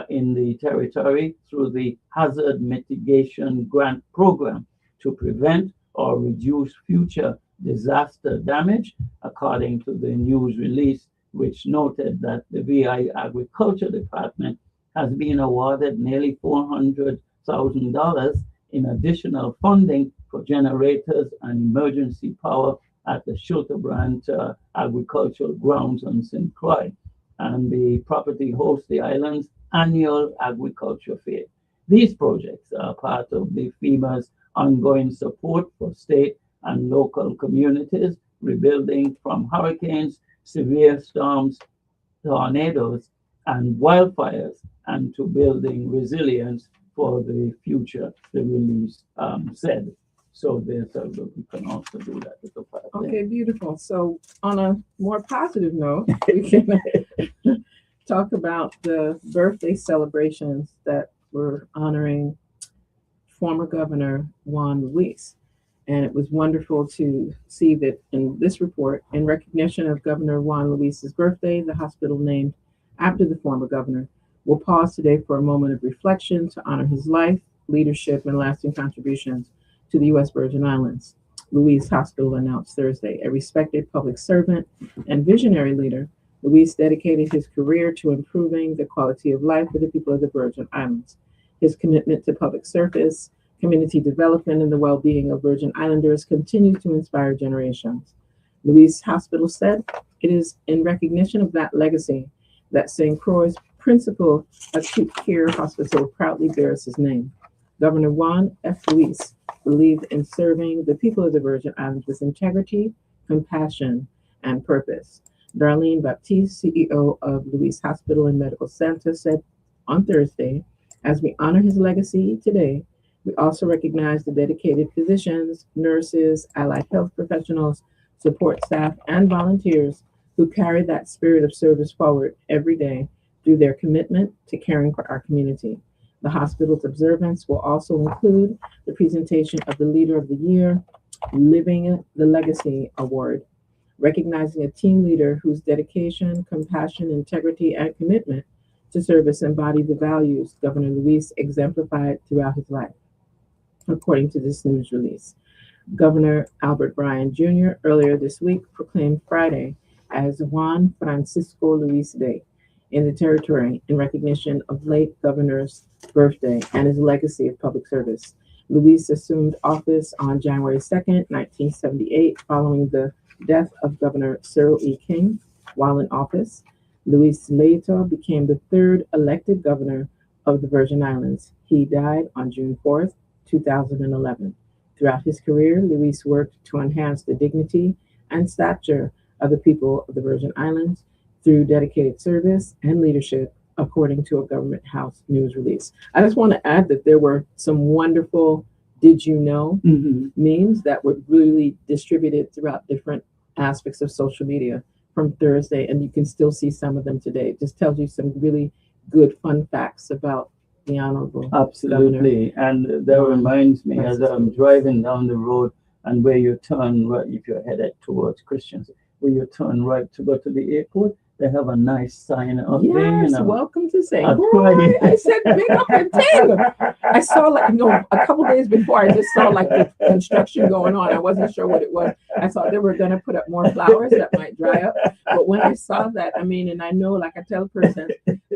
in the territory through the Hazard Mitigation Grant Program to prevent or reduce future disaster damage, according to the news release, which noted that the VI Agriculture Department has been awarded nearly $400,000 in additional funding for generators and emergency power at the Schulterbrandt Agricultural Grounds on St. Croix. And the property hosts the island's annual agriculture fair. These projects are part of the FEMA's ongoing support for state and local communities rebuilding from hurricanes, severe storms, tornadoes, and wildfires, and to building resilience for the future, the release said. So there's a, we can also do that with the part there. Okay, beautiful. So on a more positive note, we can talk about the birthday celebrations that were honoring former Governor Juan Luis. And it was wonderful to see that in this report, in recognition of Governor Juan Luis's birthday, the hospital named after the former governor will pause today for a moment of reflection to honor his life, leadership, and lasting contributions to the U.S. Virgin Islands. Luis Hospital announced Thursday. A respected public servant and visionary leader, Luis dedicated his career to improving the quality of life for the people of the Virgin Islands. His commitment to public service, community development, and the well-being of Virgin Islanders continues to inspire generations. Louise Hospital said it is in recognition of that legacy that St. Croix's principal acute care hospital proudly bears his name. Governor Juan F. Luis believed in serving the people of the Virgin Islands with integrity, compassion, and purpose. Darlene Baptiste, CEO of Luis Hospital and Medical Center, said on Thursday, as we honor his legacy today, we also recognize the dedicated physicians, nurses, allied health professionals, support staff, and volunteers who carry that spirit of service forward every day through their commitment to caring for our community. The hospital's observance will also include the presentation of the Leader of the Year, Living the Legacy Award, recognizing a team leader whose dedication, compassion, integrity, and commitment to service embody the values Governor Luis exemplified throughout his life, according to this news release. Governor Albert Bryan Jr. earlier this week proclaimed Friday as Juan Francisco Luis Day in the territory in recognition of late governor's birthday and his legacy of public service. Luis assumed office on January 2nd, 1978, following the death of Governor Cyril E. King while in office. Luis later became the third elected governor of the Virgin Islands. He died on June 4th, 2011. Throughout his career, Luis worked to enhance the dignity and stature of the people of the Virgin Islands through dedicated service and leadership, according to a Government House news release. I just want to add that there were some wonderful "Did you know" memes that were really distributed throughout different aspects of social media from Thursday, and you can still see some of them today. It just tells you some really good, fun facts about the Honorable Absolutely. Governor. And that reminds me, as I'm driving down the road and where you turn right, if you're headed towards Christians, where you turn right to go to the airport, they have a nice sign up there. Yes, welcome to St. I'll Croix. try it. I said, big up and ting. I saw a couple days before, I just saw the construction going on. I wasn't sure what it was. I thought they were going to put up more flowers that might dry up. But when I saw that, and I know, like I tell a person,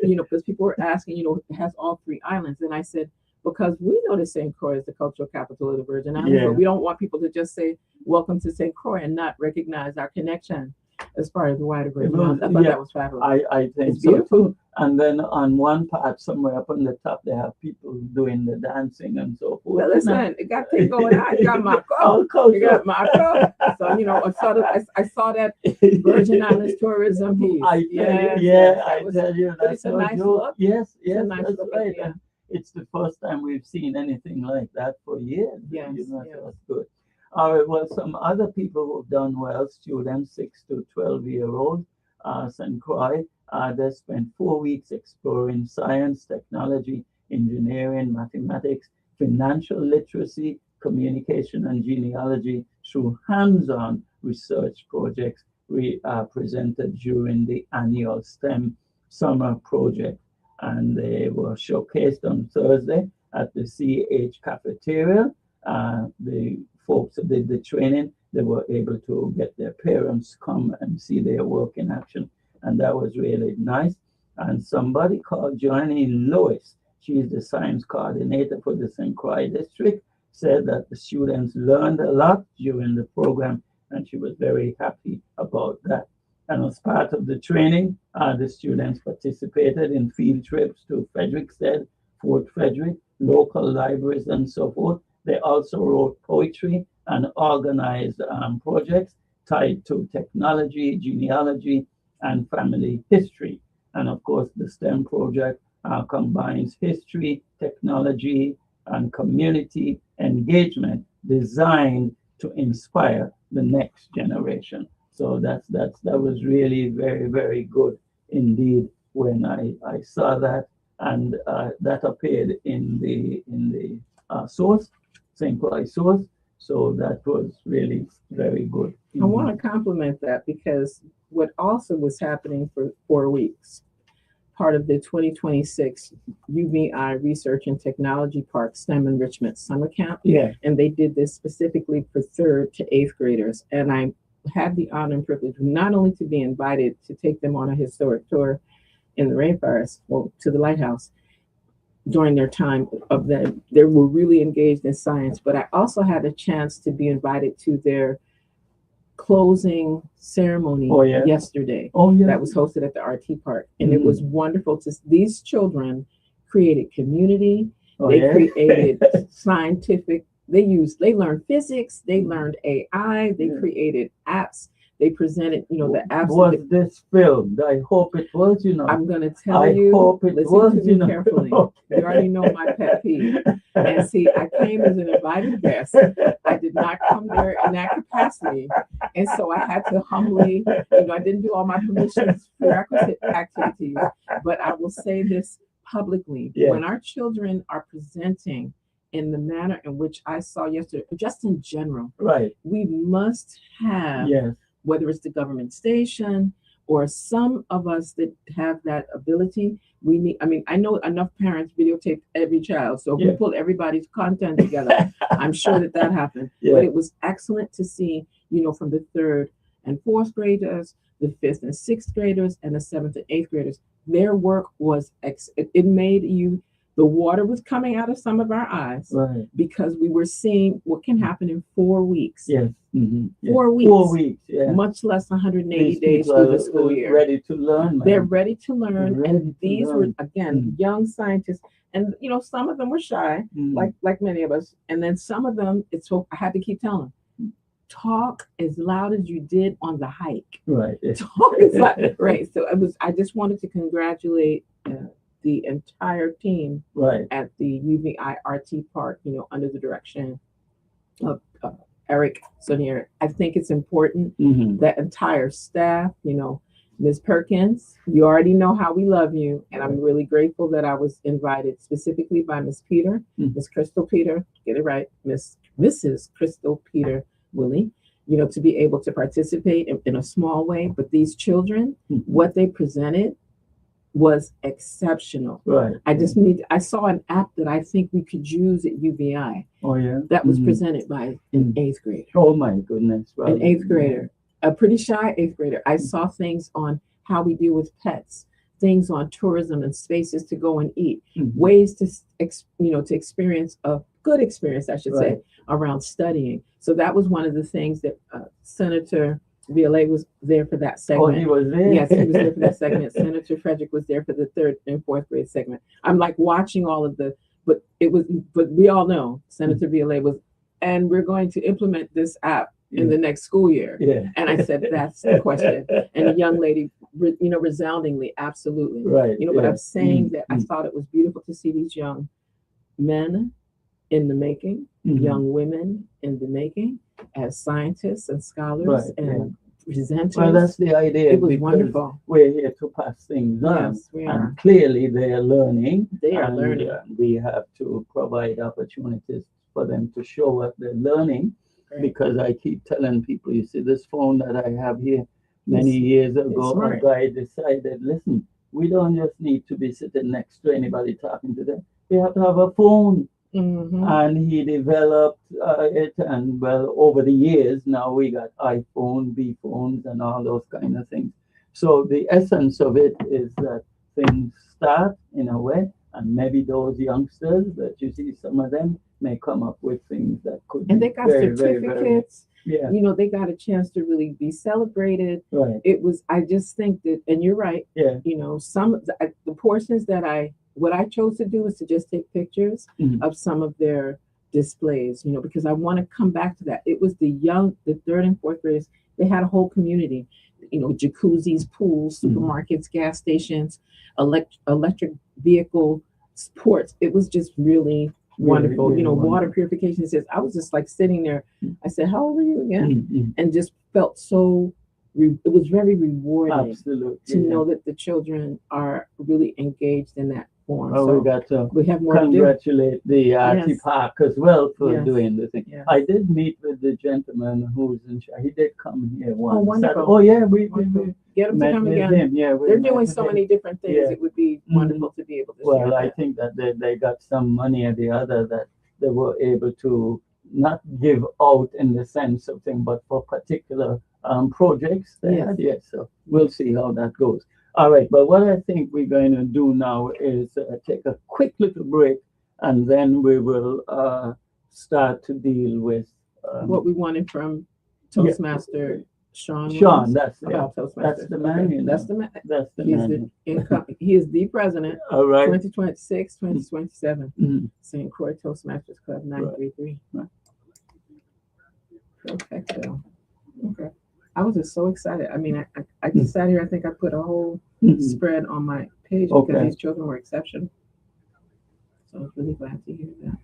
because people were asking, it has all three islands. And I said, because we know that St. Croix is the cultural capital of the Virgin Islands, but we don't want people to just say, welcome to St. Croix and not recognize our connection as far as the wider Virgin Islands. I thought that was fabulous. I think so too. And then on one part, somewhere up on the top, they have people doing the dancing and so forth. Well, listen, it got things going on. You got Marco. You got Marco. So, I saw that Virgin Islands tourism piece. I tell you, that's a nice look. Yes, a nice that's look, right. yeah. It's the first time we've seen anything like that for years. Yes, so that's good. All right, well, some other people who've done well, students 6 to 12-year-old, St. Croix, they spent 4 weeks exploring science, technology, engineering, mathematics, financial literacy, communication, and genealogy through hands-on research projects presented during the annual STEM summer project. And they were showcased on Thursday at the CH cafeteria. The folks that did the training, they were able to get their parents come and see their work in action. And that was really nice. And somebody called Johnny Lewis, she's the science coordinator for the St. Croix district, said that the students learned a lot during the program, and she was very happy about that. And as part of the training, the students participated in field trips to Frederiksted, Fort Frederick, local libraries, and so forth. They also wrote poetry and organized projects tied to technology, genealogy, and family history. And of course, the STEM project combines history, technology, and community engagement designed to inspire the next generation. So that was really very, very good indeed when I saw that, and that appeared in the source, St. Croix source. So that was really very good. I want to compliment that, because what also was happening for 4 weeks, part of the 2026 UVI Research and Technology Park STEM Enrichment Summer Camp. Yeah. And they did this specifically for 3rd to 8th graders. And I had the honor and privilege not only to be invited to take them on a historic tour in the rainforest, to the lighthouse, during their time of them. They were really engaged in science, but I also had a chance to be invited to their closing ceremony Oh, yeah. yesterday Oh, yeah. that was hosted at the RT Park, and it was wonderful to. These children created community. Oh, They yeah. created scientific. They learned physics. They learned AI. They Yeah. created apps. They presented, the apps. Was this filmed? I hope it was, I'm going to tell I you, hope it listen was, to me carefully. Okay. You already know my pet peeve. And see, I came as an invited guest. I did not come there in that capacity. And so I had to humbly, I didn't do all my permissions, prerequisite activities. But I will say this publicly. Yeah. When our children are presenting in the manner in which I saw yesterday, just in general, Right. we must have, Yes. whether it's the government station or some of us that have that ability, we need, I know enough parents videotape every child. So if we Yeah. pull everybody's content together, I'm sure that happened. Yeah. But it was excellent to see, from the 3rd and 4th graders, the 5th and 6th graders, and the 7th and 8th graders. Their work was, it made the water was coming out of some of our eyes, Right. because we were seeing what can happen in 4 weeks. Yes. Mm-hmm. Yeah. 4 weeks. 4 weeks. Yeah. Much less 180 These days people through the are school year. ready to learn, man. They're ready to learn, Ready and to these learn. were again young scientists, and some of them were shy, like many of us, and then some of them, I had to keep telling them, talk as loud as you did on the hike. Right. Talk as loud. Right. So I just wanted to congratulate the entire team Right. at the UVI RT Park, under the direction of Eric Sonier. I think it's important that entire staff, Ms. Perkins, you already know how we love you. And I'm really grateful that I was invited specifically by Ms. Peter, Ms. Crystal Peter, get it right, Mrs. Crystal Peter Willie, to be able to participate in a small way. But these children, what they presented was exceptional. Right. I saw an app that I think we could use at UVI. Oh, yeah. That was presented by an 8th grader. Oh, my goodness. Right. An 8th grader, a pretty shy 8th grader. I saw things on how we deal with pets, things on tourism and spaces to go and eat, ways to experience a good experience, I should say, around studying. So that was one of the things that Senator Violet was there for that segment. Oh, he was there? Yes, he was there for that segment. Senator Frederick was there for the 3rd and 4th grade segment. I'm like watching all of but we all know Senator Violet was, and we're going to implement this app in the next school year. Yeah. And I said, that's the question. And the young lady, resoundingly, absolutely. Right. But I'm saying that I thought it was beautiful to see these young men in the making, young women in the making, as scientists and scholars and presenters. Well, that's the idea. It was wonderful. We're here to pass things on. Yes, we are. And clearly they are learning. They are learning. We have to provide opportunities for them to show what they're learning. Right. Because I keep telling people, you see this phone that I have here, many years ago, a guy decided, listen, we don't just need to be sitting next to anybody talking to them. We have to have a phone. And he developed it, and well, over the years, now we got iPhone, B phones, and all those kind of things. So the essence of it is that things start in a way, and maybe those youngsters that you see, some of them may come up with things that could and be they got very, certificates. Yeah. They got a chance to really be celebrated. Right. It was, I just think that, and you're right. Yeah. Some of the portions that what I chose to do is to just take pictures of some of their displays, because I want to come back to that. It was the 3rd and 4th graders. They had a whole community, jacuzzis, pools, supermarkets, gas stations, electric vehicle sports. It was just really wonderful. Really water purification says, I was just like sitting there. I said, how old are you again? And just felt so, it was very rewarding. Absolutely. To know that the children are really engaged in that form. Well, so we have to more congratulate the RT Park as well for doing the thing. Yes. I did meet with the gentleman who's in charge. He did come here once. Oh, wonderful. Oh, yeah, we get him to met come with again. him. Yeah, They're doing so many different things. Yeah. It would be wonderful to be able to Well, share I that. think that they got some money or the other that they were able to not give out in the sense of thing, but for particular projects they had. Yes, so we'll see how that goes. All right, but what I think we're going to do now is take a quick little break, and then we will start to deal with what we wanted from Toastmaster Sean. Sean, Williams. that's yeah, Toastmaster. that's the man. Okay, You know. that's the man. That's the He's man. he is the president. All right. 2026, 2027. Mhm. St. Croix Toastmasters Club 933. Right. Okay, so, okay. I was just so excited. I mean, I just sat here. I think I put a whole Mhm. spread on my page Okay. because these children were exceptional. So I was really glad to hear that.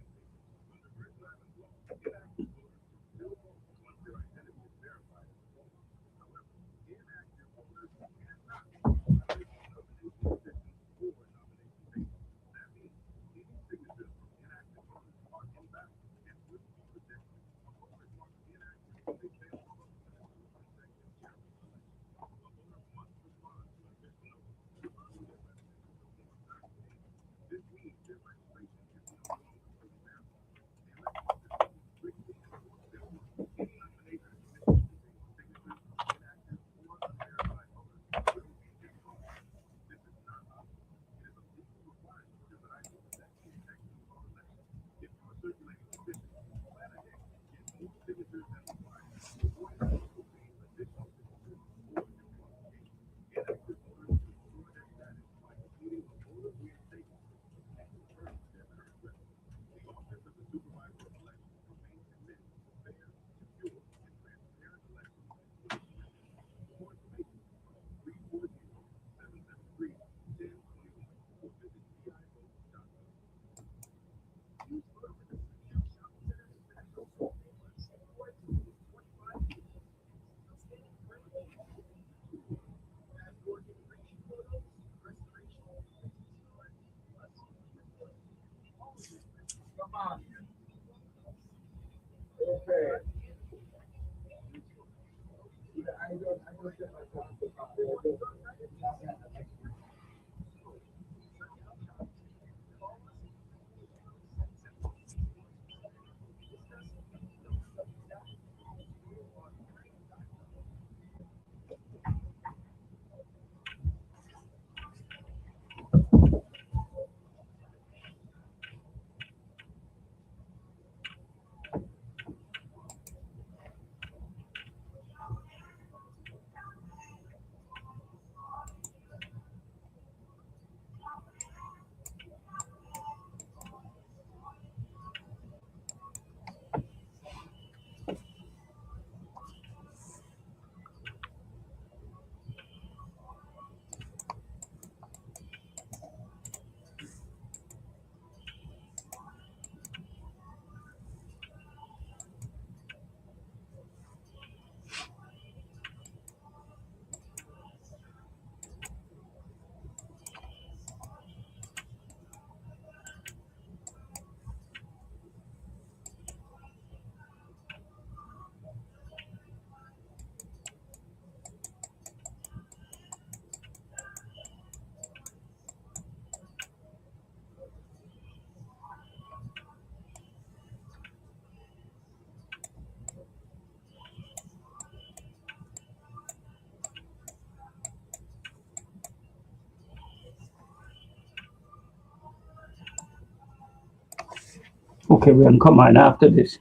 Okay, we can come on after this.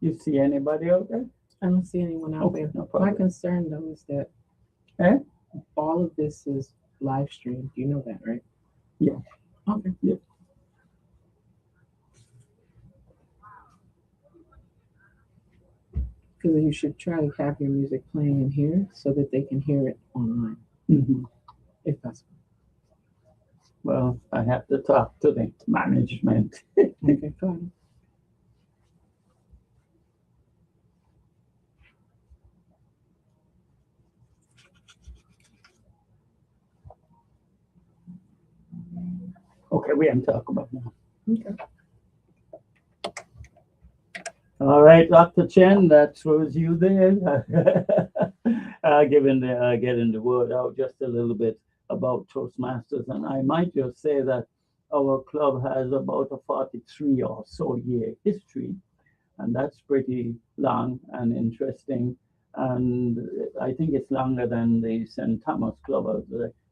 You see anybody out there? I don't see anyone out Okay, there. no My problem. concern though is that Eh? all of this is live streamed. You know that, right? Yeah. Okay. Yeah. Because you should try to have your music playing in here so that they can hear it online, Mhm. if possible. Well, I have to talk to the management. Okay, go ahead. Okay, we can talk about now. Okay. All right, Dr. Chen, that was you there. Getting the word out just a little bit about Toastmasters. And I might just say that our club has about a 43 or so year history. And that's pretty long and interesting. And I think it's longer than the St. Thomas Club.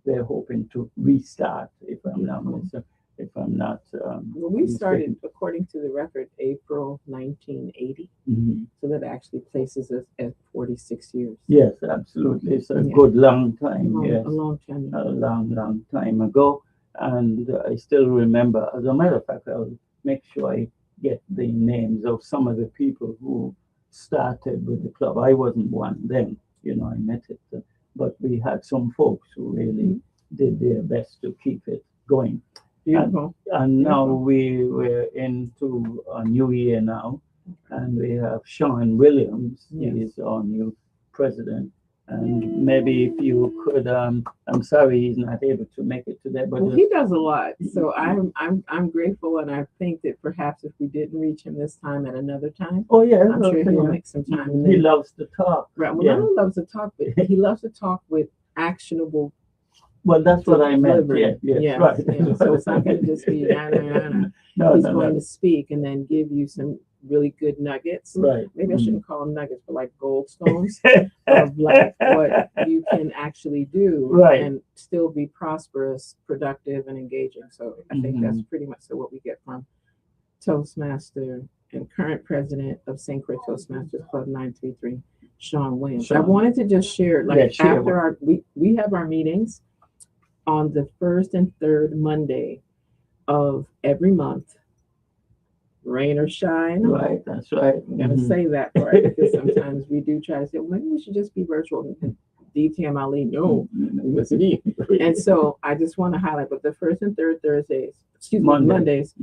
They're hoping to restart, if I'm not mistaken. If I'm not. Well, we started, mistaken. according to the record, April 1980. Mhm. So that actually places us at 46 years. Yes, absolutely. It's a Yeah. good long time. Yes, A long time. a long time ago. And I still remember, as a matter of fact, I'll make sure I get the names of some of the people who started with the club. I wasn't one then, I met it. But we had some folks who really did their best to keep it going. Beautiful. And now we're into a new year now, and we have Sean Williams. Yes. He is our new president. And maybe if you could, I'm sorry he's not able to make it today, but Well, he does a lot, so I'm grateful, and I think that perhaps if we didn't reach him this time at another time, oh yeah, I'm sure he'll yeah. make some time. And He then, loves to talk. right, well, yeah. not only loves to talk, but he loves to talk with actionable. Well, that's what I meant. delivery. Yes, Yes, right. yeah. So it's not going to just be No, He's no, going no. to speak and then give you some really good nuggets. Right. Maybe I shouldn't call them nuggets, but like goldstones of like what you can actually do Right. and still be prosperous, productive, and engaging. So I think that's pretty much so what we get from Toastmaster and current president of St. Croix Toastmasters Club 933, Sean Williams. I Sean. wanted to just share, like Yeah, share after we have our meetings on the first and third Monday of every month, rain or shine. Right, that's right. I'm gonna say that part because sometimes we do try to say, well, maybe we should just be virtual. And DTM Ali, no, listen to me. And so I just want to highlight, but the first and third Mondays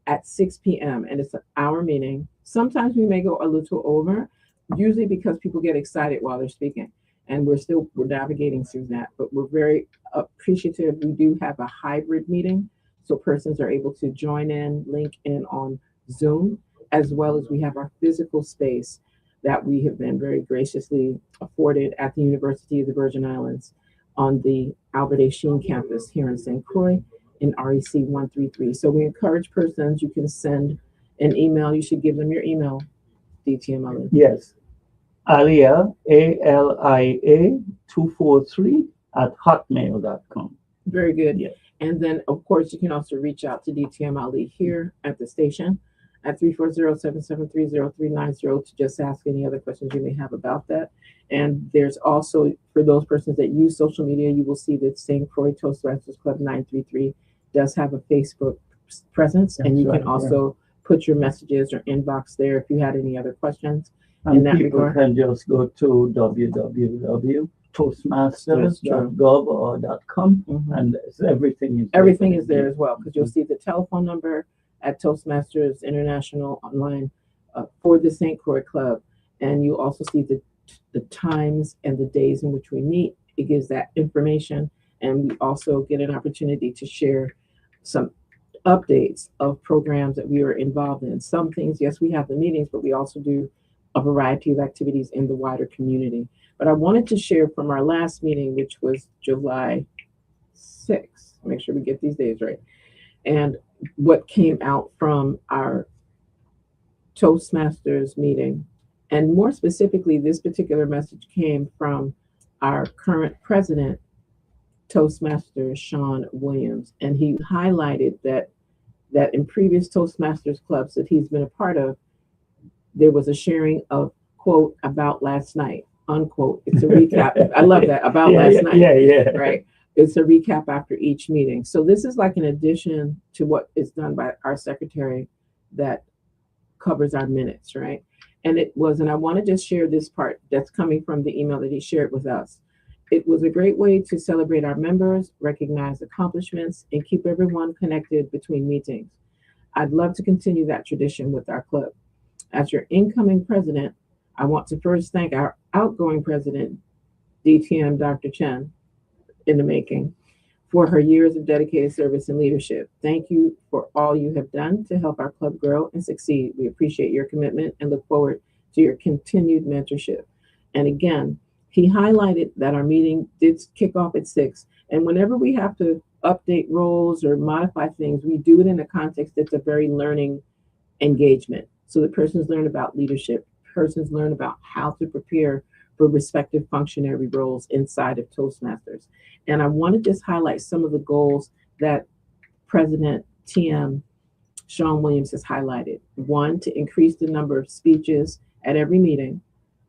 at 6 p.m. and it's an hour meeting. Sometimes we may go a little over, usually because people get excited while they're speaking. And we're navigating through that, but we're very appreciative. We do have a hybrid meeting, so persons are able to join in, link in on Zoom, as well as we have our physical space that we have been very graciously afforded at the University of the Virgin Islands on the Albert A. Sheen campus here in St. Croix in REC 133. So we encourage persons, you can send an email. You should give them your email, DTML. Yes. Alia, ALIA 243 at hotmail.com. Very good. Yes. And then, of course, you can also reach out to DTM Ali here at the station at 340-773-0390 to just ask any other questions you may have about that. And there's also, for those persons that use social media, you will see that St. Croix Toastmasters Club 933 does have a Facebook presence. That's and you right, can also put your messages or inbox there if you had any other questions. And in that people regard. can just go to www.toastmasters.gov or .com, and everything is there as well, because you'll see the telephone number at Toastmasters International online for the St. Croix Club, and you also see the times and the days in which we meet. It gives that information, and we also get an opportunity to share some updates of programs that we are involved in. Some things, yes, we have the meetings, but we also do a variety of activities in the wider community. But I wanted to share from our last meeting, which was July 6th, make sure we get these days right, and what came out from our Toastmasters meeting. And more specifically, this particular message came from our current president, Toastmaster Sean Williams. And he highlighted that in previous Toastmasters clubs that he's been a part of, there was a sharing of quote about last night, unquote. It's a recap. I love that, about last night. Yeah. Right. It's a recap after each meeting. So this is like an addition to what is done by our secretary that covers our minutes, right? And it was, and I want to just share this part that's coming from the email that he shared with us. It was a great way to celebrate our members, recognize accomplishments, and keep everyone connected between meetings. I'd love to continue that tradition with our club. As your incoming president, I want to first thank our outgoing president, DTM Dr. Chen, in the making, for her years of dedicated service and leadership. Thank you for all you have done to help our club grow and succeed. We appreciate your commitment and look forward to your continued mentorship. And again, he highlighted that our meeting did kick off at 6. And whenever we have to update roles or modify things, we do it in a context that's a very learning engagement. So the persons learn about leadership, persons learn about how to prepare for respective functionary roles inside of Toastmasters. And I want to just highlight some of the goals that President TM Sean Williams has highlighted. 1, to increase the number of speeches at every meeting.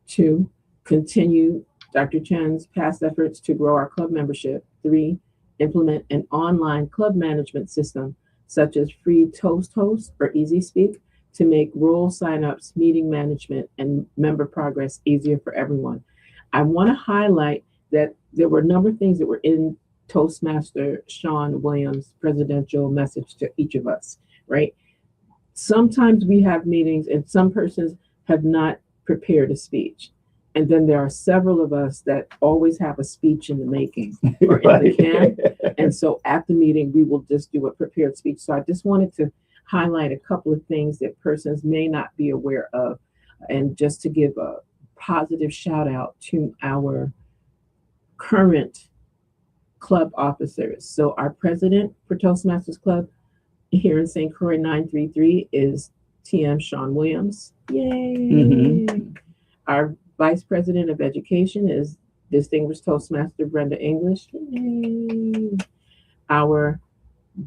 2, continue Dr. Chen's past efforts to grow our club membership. 3, implement an online club management system such as free Toast Host or Easy Speak to make role signups, meeting management, and member progress easier for everyone. I want to highlight that there were a number of things that were in Toastmaster Sean Williams' presidential message to each of us, right? Sometimes we have meetings and some persons have not prepared a speech. And then there are several of us that always have a speech in the making or in the can. And so at the meeting, we will just do a prepared speech. So I just wanted to highlight a couple of things that persons may not be aware of, and just to give a positive shout out to our current club officers. So our president for Toastmasters Club here in St. Croix 933 is TM Sean Williams. Yay! Our vice president of education is distinguished Toastmaster Brenda English. Yay! Our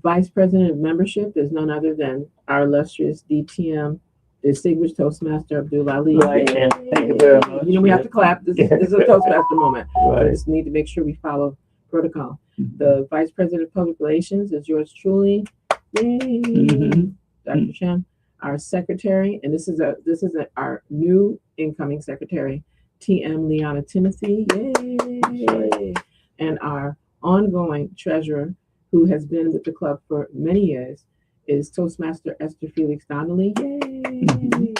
vice president of membership is none other than our illustrious DTM distinguished Toastmaster Abdul Ali. Right, yeah. Thank you very much. You know, we have to clap. This is a Toastmaster moment. Right. We just need to make sure we follow protocol. The vice president of public relations is yours truly. Yay! Dr. Chen. Our secretary, and this is our new incoming secretary, TM Liana Timothy. Yay! And our ongoing treasurer, who has been with the club for many years, is Toastmaster Esther Felix Donnelly. Yay!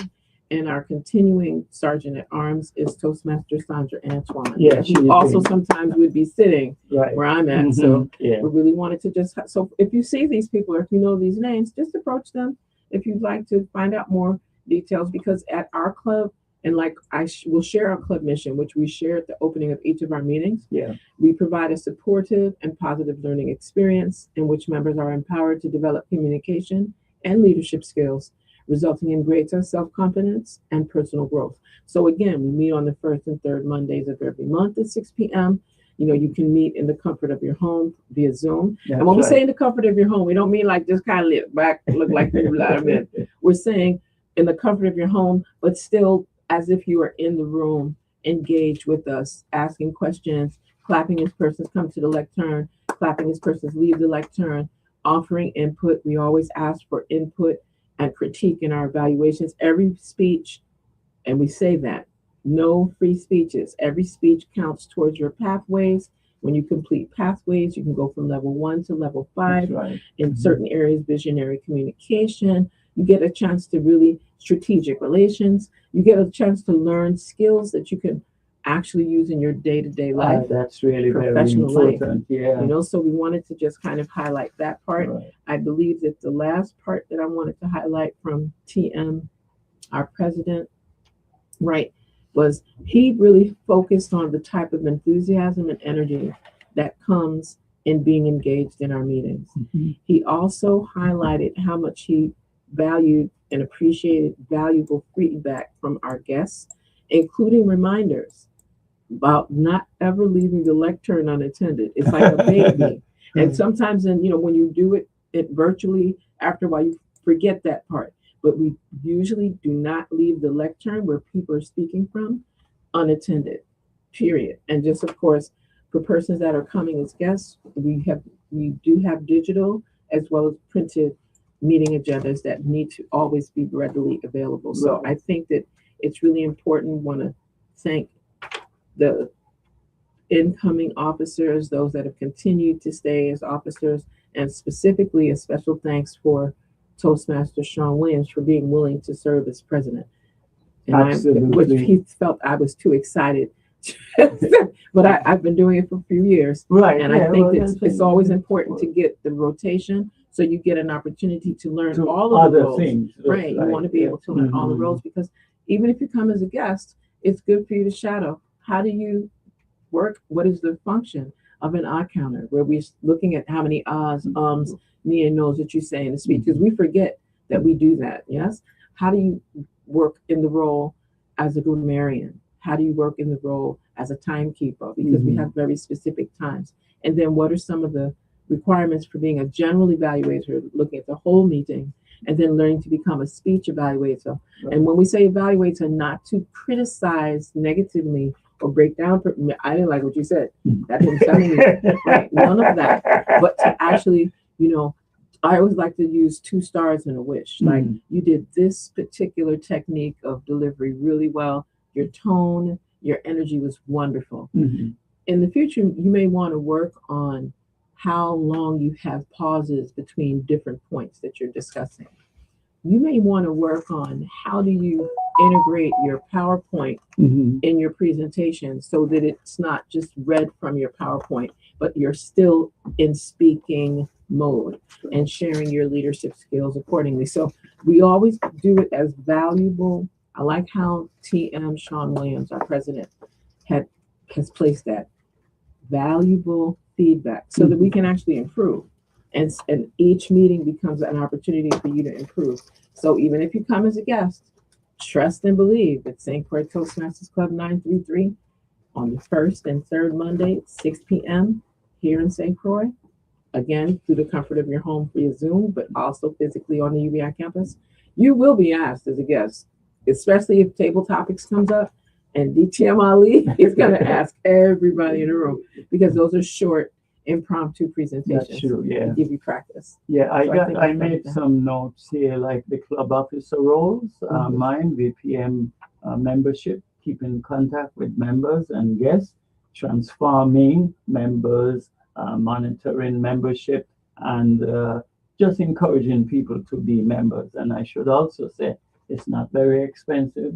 And our continuing sergeant at arms is Toastmaster Sandra Antoine. Yeah, she also sometimes would be sitting right where I'm at. So yeah. we really wanted to just, so if you see these people, or if you know these names, just approach them if you'd like to find out more details, because at our club, and like I will share our club mission, which we share at the opening of each of our meetings. Yeah. We provide a supportive and positive learning experience in which members are empowered to develop communication and leadership skills, resulting in greater self-confidence and personal growth. So again, we meet on the first and third Mondays of every month at 6 p.m. You know, you can meet in the comfort of your home via Zoom. That's and when we right. say in the comfort of your home, we don't mean like just kind of look back, look like you're live in. We're saying in the comfort of your home, but still as if you are in the room, engaged with us, asking questions, clapping as persons come to the lectern, clapping as persons leave the lectern, offering input. We always ask for input and critique in our evaluations. Every speech, and we say that, no free speeches. Every speech counts towards your pathways. When you complete pathways, you can go from level 1 to level 5. That's right. In certain areas, visionary communication. You get a chance to really strategic relations. You get a chance to learn skills that you can actually use in your day-to-day life. That's really very Professional life. important. Yeah. You know, so we wanted to just kind of highlight that part. Right. I believe that the last part that I wanted to highlight from TM, our president, right, was he really focused on the type of enthusiasm and energy that comes in being engaged in our meetings. He also highlighted how much he valued and appreciated valuable feedback from our guests, including reminders about not ever leaving the lectern unattended. It's like a baby. And sometimes, when you do it virtually, after a while, you forget that part. but we usually do not leave the lectern where people are speaking from unattended, period. And just, of course, for persons that are coming as guests, we do have digital as well as printed meeting agendas that need to always be readily available. So Right. I think that it's really important. Want to thank the incoming officers, those that have continued to stay as officers, and specifically a special thanks for Toastmaster Sean Williams for being willing to serve as president. And which he felt I was too excited. But I've been doing it for a few years. Right. And I think it's always important to get the rotation so you get an opportunity to learn all of the roles. Things. Right. You want to be able to learn all the roles, because even if you come as a guest, it's good for you to shadow. How do you work? What is the function of an odd counter, where we're looking at how many ahs, me and no's that you say in the speech, because we forget that we do that. Yes. How do you work in the role as a grammarian? How do you work in the role as a timekeeper? Because we have very specific times. And then what are some of the requirements for being a general evaluator, looking at the whole meeting, and then learning to become a speech evaluator. Right. And when we say evaluator, not to criticize negatively or break down. I didn't like what you said. That didn't sound me. Right. None of that. But to actually, I always like to use 2 stars and a wish. Like, you did this particular technique of delivery really well. Your tone, your energy was wonderful. In the future, you may want to work on how long you have pauses between different points that you're discussing. You may want to work on how do you integrate your PowerPoint in your presentation so that it's not just read from your PowerPoint, but you're still in speaking mode and sharing your leadership skills accordingly. So we always do it as valuable. I like how TM Sean Williams, our president, has placed that valuable feedback so that we can actually improve. And each meeting becomes an opportunity for you to improve. So even if you come as a guest, trust and believe that St. Croix Toastmasters Club 933 on the first and third Monday at 6 p.m. here in St. Croix. Again, through the comfort of your home via Zoom, but also physically on the UBI campus. You will be asked as a guest, especially if table topics comes up, and DTM Ali is going to ask everybody in the room, because those are short, impromptu presentations. That's true, yeah. To give you practice. Yeah, So I made some notes here, like the club officer roles, mine, VPM membership, keeping contact with members and guests, transforming members, monitoring membership, and just encouraging people to be members. And I should also say, it's not very expensive.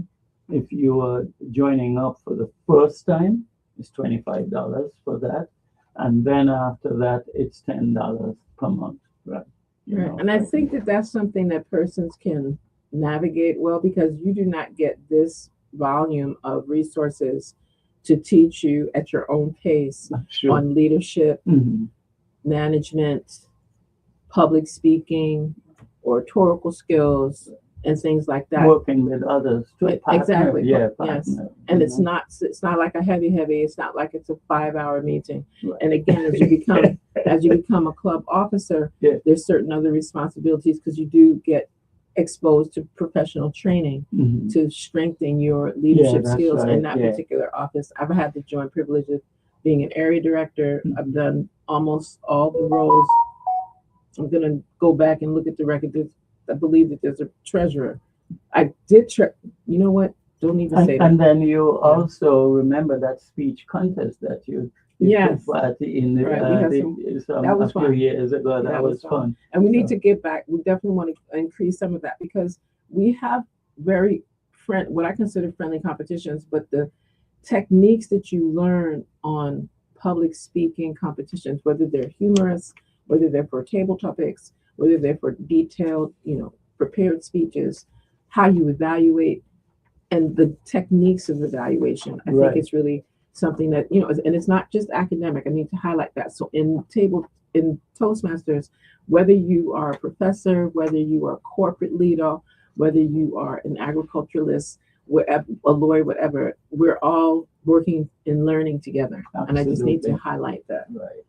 If you are joining up for the first time, it's $25 for that. And then after that, it's $10 per month, right? Right. And I think that that's something that persons can navigate well, because you do not get this volume of resources to teach you at your own pace on leadership, management, public speaking, oratorical skills, and things like that. Working with others. Exactly. Yeah. Yes. And it's not like a heavy. It's not like it's a 5-hour meeting. Right. And again, as you become a club officer, there's certain other responsibilities, because you do get exposed to professional training to strengthen your leadership skills in that particular office. I've had the joint privilege of being an area director. I've done almost all the roles. I'm gonna go back and look at the record. I believe that there's a treasurer. I did. You know what? Don't even say that. And then you also remember that speech contest that you took part in a few years ago. That was fun. And we need to get back. We definitely want to increase some of that, because we have very what I consider friendly competitions, but the techniques that you learn on public speaking competitions, whether they're humorous, whether they're for table topics, whether they're for detailed, prepared speeches, how you evaluate, and the techniques of evaluation. I think it's really something that, and it's not just academic. I need to highlight that. So in Toastmasters, whether you are a professor, whether you are a corporate leader, whether you are an agriculturalist, whatever, a lawyer, whatever, we're all working and learning together. Absolutely. And I just need to highlight that. Right.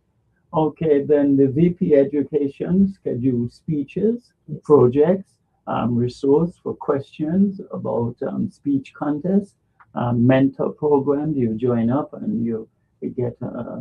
Okay, then the VP Education schedule speeches, projects, resource for questions about speech contests, mentor programs. You join up and you get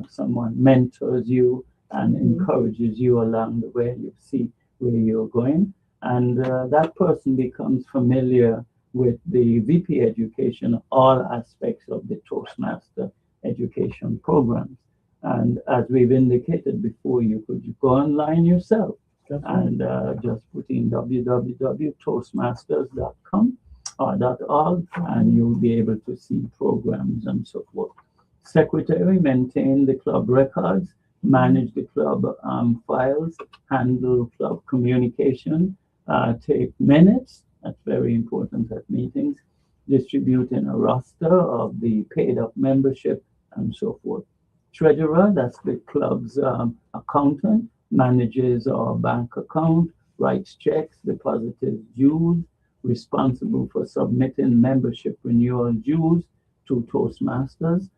someone mentors you and encourages you along the way. You see where you're going, and that person becomes familiar with the VP education, all aspects of the Toastmaster education programs. And as we've indicated before, you could go online yourself and just put in www.toastmasters.com or .org, and you'll be able to see programs and so forth. Secretary maintain the club records, manage the club files, handle club communication, take minutes. That's very important at meetings. Distributing a roster of the paid up membership and so forth. Treasurer, that's the club's accountant, manages our bank account, writes checks, deposits dues, responsible for submitting membership renewal dues to Toastmasters,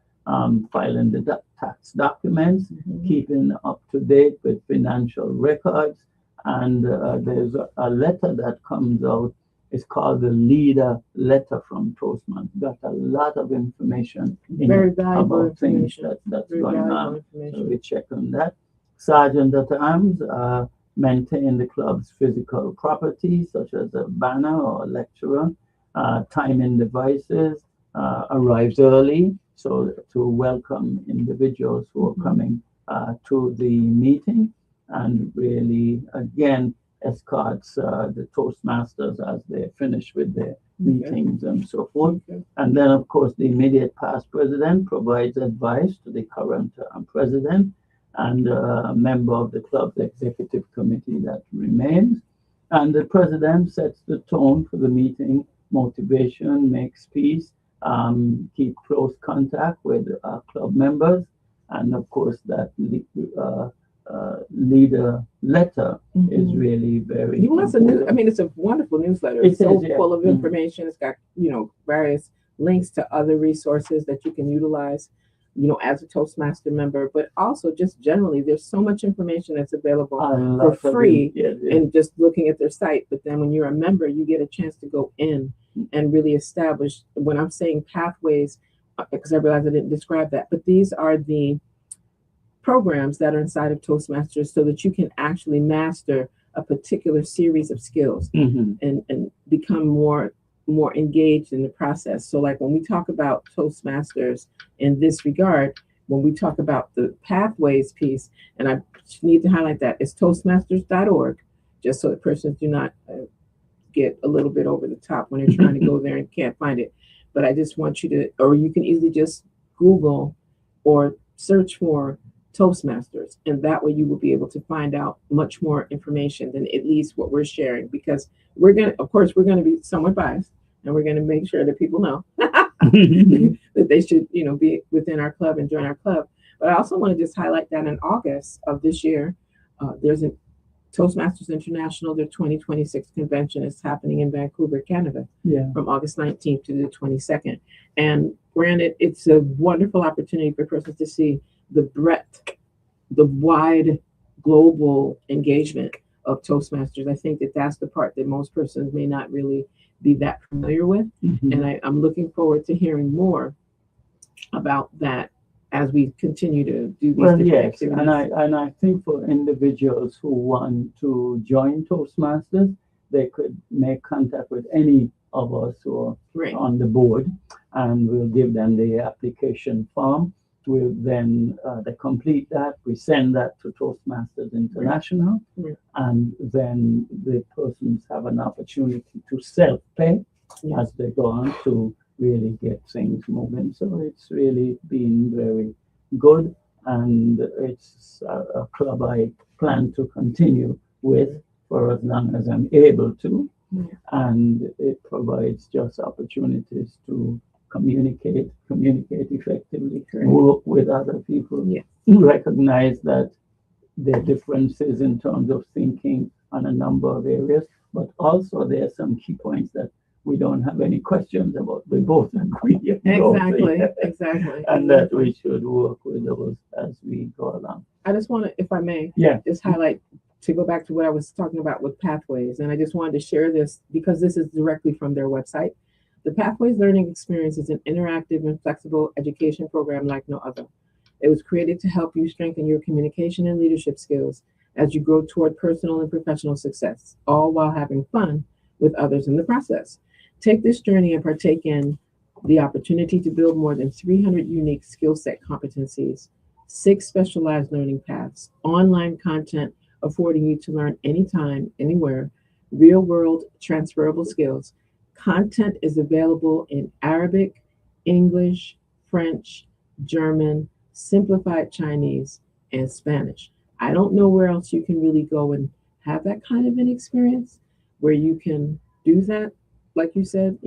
filing the tax documents, keeping up to date with financial records, and there's a letter that comes out. It's called the Leader Letter from Toastmasters. Got a lot of information in Very it valuable about things information. that's Very going valuable on. So information. we check on that. Sergeant at Arms maintain the club's physical property, such as a banner or a lecturer. Timing devices, arrives early, so to welcome individuals who are coming to the meeting, and really, again, escorts the Toastmasters as they finish with their meetings and so forth. And then, of course, the immediate past president provides advice to the current president and a member of the club's executive committee that remains. And the president sets the tone for the meeting, motivation, makes peace, keep close contact with club members, and of course that leader letter is really very I mean, it's a wonderful newsletter. It's so full of information. It's got, various links to other resources that you can utilize, as a Toastmaster member, but also just generally, there's so much information that's available for free and just looking at their site. But then when you're a member, you get a chance to go in and really establish, when I'm saying pathways, because I realized I didn't describe that, but these are the programs that are inside of Toastmasters so that you can actually master a particular series of skills and become more engaged in the process. So like when we talk about Toastmasters in this regard, when we talk about the pathways piece, and I need to highlight that, it's toastmasters.org, just so that persons do not get a little bit over the top when they're trying to go there and can't find it. But I just want you to, or you can easily just Google or search for Toastmasters, and that way you will be able to find out much more information than at least what we're sharing, because we're going to be somewhat biased, and we're going to make sure that people know that they should, be within our club and join our club. But I also want to just highlight that in August of this year, there's a Toastmasters International, their 2026 convention is happening in Vancouver, Canada, from August 19th to the 22nd. And granted, it's a wonderful opportunity for persons to see the breadth, the wide global engagement of Toastmasters. I think that that's the part that most persons may not really be that familiar with. And I'm looking forward to hearing more about that as we continue to do these different activities. And I think for individuals who want to join Toastmasters, they could make contact with any of us who are on the board, and we'll give them the application form. We'll then they complete that. We send that to Toastmasters International, and then the persons have an opportunity to self-pay as they go on to really get things moving. So it's really been very good, and it's a club I plan to continue with for as long as I'm able to. And it provides just opportunities to communicate effectively, work with other people, recognize that there are differences in terms of thinking on a number of areas, but also there are some key points that we don't have any questions about. We both agree. Exactly. And that we should work with those as we go along. I just want to, if I may, just highlight to go back to what I was talking about with Pathways, and I just wanted to share this because this is directly from their website. The Pathways Learning Experience is an interactive and flexible education program like no other. It was created to help you strengthen your communication and leadership skills as you grow toward personal and professional success, all while having fun with others in the process. Take this journey and partake in the opportunity to build more than 300 unique skill set competencies, 6 specialized learning paths, online content affording you to learn anytime, anywhere, real world transferable skills. Content is available in Arabic, English, French, German, simplified Chinese, and Spanish. I don't know where else you can really go and have that kind of an experience where you can do that, like you said,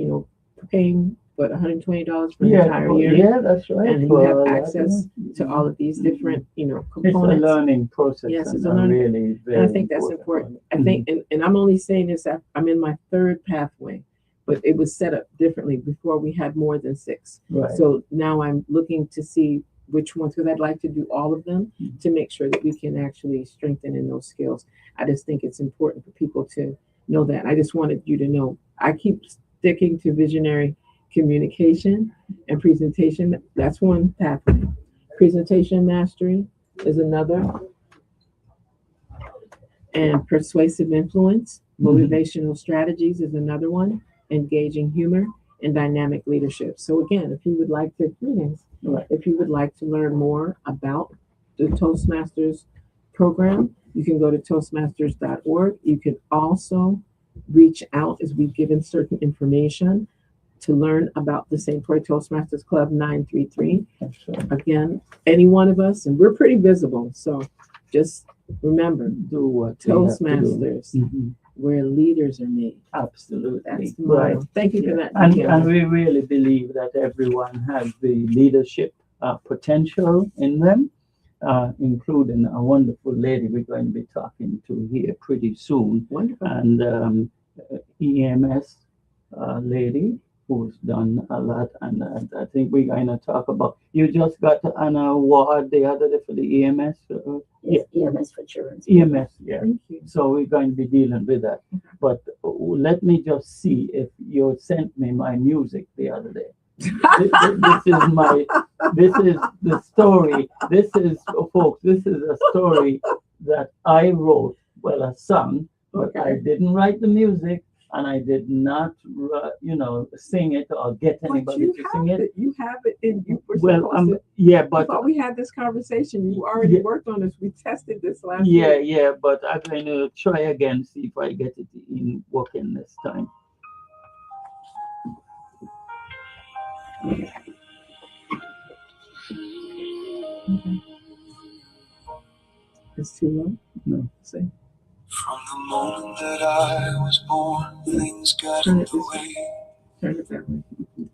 paying what $120 for an entire year. Yeah, that's right. And you have access to all of these different, components. It's a learning process. Yes, it's a learning. Really And I think that's important. I think, and I'm only saying this, I'm in my 3rd pathway, but it was set up differently before we had more than 6. Right. So now I'm looking to see which ones, because I'd like to do all of them to make sure that we can actually strengthen in those skills. I just think it's important for people to know that. I just wanted you to know, I keep sticking to visionary communication and presentation. That's one pathway. Presentation mastery is another. And persuasive influence, motivational strategies is another one. Engaging humor and dynamic leadership. So again, if you would like to, if you would like to learn more about the Toastmasters program, you can go to toastmasters.org. You can also reach out as we've given certain information to learn about the St. Croix Toastmasters Club 933. Again, any one of us, and we're pretty visible. So just remember, do what Toastmasters, where leaders are made. Absolutely. That's the motto. Right. Thank you for that. And we really believe that everyone has the leadership potential in them, including a wonderful lady we're going to be talking to here pretty soon. Wonderful. And EMS lady who's done a lot. And I think we're going to talk about, you just got an award the other day for the EMS. EMS for children. EMS, yeah. Thank you. So we're going to be dealing with that. But let me just see if you sent me my music the other day. This is the story. This is, folks, this is a story that I wrote, well, a song, but I didn't write the music. And I did not, sing it or get anybody to sing it. You have it, and you were yeah, but I thought we had this conversation. You already worked on this. We tested this last week. Yeah, but I'm going to try again, see if I get it in working this time. It's too low. No, see. From the moment that I was born, things got in the way. Turn it that way.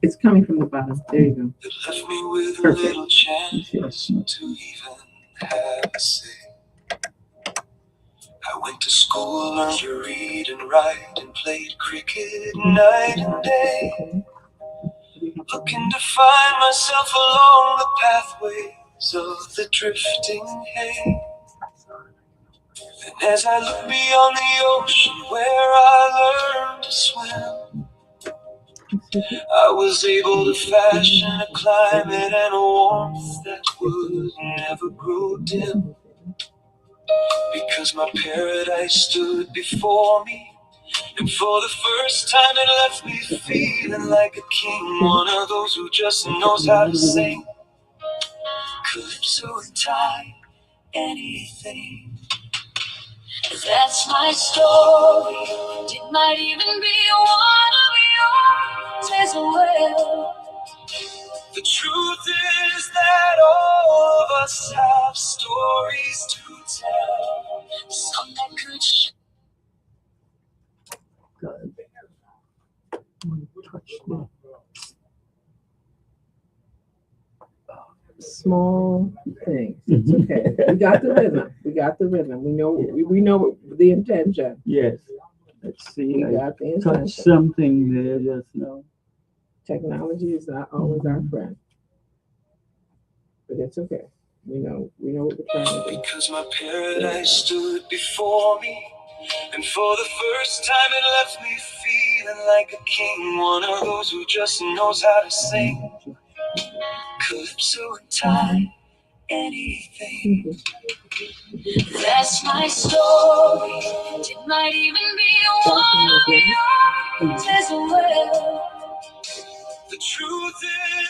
It's coming from the bottom. There you go. It left me with a little chance to even have a say. I went to school, learned to read and write, and played cricket night and day. Looking to find myself along the pathways of the drifting hay. And as I look beyond the ocean where I learned to swim, I was able to fashion a climate and a warmth that would never grow dim. Because my paradise stood before me, and for the first time it left me feeling like a king, one of those who just knows how to sing calypso and tie anything. That's my story. It might even be one of yours as well. The truth is that all of us have stories to tell. Some that could God. Touch that. Small things. It's okay. We got the rhythm. We got the rhythm. We know the intention. Yes. Let's see. We got the Touch intention. something there just now. Technology is not always our friend, but it's okay. We know what we're trying to do. Because my paradise stood before me, and for the first time it left me feeling like a king, one of those who just knows how to sing calypso and tie anything. That's my story. It might even be one of yours as well. The truth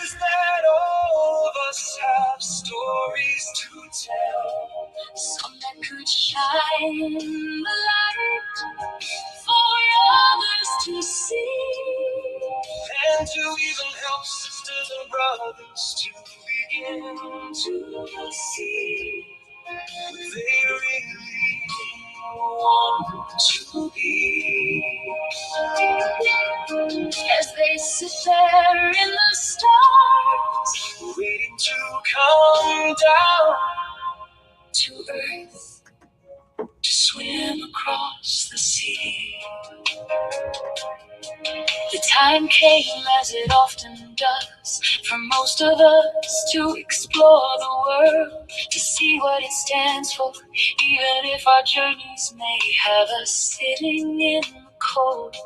is that all of us have stories to tell. Some that could shine the light for others to see. And to even help sisters and brothers to begin to see who they really want to be. As they sit there in the stars, waiting to come down to earth, to swim across the sea. The time came, as it often does, for most of us to explore the world, to see what it stands for, even if our journeys may have us sitting in the cold.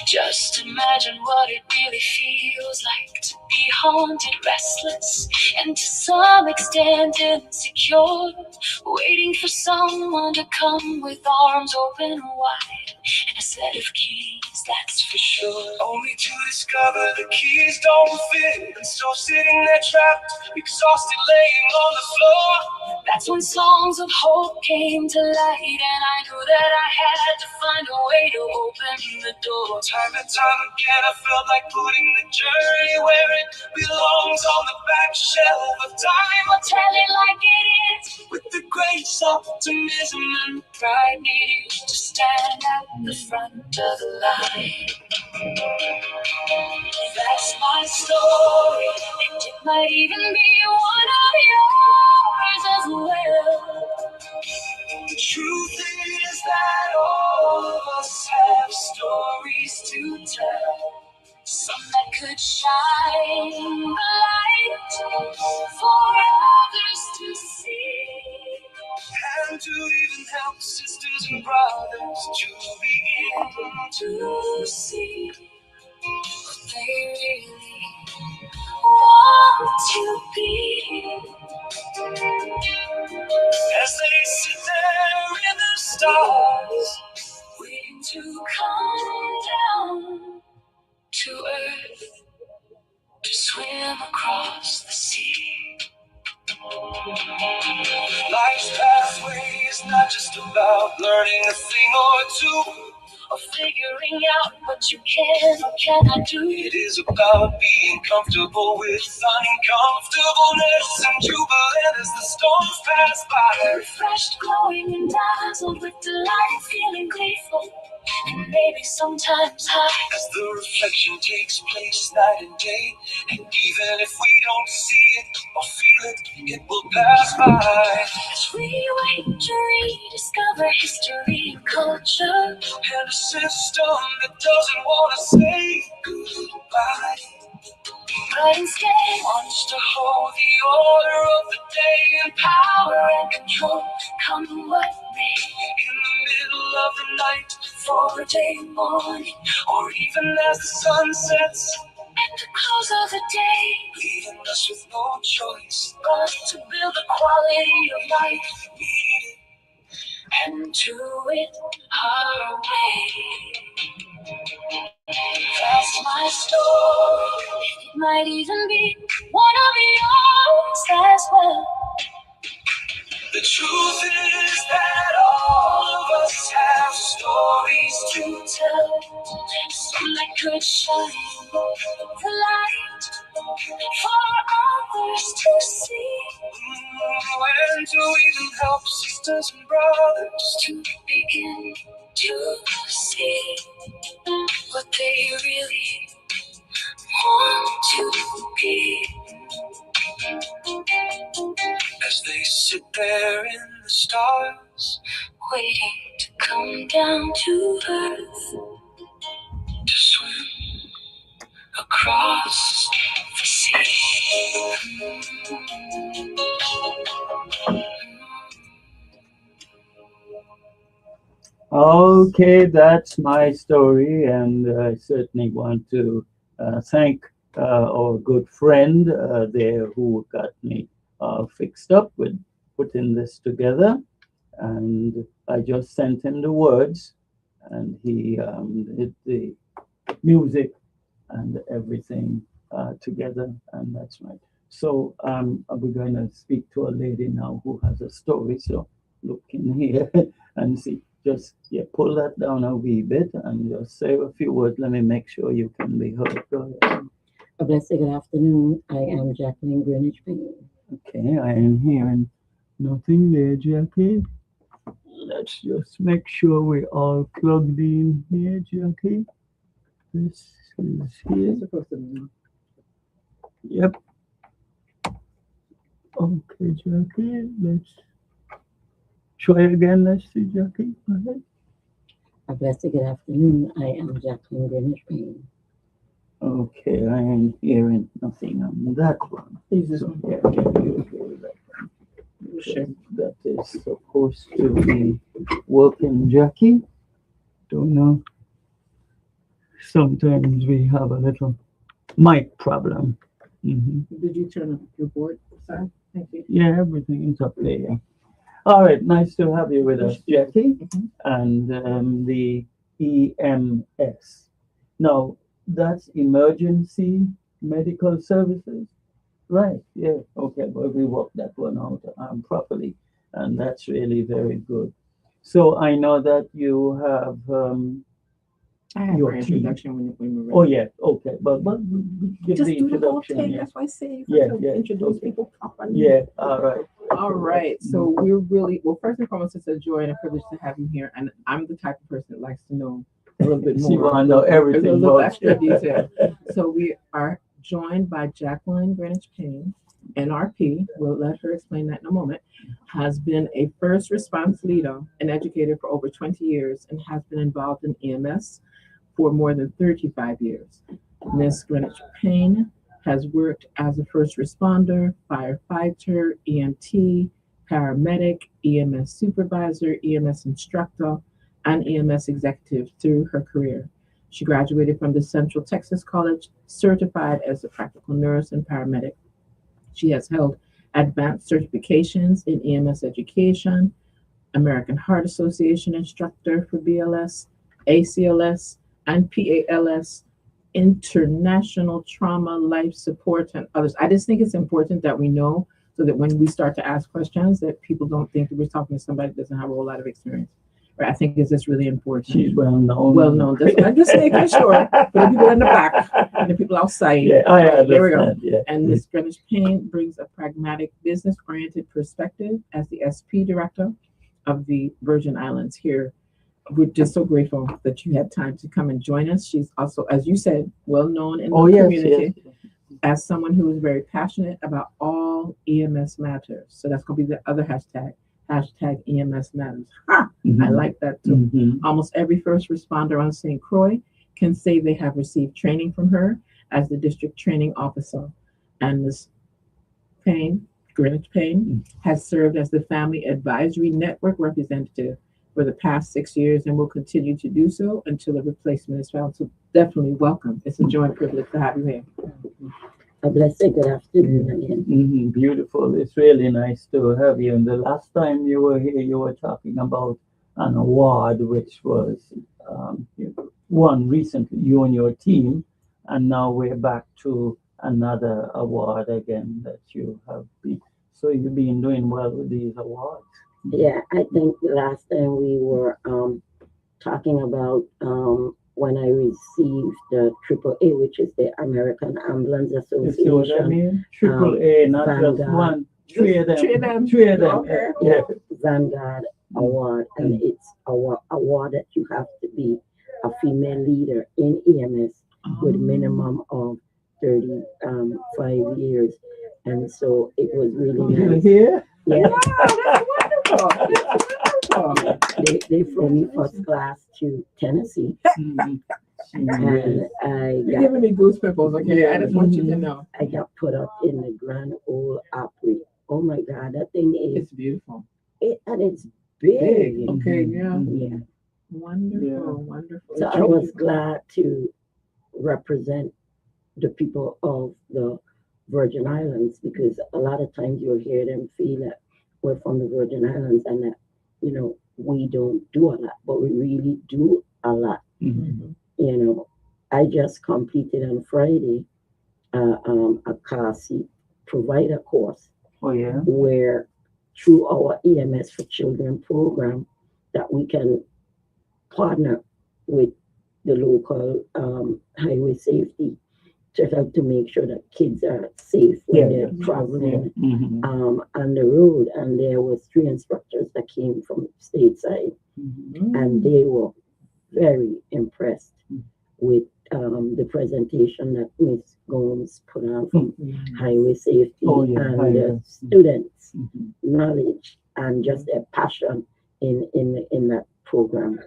Just imagine what it really feels like to be haunted, restless, and to some extent insecure, waiting for someone to come with arms open wide, and a set of keys, that's for sure. Only to discover the keys don't fit, and so sitting there trapped, exhausted, laying on the floor. That's when songs of hope came to light, and I knew that I had to find a way to open the door. Time and time again, I felt like putting the journey where it belongs, on the back shelf of time. I'll tell it like it is, with the grace, optimism, and pride needing to stand at the front of the line. That's my story, and it might even be one of yours as well. The truth is that all of us have stories to tell. Some that could shine the light for others to see, and to even help sisters and brothers to begin to see what they really want to be. As they sit there in the stars, waiting to come down to earth, to swim across the sea. Life's pathway is not just about learning a thing or two, or figuring out what you can or cannot do. It is about being comfortable with uncomfortableness and jubilant as the storms pass by. Refreshed, glowing, and dazzled with delight, feeling grateful, and maybe sometimes high, as the reflection takes place night and day. And even if we don't see it or feel it, it will pass by. As we wait to rediscover history and culture, and a system that doesn't want to say goodbye, but instead wants to hold the order of the day, and power and control, come what may. In the middle of the night, for a day morning, or even as the sun sets at the close of the day, leaving us with no choice but to build the quality of life needed and do it our way. That's my story. It might even be one of yours as well. The truth is that all of us have stories to tell. Some that could shine the light for others to see, and to even help sisters and brothers to begin to see what they really want to be. As they sit there in the stars, waiting to come down to earth, to swim across Okay, that's my story, and I certainly want to thank our good friend there who got me fixed up with putting this together. And I just sent him the words, and he did the music and everything together, and that's right. So we're going to speak to a lady now who has a story. So look in here and see. Just pull that down a wee bit and just say a few words. Let me make sure you can be heard. Go ahead. A blessed good afternoon. I am Jacqueline Greenwich Payne. Okay, I am hearing nothing there, Jackie. Let's just make sure we're all plugged in here, Jackie. This is here. Yep. Okay, Jackie, let's try again. Let's see, Jackie. Go ahead. A blessed good afternoon. I am Jacqueline Greenwich Payne. Okay, I am hearing nothing on that one. So, yeah, you hear that one. Sure. That is supposed to be working, Jackie. Don't know. Sometimes we have a little mic problem. Did you turn up your board? Sorry, thank you. Yeah, everything is up there. All right, nice to have you with us, Jackie, and the EMS. Now, that's emergency medical services, right? Yeah, okay, but we worked that one out properly, and that's really very good. So I know that you have I have your your team. introduction when we were Oh ready. yeah, okay, but give Just the do the whole introduction. thing. Yeah, That's why I say Yeah, introduce okay. people properly. Yeah, all right. All right. So we're really first and foremost, it's a joy and a privilege to have you here. And I'm the type of person that likes to know a little bit more. You want to know everything. A little about extra detail. So we are joined by Jacqueline Greenwich Payne, NRP. We'll let her explain that in a moment. Has been a first response leader and educator for over 20 years and has been involved in EMS for more than 35 years. Ms. Greenwich Payne has worked as a first responder, firefighter, EMT, paramedic, EMS supervisor, EMS instructor, and EMS executive through her career. She graduated from the Central Texas College, certified as a practical nurse and paramedic. She has held advanced certifications in EMS education, American Heart Association instructor for BLS, ACLS, and PALS, international trauma, life support, and others. I just think it's important that we know so that when we start to ask questions, that people don't think that we're talking to somebody that doesn't have a whole lot of experience. Right? I think it's just really important. She's well known. Well known. I'm just making sure for the people in the back and the people outside. Yeah, I understand. There we go. Yeah. And Ms. Greenwich Payne brings a pragmatic, business-oriented perspective as the SP director of the Virgin Islands here. We're just so grateful that you had time to come and join us. She's also, as you said, well known in the community as someone who is very passionate about all EMS matters. So that's going to be the other hashtag EMS matters. I like that too. Almost every first responder on St. Croix can say they have received training from her as the district training officer. And Ms. Payne, Greenwich Payne, has served as the Family Advisory Network representative for the past 6 years and will continue to do so until a replacement is found. So definitely welcome. It's a joy and privilege to have you here. A blessed good afternoon again. Beautiful. It's really nice to have you. And the last time you were here, you were talking about an award which was won recently, you and your team. And now we're back to another award again that you have been. So you've been doing well with these awards. Yeah, I think the last time we were talking about when I received the AAA, which is the American Ambulance You see what I Association. mean? AAA, not just Vanguard. one. Three of them. Okay. Yeah, Vanguard Award, and it's an award that you have to be a female leader in EMS with minimum of 35 years. And so it was really nice. Here? Yeah. Wow, that's wonderful. They flew me first class to Tennessee. And You're giving me goosebumps, okay? I just want you to know. I got put up in the Grand Ole Opry. Oh my God, that thing is It's beautiful. and it's big. Okay, yeah. Yeah. Wonderful, wonderful. So I was glad to represent the people of the Virgin Islands, because a lot of times you'll hear them feel that we're from the Virgin Islands and that, you know, we don't do a lot, but we really do a lot. You know, I just completed on Friday a car seat provider course. Oh yeah. Where through our EMS for Children program that we can partner with the local highway safety to help to make sure that kids are safe when they're traveling on the road. And there was 3 instructors that came from stateside, and they were very impressed with the presentation that Ms. Gomes put on from highway safety and the students' knowledge and just their passion in that program.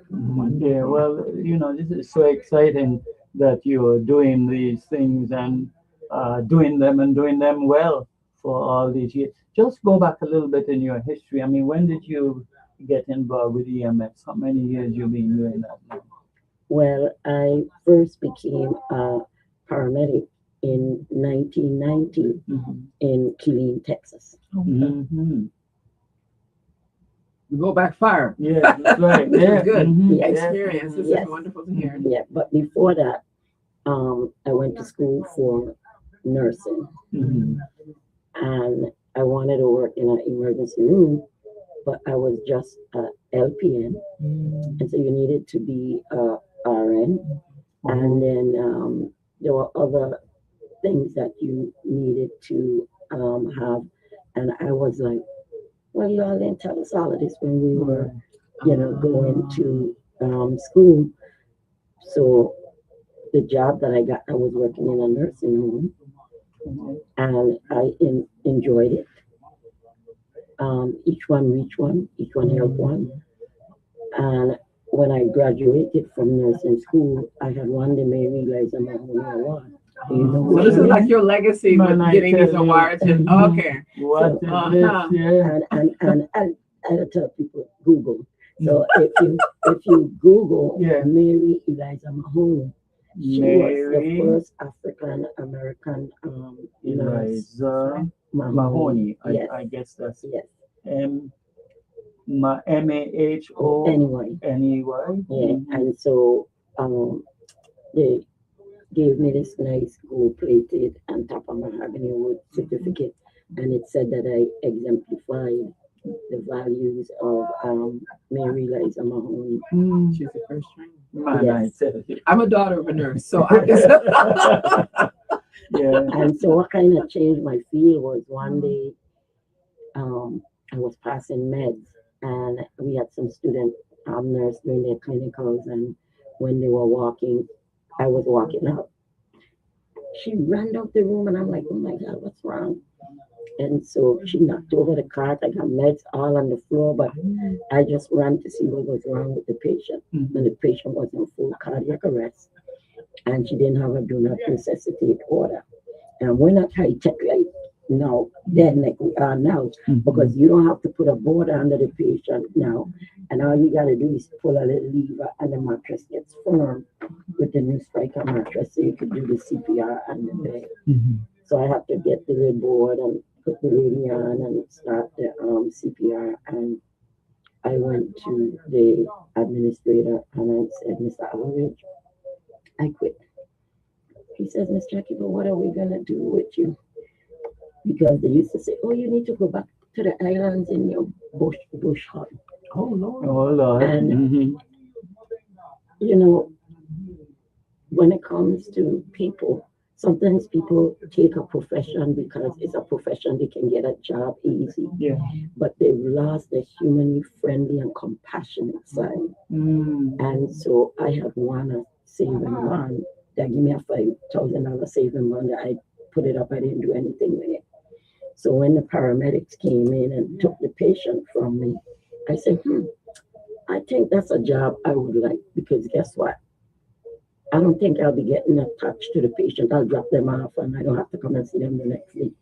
Yeah, well, you know, this is so exciting that you're doing these things and doing them well for all these years. Just go back a little bit in your history. I mean, when did you get involved with EMS? How many years you been doing that now? Well, I first became a paramedic in 1990 in Killeen, Texas. You go back far. Yeah, that's right. Yeah, good experience. This is wonderful to hear. Yeah, but before that, I went to school for nursing, and I wanted to work in an emergency room, but I was just a LPN, and so you needed to be a RN, and then there were other things that you needed to have, and I was like, well, you all didn't tell us all of this when we were, you know, going to school. So the job that I got, I was working in a nursing home, and I enjoyed it. Each one reached one, each one helped one. And when I graduated from nursing school, I had won the Mary Eliza Mahoney Award. Do you know so this is like your legacy with getting these awards. And, okay. What so, is this? Yeah. And I tell people Google. So if you Google Mary Eliza Mahoney, she was the first African American nurse. Eliza Mahoney. I guess that's M-A-H-O. Anyway. Yeah, and so they gave me this nice gold-plated and top of mahogany wood certificate, and it said that I exemplified the values of Mary Eliza Mahoney. She's the first trainer. Yes. I'm a daughter of a nurse, so I guess. And so what kind of changed my field was one day I was passing meds, and we had some student nurse doing their clinicals, and when they were walking, I was walking up. She ran out the room, and I'm like, oh my God, what's wrong? And so she knocked over the cart. I got meds all on the floor, but I just ran to see what was wrong with the patient. And the patient was in full cardiac arrest, and she didn't have a do not resuscitate order. And we're not high tech like now, then like we are now, because you don't have to put a board under the patient now, and all you got to do is pull a little lever, and the mattress gets firm with the new striker mattress, so you can do the CPR and the bed. So I have to get the little board and put the lady on and start the CPR. And I went to the administrator and I said, Mr. Aldridge, I quit. He says, Miss Jackie, but what are we gonna do with you? Because they used to say, oh, you need to go back to the islands in your bush hut. Oh Lord. Oh Lord. And you know, when it comes to people, sometimes people take a profession because it's a profession they can get a job easy. Yeah. But they've lost the humanly friendly and compassionate side. And so I have won a saving bond. They give me a $5,000 saving bond. I put it up. I didn't do anything with it. So when the paramedics came in and took the patient from me, I said, I think that's a job I would like, because guess what? I don't think I'll be getting attached to the patient. I'll drop them off and I don't have to come and see them the next week.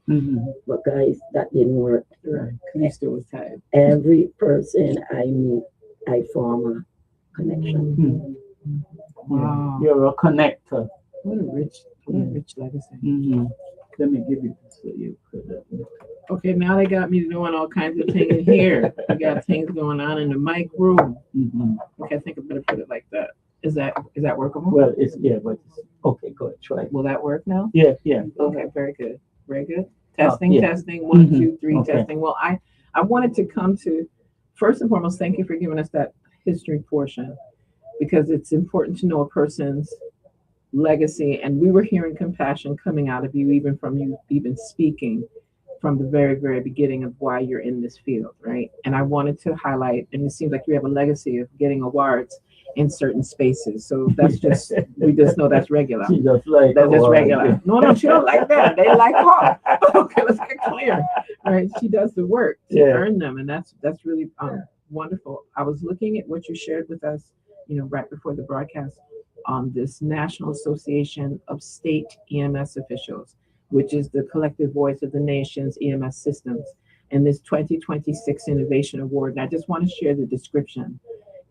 But guys, that didn't work. Right. You still was tired. Every person I meet, I form a connection. Wow. You're a connector. What a rich legacy. Let me give you this so you could. Okay, now they got me doing all kinds of things here. We got things going on in the mic room. Okay, I think I better put it like that. Is that workable? Well, it's but it's, okay. Go ahead, try. Will that work now? Yeah. Okay, very good. Testing, yeah. testing. 1, 2, 3, Okay. testing. Well, I wanted to come to, first and foremost, thank you for giving us that history portion, because it's important to know a person's legacy. And we were hearing compassion coming out of you, even from you even speaking from the very, very beginning of why you're in this field, right? And I wanted to highlight, and it seems like you have a legacy of getting awards in certain spaces. So that's just, we just know that's regular. She just like That's just regular. No, she don't like that. They like her. Okay, let's get clear. Right? She does the work to earn them, and that's really wonderful. I was looking at what you shared with us, right before the broadcast on this National Association of State EMS Officials, which is the collective voice of the nation's EMS systems, and this 2026 Innovation Award. And I just want to share the description.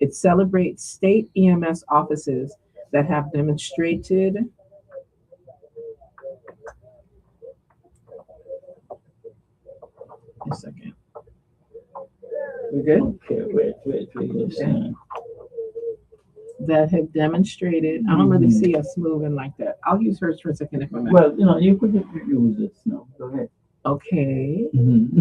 It celebrates state EMS offices that have demonstrated a second. We good? Okay, wait. Okay. That have demonstrated. I don't really see us moving like that. I'll use hers for a second if I'm at. Well, you could use this now. Go ahead. Okay.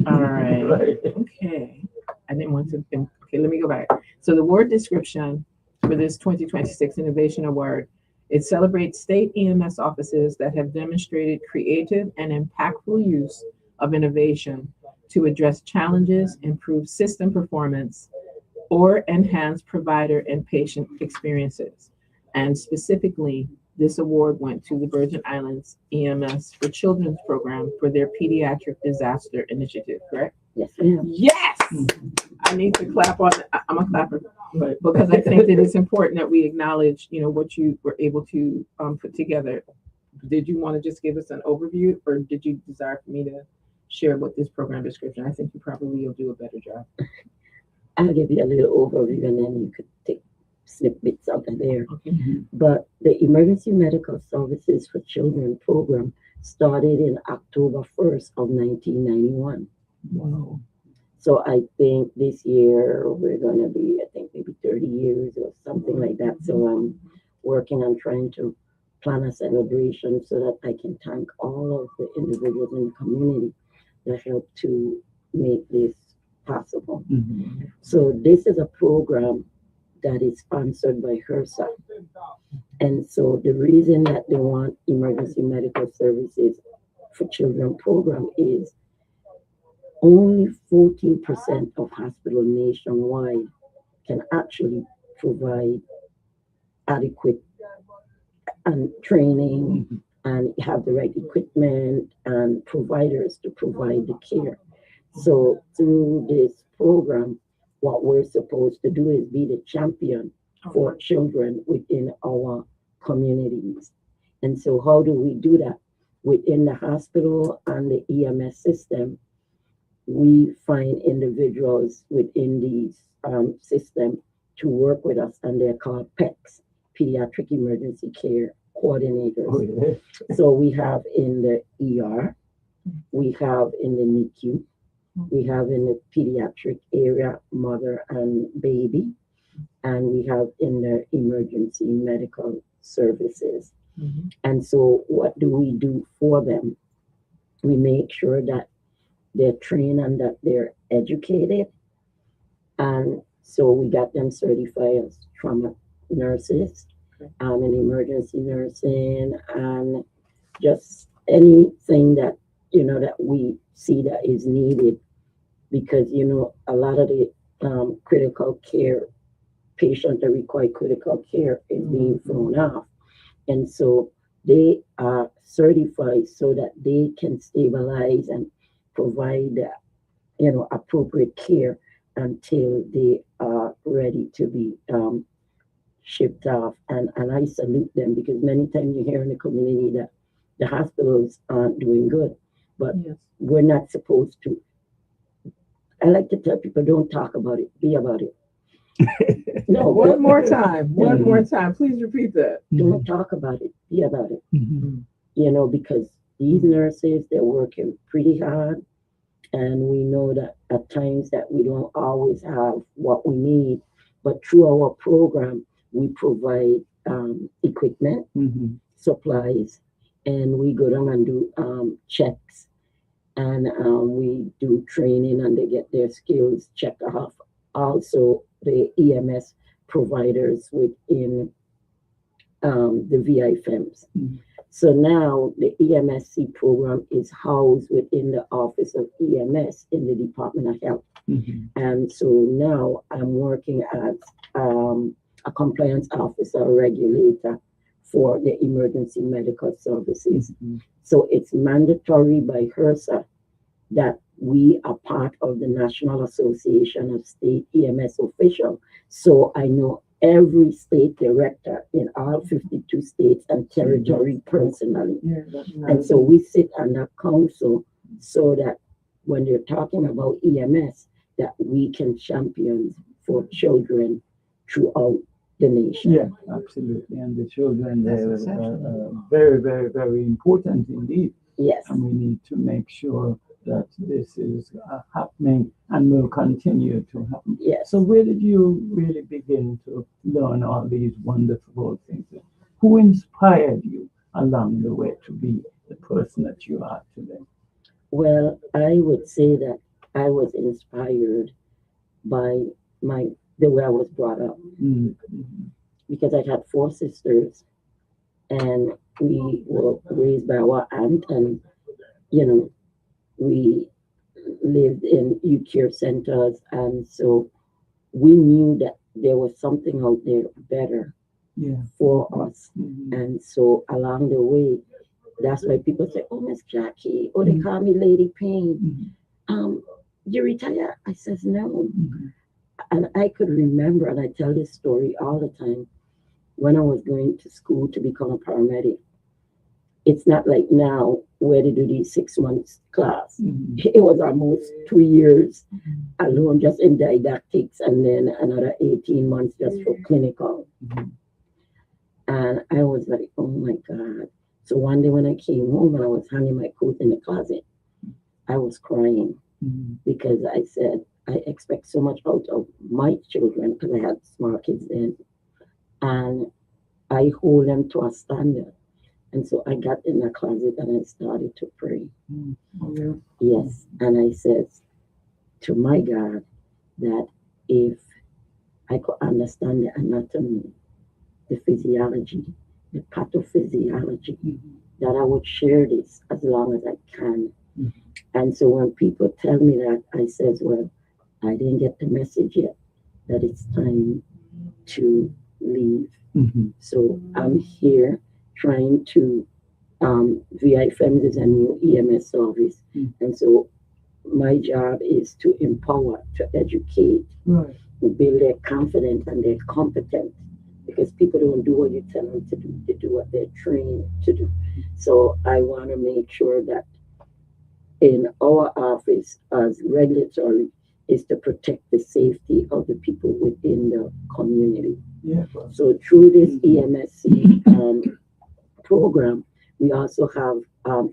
All right. Right. Okay. I didn't want to. Okay, let me go back. So the word description for this 2026 Innovation Award, it celebrates state EMS offices that have demonstrated creative and impactful use of innovation to address challenges, improve system performance, or enhance provider and patient experiences. And specifically, this award went to the Virgin Islands EMS for Children's program for their pediatric disaster initiative, correct? Yes, ma'am. Yes! I need to clap on, I'm a clapper, Right. because I think that it's important that we acknowledge, what you were able to put together. Did you want to just give us an overview, or did you desire for me to share what this program description? I think you probably will do a better job. I'll give you a little overview and then you could take snippets out of there. Okay. But the Emergency Medical Services for Children program started in October 1st of 1991. Wow. So I think this year we're going to be, I think maybe 30 years or something like that. So I'm working on trying to plan a celebration so that I can thank all of the individuals in the community that helped to make this possible. So this is a program that is sponsored by HRSA. And so the reason that they want Emergency Medical Services for Children program is only 14% of hospitals nationwide can actually provide adequate and training and have the right equipment and providers to provide the care. So through this program, what we're supposed to do is be the champion for children within our communities. And so how do we do that? Within the hospital and the EMS system, we find individuals within these system to work with us, and they're called PECs, Pediatric Emergency Care Coordinators. So we have in the ER, we have in the NICU, we have in the pediatric area, mother and baby, and we have in the emergency medical services. And so what do we do for them? We make sure that they're trained and that they're educated. And so we got them certified as trauma nurses, in emergency nursing, and just anything that, that we see that is needed. Because, a lot of the critical care patients that require critical care is being thrown off. And so they are certified so that they can stabilize and provide, appropriate care until they are ready to be shipped off, and I salute them because many times you hear in the community that the hospitals aren't doing good, but Yes. we're not supposed to. I like to tell people, don't talk about it, be about it. No, One more time. One more time. Please repeat that. don't talk about it, be about it. Mhm. You know, because these nurses, they're working pretty hard, and we know that at times that we don't always have what we need, but through our program, we provide equipment, Mhm. supplies, and we go down and do checks, and we do training, and they get their skills checked off. Also, the EMS providers within the VIFMs. Mhm. So now the EMSC program is housed within the Office of EMS in the Department of Health. Mhm. And so now I'm working as a compliance officer regulator for the emergency medical services. Mhm. So it's mandatory by HRSA that we are part of the National Association of State EMS Officials. So I know every state director in all 52 states and territory personally. Yeah, that's And so we sit on that council so that when they're talking about EMS, that we can champion for children throughout the nation. Yeah, absolutely. And the children, That's they're exceptional. very, very, very important indeed. Yes. And we need to make sure that this is happening and will continue to happen. Yes. So where did you really begin to learn all these wonderful things? Who inspired you along the way to be the person that you are today? Well, I would say that I was inspired by the way I was brought up Mhm. because I had four sisters and we were raised by our aunt, and you know we lived in youth care centers, and so we knew that there was something out there better Yeah. for us. Mhm. And so along the way, that's why people say, "Oh, Miss Jackie," or they call me Lady Payne. Mhm. You retire? I says no. Mhm. And I could remember, and I tell this story all the time, when I was going to school to become a paramedic. It's not like now where they do these 6 months class. Mhm. It was almost 2 years alone just in didactics, and then another 18 months just for clinical. Mhm. And I was like, oh my God. So one day when I came home and I was hanging my coat in the closet, I was crying Mhm. because I said, I expect so much out of my children because I had small kids then. And I hold them to a standard. And so I got in the closet and I started to pray. Mhm. Yes. And I said to my God that if I could understand the anatomy, the physiology, the pathophysiology, Mhm. that I would share this as long as I can. Mhm. And so when people tell me that, I says, well, I didn't get the message yet that it's time to leave. Mhm. So I'm here trying to VIFM is a new EMS service. Mm. And so my job is to empower, to educate, Right. to build their confidence and their competence. Because people don't do what you tell them to do, they do what they're trained to do. So I want to make sure that in our office as regulatory is to protect the safety of the people within the community. Yeah. So through this EMSC program, we also have,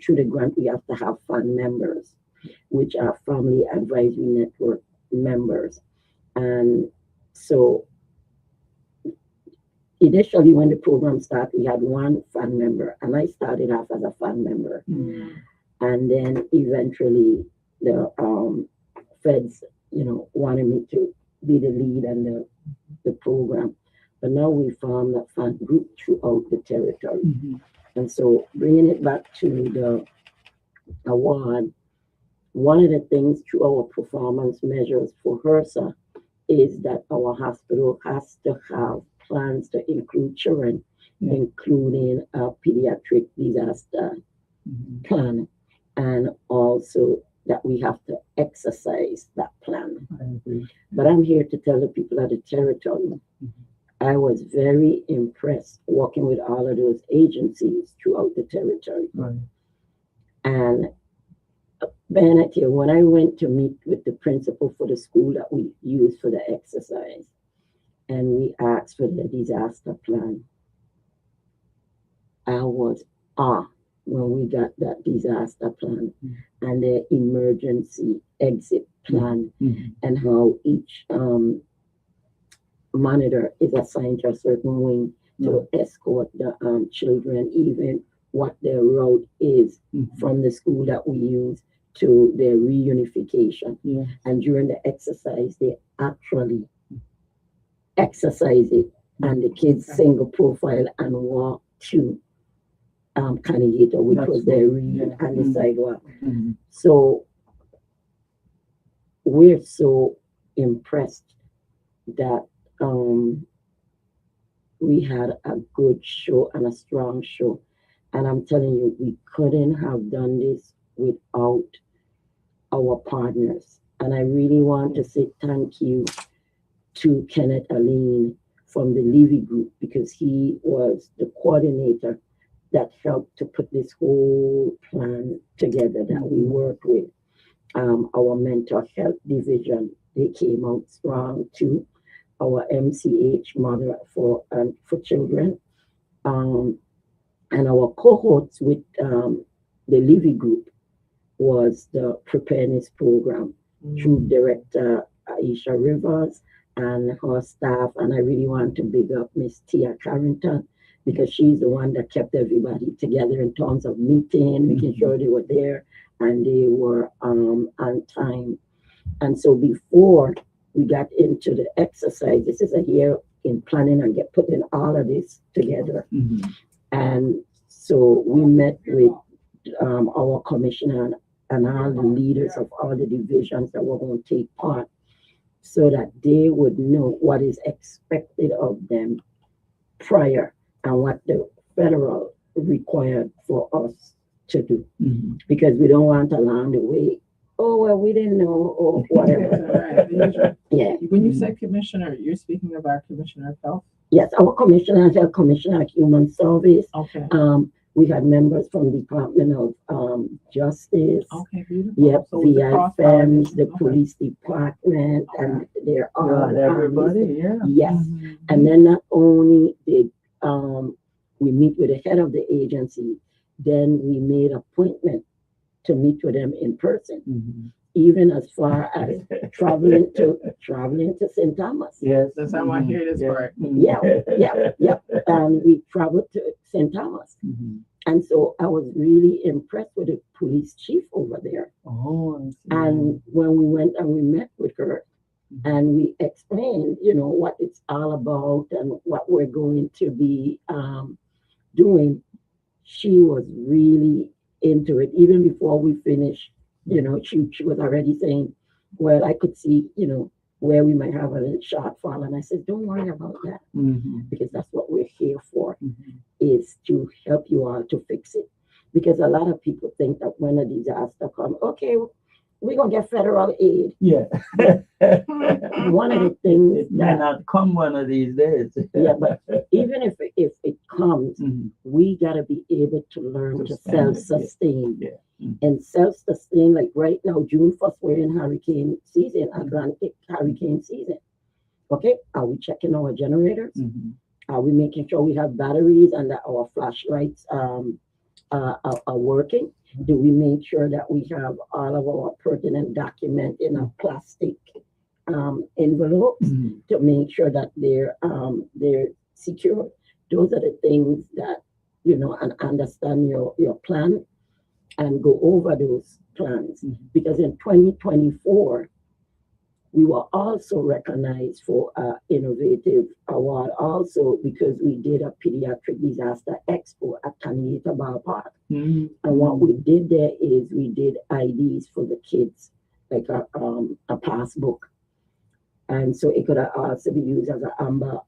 through the grant, we have to have fund members, which are Family Advisory Network members. And so initially when the program started, we had one fund member, and I started off as a fund member. Mhm. And then eventually the feds, wanted me to be the lead and the program. But now we formed a fund group throughout the territory. Mhm. And so bringing it back to the award, one of the things through our performance measures for HRSA is that our hospital has to have plans to include children, Yeah. including a pediatric disaster Mhm. plan, and also that we have to exercise that plan. I agree. But I'm here to tell the people of the territory, I was very impressed working with all of those agencies throughout the territory. Right. And Bennett here, when I went to meet with the principal for the school that we used for the exercise, and we asked for the disaster plan, I was when we got that disaster plan and the emergency exit plan and how each monitor is assigned to a certain wing to escort the children, even what their route is from the school that we use to their reunification. And during the exercise, they actually exercise it, and the kids single profile and walk to Canigata, which was their read and the sidewalk. So we're so impressed that we had a good show and a strong show. And I'm telling you, we couldn't have done this without our partners. And I really want to say thank you to Kenneth Aline from the Levy Group, because he was the coordinator that helped to put this whole plan together that we worked with. Our mental health division, they came out strong too. Our MCH mother for children, and our cohorts with the Levy Group was the preparedness program through Director Aisha Rivers and her staff. And I really want to big up Miss Tia Carrington, because she's the one that kept everybody together in terms of meeting, making sure they were there and they were on time. And so before we got into the exercise, this is a year in planning and putting all of this together. And so we met with our commissioner and all the leaders of all the divisions that were going to take part, so that they would know what is expected of them prior and what the federal required for us to do. Because we don't want along the way, oh, well, we didn't know, or whatever. When you say commissioner, you're speaking of our commissioner of health? Yes, our commissioner, the commissioner of human service. Okay. We had members from the Department of Justice. Okay, beautiful. Yep, So VIFMs, the police department, and there are everybody, Yes. And then not only did we meet with the head of the agency, then we made appointment to meet with them in person, even as far as traveling to St. Thomas. Yes, that's how I hear this part. Yeah. And we traveled to St. Thomas. And so I was really impressed with the police chief over there. And when we went and we met with her, and we explained, what it's all about and what we're going to be doing, she was really into it. Even before we finished, she was already saying, well, I could see, where we might have a little shortfall. And I said, don't worry about that, because that's what we're here for, is to help you all to fix it. Because a lot of people think that when a disaster comes, okay, we're going to get federal aid. One of the things it may not come one of these days. But even if it comes, we got to be able to learn to self-sustain. And self-sustain, like right now, June 1st, we're in hurricane season, Atlantic hurricane season. Okay, are we checking our generators? Are we making sure we have batteries and that our flashlights are working? Do we make sure that we have all of our pertinent documents in a plastic envelopes to make sure that they're secure? Those are the things that, and understand your plan and go over those plans. Because in 2024, we were also recognized for an innovative award also because we did a pediatric disaster expo at Canigata Ballpark. And what we did there is we did IDs for the kids, like a passbook. And so it could also be used as an Amber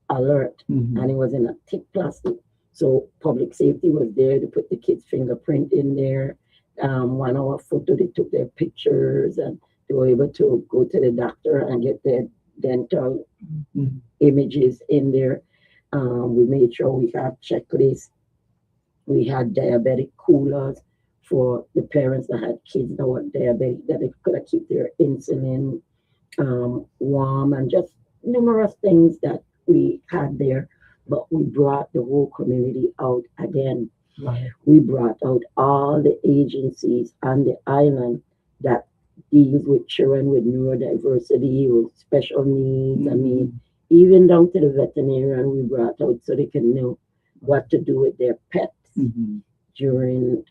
Alert, and it was in a thick plastic. So public safety was there to put the kids' fingerprint in there. 1 hour photo, they took their pictures, and they were able to go to the doctor and get their dental Mhm. images in there. We made sure we had checklists. We had diabetic coolers for the parents that had kids that were diabetic, that they could keep their insulin warm, and just numerous things that we had there. But we brought the whole community out again. Right. We brought out all the agencies on the island that deals with children with neurodiversity or special needs. I mean, even down to the veterinarian we brought out so they can know what to do with their pets Mhm. during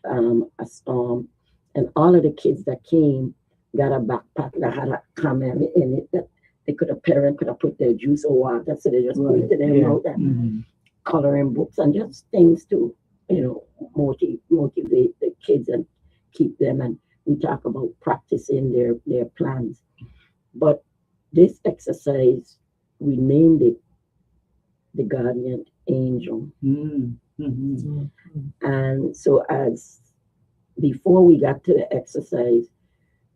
a storm. And all of the kids that came got a backpack that had a camera in it that a parent could have put their juice or water, so they just put it in their Yeah. mouth and Mhm. coloring books and just things to, motivate the kids and keep them. And we talk about practicing their plans. But this exercise, we named it the Guardian Angel. Mhm. Mhm. And so as before we got to the exercise,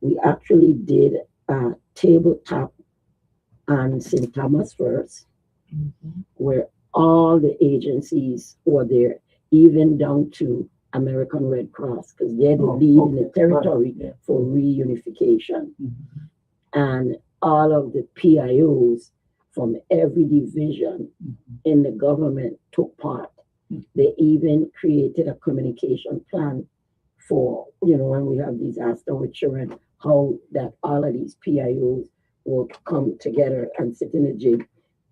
we actually did a tabletop on St. Thomas first, where all the agencies were there, even down to American Red Cross, because they're the lead in the territory Right. Yeah. for reunification. Mhm. And all of the PIOs from every division in the government took part. They even created a communication plan for, when we have disaster with children, how that all of these PIOs will come together and sit in a jig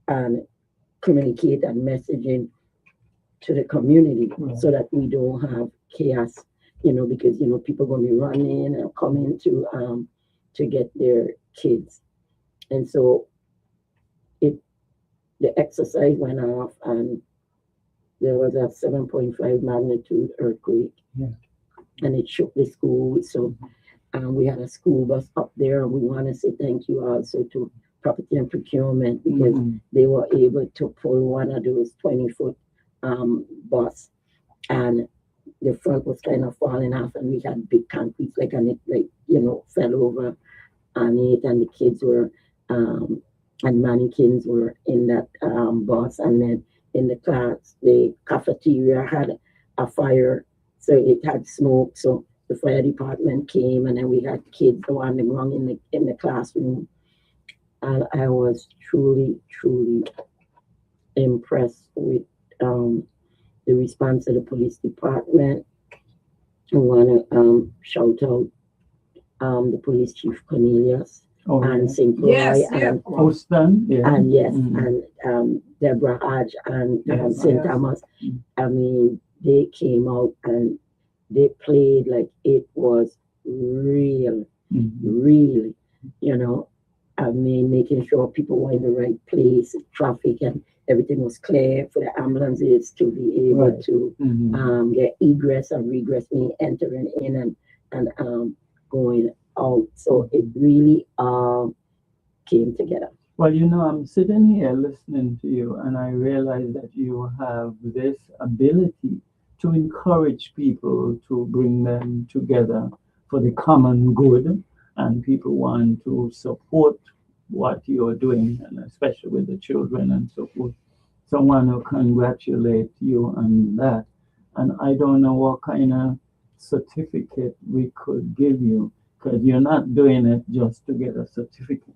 and communicate and messaging to the community so that we don't have chaos, because people going to be running and coming to get their kids. And so the exercise went off, and there was a 7.5 magnitude earthquake. Yeah. And it shook the school. So we had a school bus up there, and we want to say thank you also to property and procurement, because they were able to pull one of those 20-foot bus, and the front was kind of falling off, and we had big concrete and it fell over on it, and the kids were and mannequins were in that bus. And then in the class, the cafeteria had a fire, so it had smoke. So the fire department came, and then we had kids wandering around in the classroom. And I was truly, truly impressed with the response of the police department. I want to shout out the police chief Cornelius and St. Croix and Houston, yeah. and yes, and Deborah Hodge and St. Thomas. I mean, they came out and they played like it was real, really, I mean, making sure people were in the right place, traffic and everything was clear for the ambulances to be able to get egress and regress, meaning entering in and going out. So it really came together. Well, I'm sitting here listening to you, and I realize that you have this ability to encourage people, to bring them together for the common good, and people want to support what you're doing, and especially with the children and so forth. So I want to congratulate you on that. And I don't know what kind of certificate we could give you, because you're not doing it just to get a certificate.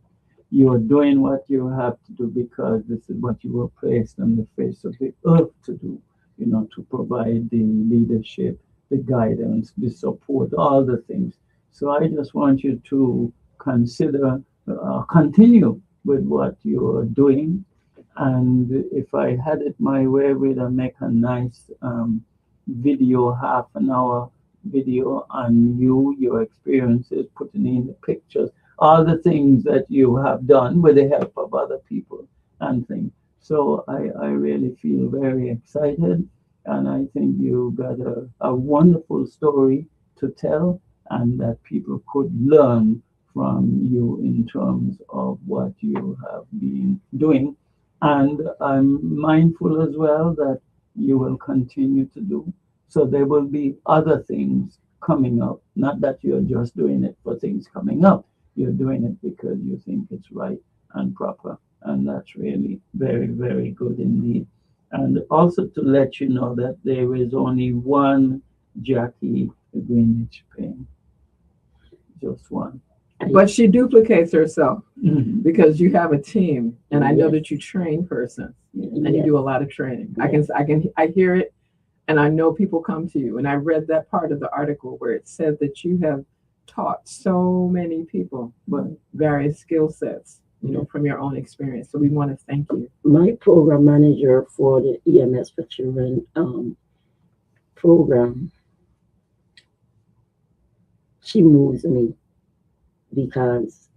You're doing what you have to do because this is what you were placed on the face of the earth to do, to provide the leadership, the guidance, the support, all the things. So I just want you to consider, continue with what you're doing. And if I had it my way, we'd make a nice video, half an hour video on you, your experiences, putting in the pictures, all the things that you have done with the help of other people and things. So I really feel very excited, and I think you got a wonderful story to tell, and that people could learn from you in terms of what you have been doing. And I'm mindful as well that you will continue to do. So there will be other things coming up, not that you're just doing it for things coming up. You're doing it because you think it's right and proper. And that's really very, very good indeed. And also to let you know that there is only one Jackie Greenwich Payne, just one. But she duplicates herself Mhm. because you have a team, and I know Yes. that you train persons, and you Yes. do a lot of training. Yes. I hear it, and I know people come to you. And I read that part of the article where it said that you have taught so many people with various skill sets, from your own experience. So we want to thank you. My program manager for the EMS for Children program, she moves me because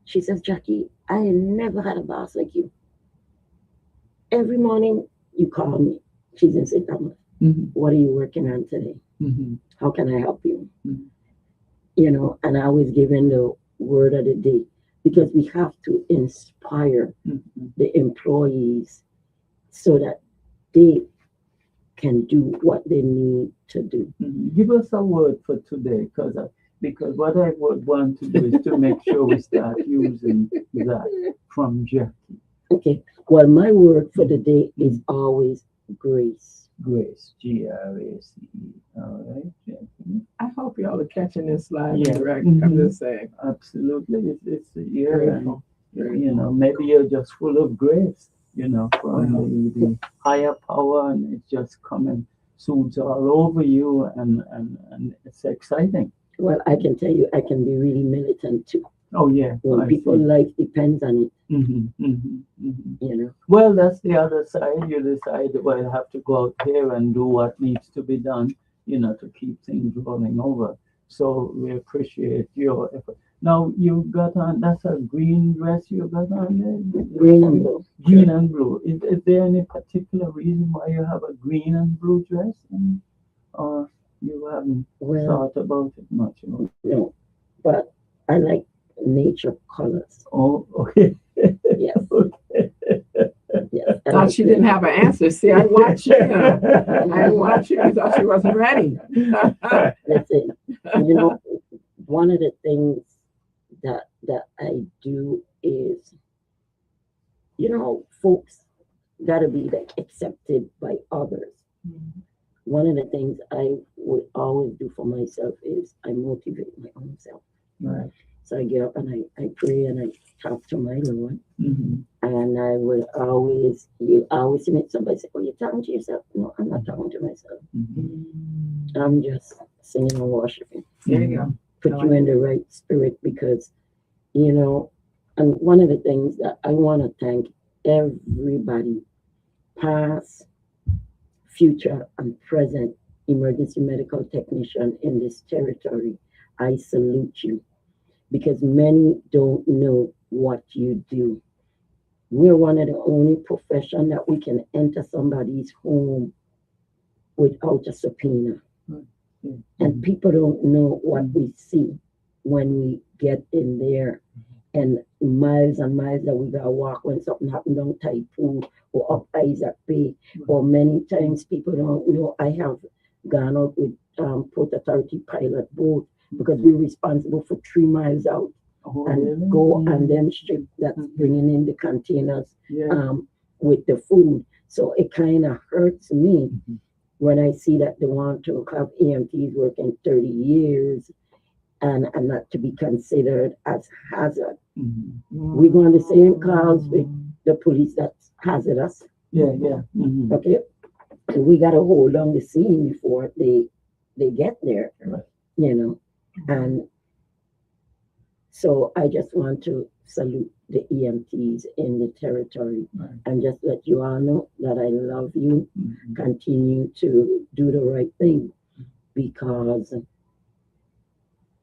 she says, Jackie, I never had a boss like you. Every morning you call me. She's in St. Thomas. Mhm. What are you working on today? Mhm. How can I help you? Mhm. And I always give in the word of the day because we have to inspire Mhm. the employees so that they can do what they need to do. Mhm. Give us a word for today, because what I would want to do is to make sure we start using that from Jackie. Okay. Well, my word for the day is always grace. Grace, Grace. All right, Jackie. I hope y'all are catching this live Yeah. and direct. Mhm. I'm just saying. Absolutely. It's yeah, and Grateful. maybe you're just full of grace, from the higher power, and it's just coming soothes all over you, and it's exciting. Well, I can tell you, I can be really militant too. Oh yeah, When I people's see. life depends on it, Mm-hmm. you know. Well, that's the other side. You decide, well, I have to go out there and do what needs to be done, to keep things rolling over. So we appreciate your effort. Now you got on, that's a green dress you got on there? Green and blue. Green and blue. Is there any particular reason why you have a green and blue dress? Or you haven't Well, thought about it much? no, but I like nature colors. Oh, okay. Yes, Okay. yes. I Thought like she didn't have an answer. See, I watched you. I watched you. I thought she wasn't ready. Listen, one of the things that I do is, folks gotta be like accepted by others. One of the things I would always do for myself is I motivate my own self. Right. So I get up and I pray and I talk to my Lord. Mhm. And I will always, you always meet somebody say, oh, you're talking to yourself. No, I'm not talking to myself. Mhm. I'm just singing and worshiping. There you go. Put I you like in the right spirit because, and one of the things that I want to thank everybody, past, future, and present emergency medical technician in this territory. I salute you because many don't know what you do. We're one of the only profession that we can enter somebody's home without a subpoena. Mhm. And people don't know what we see when we get in there. And miles that we gotta walk when something happened down Typhoon or up Isaac Bay. Or many times people don't know I have gone out with Port Authority pilot boat because we're responsible for 3 miles out. Oh, And really? go and then ship that's bringing in the containers Yeah. with the food. So it kind of hurts me when I see that they want to have EMTs working 30 years and not to be considered as hazard. Mhm. We go on the same calls with the police that's hazardous. Yeah. Mhm. Okay. And we gotta hold on the scene before they get there. Right. And so I just want to salute the EMTs in the territory Right. and just let you all know that I love you. Mhm. Continue to do the right thing because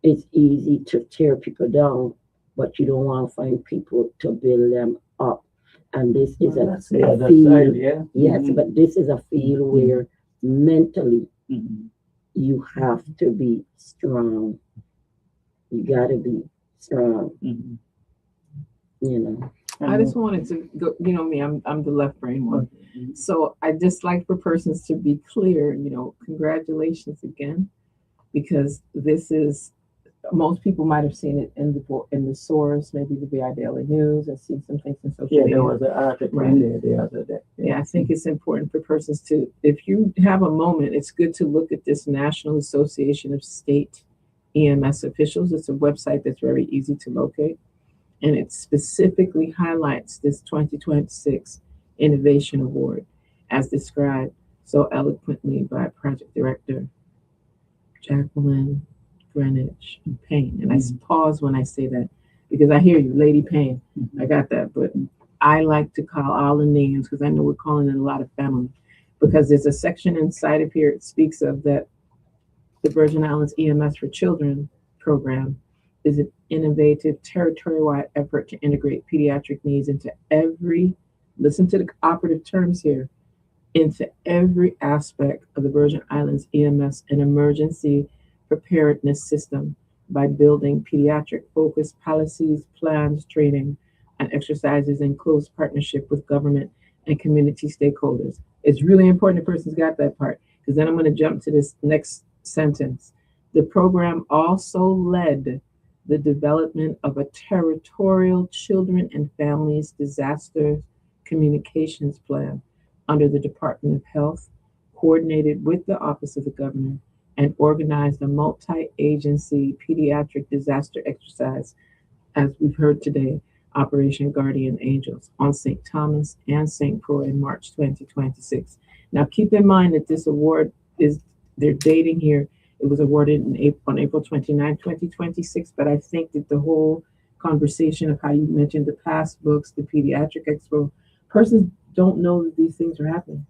it's easy to tear people down, but you don't want to find people to build them up. And this is Well, a that's the other field, side, yeah. yes, Mhm. but this is a field where mentally Mhm. you have to be strong. You gotta be strong, Mhm. I just wanted to go, me, I'm the left brain one. Mhm. So I just like for persons to be clear, congratulations again, because this is most people might have seen it in the source, maybe the VI Daily News, and seen some things in social Yeah, media. there was an article in there the other day. Yeah, I think it's important for persons to, if you have a moment, it's good to look at this National Association of State EMS Officials. It's a website that's very easy to locate, and it specifically highlights this 2026 Innovation Award as described so eloquently by Project Director Jacqueline Greenwich Payne. And I pause when I say that because I hear you, Lady Payne. I got that, but I like to call all the names because I know we're calling in a lot of family. Because there's a section inside of here, it speaks of that the Virgin Islands EMS for Children program is an innovative territory-wide effort to integrate pediatric needs into every, listen to the operative terms here, into every aspect of the Virgin Islands EMS and emergency preparedness system by building pediatric-focused policies, plans, training, and exercises in close partnership with government and community stakeholders. It's really important the person's got that part, because then I'm going to jump to this next sentence. The program also led the development of a territorial children and families disaster communications plan under the Department of Health, coordinated with the Office of the Governor, and organized a multi-agency pediatric disaster exercise, as we've heard today, Operation Guardian Angels, on St. Thomas and St. Croix in March 2026. Now, keep in mind that this award is, they're dating here, it was awarded on April 29, 2026, but I think that the whole conversation of how you mentioned the past books, the pediatric expo, persons don't know that these things are happening.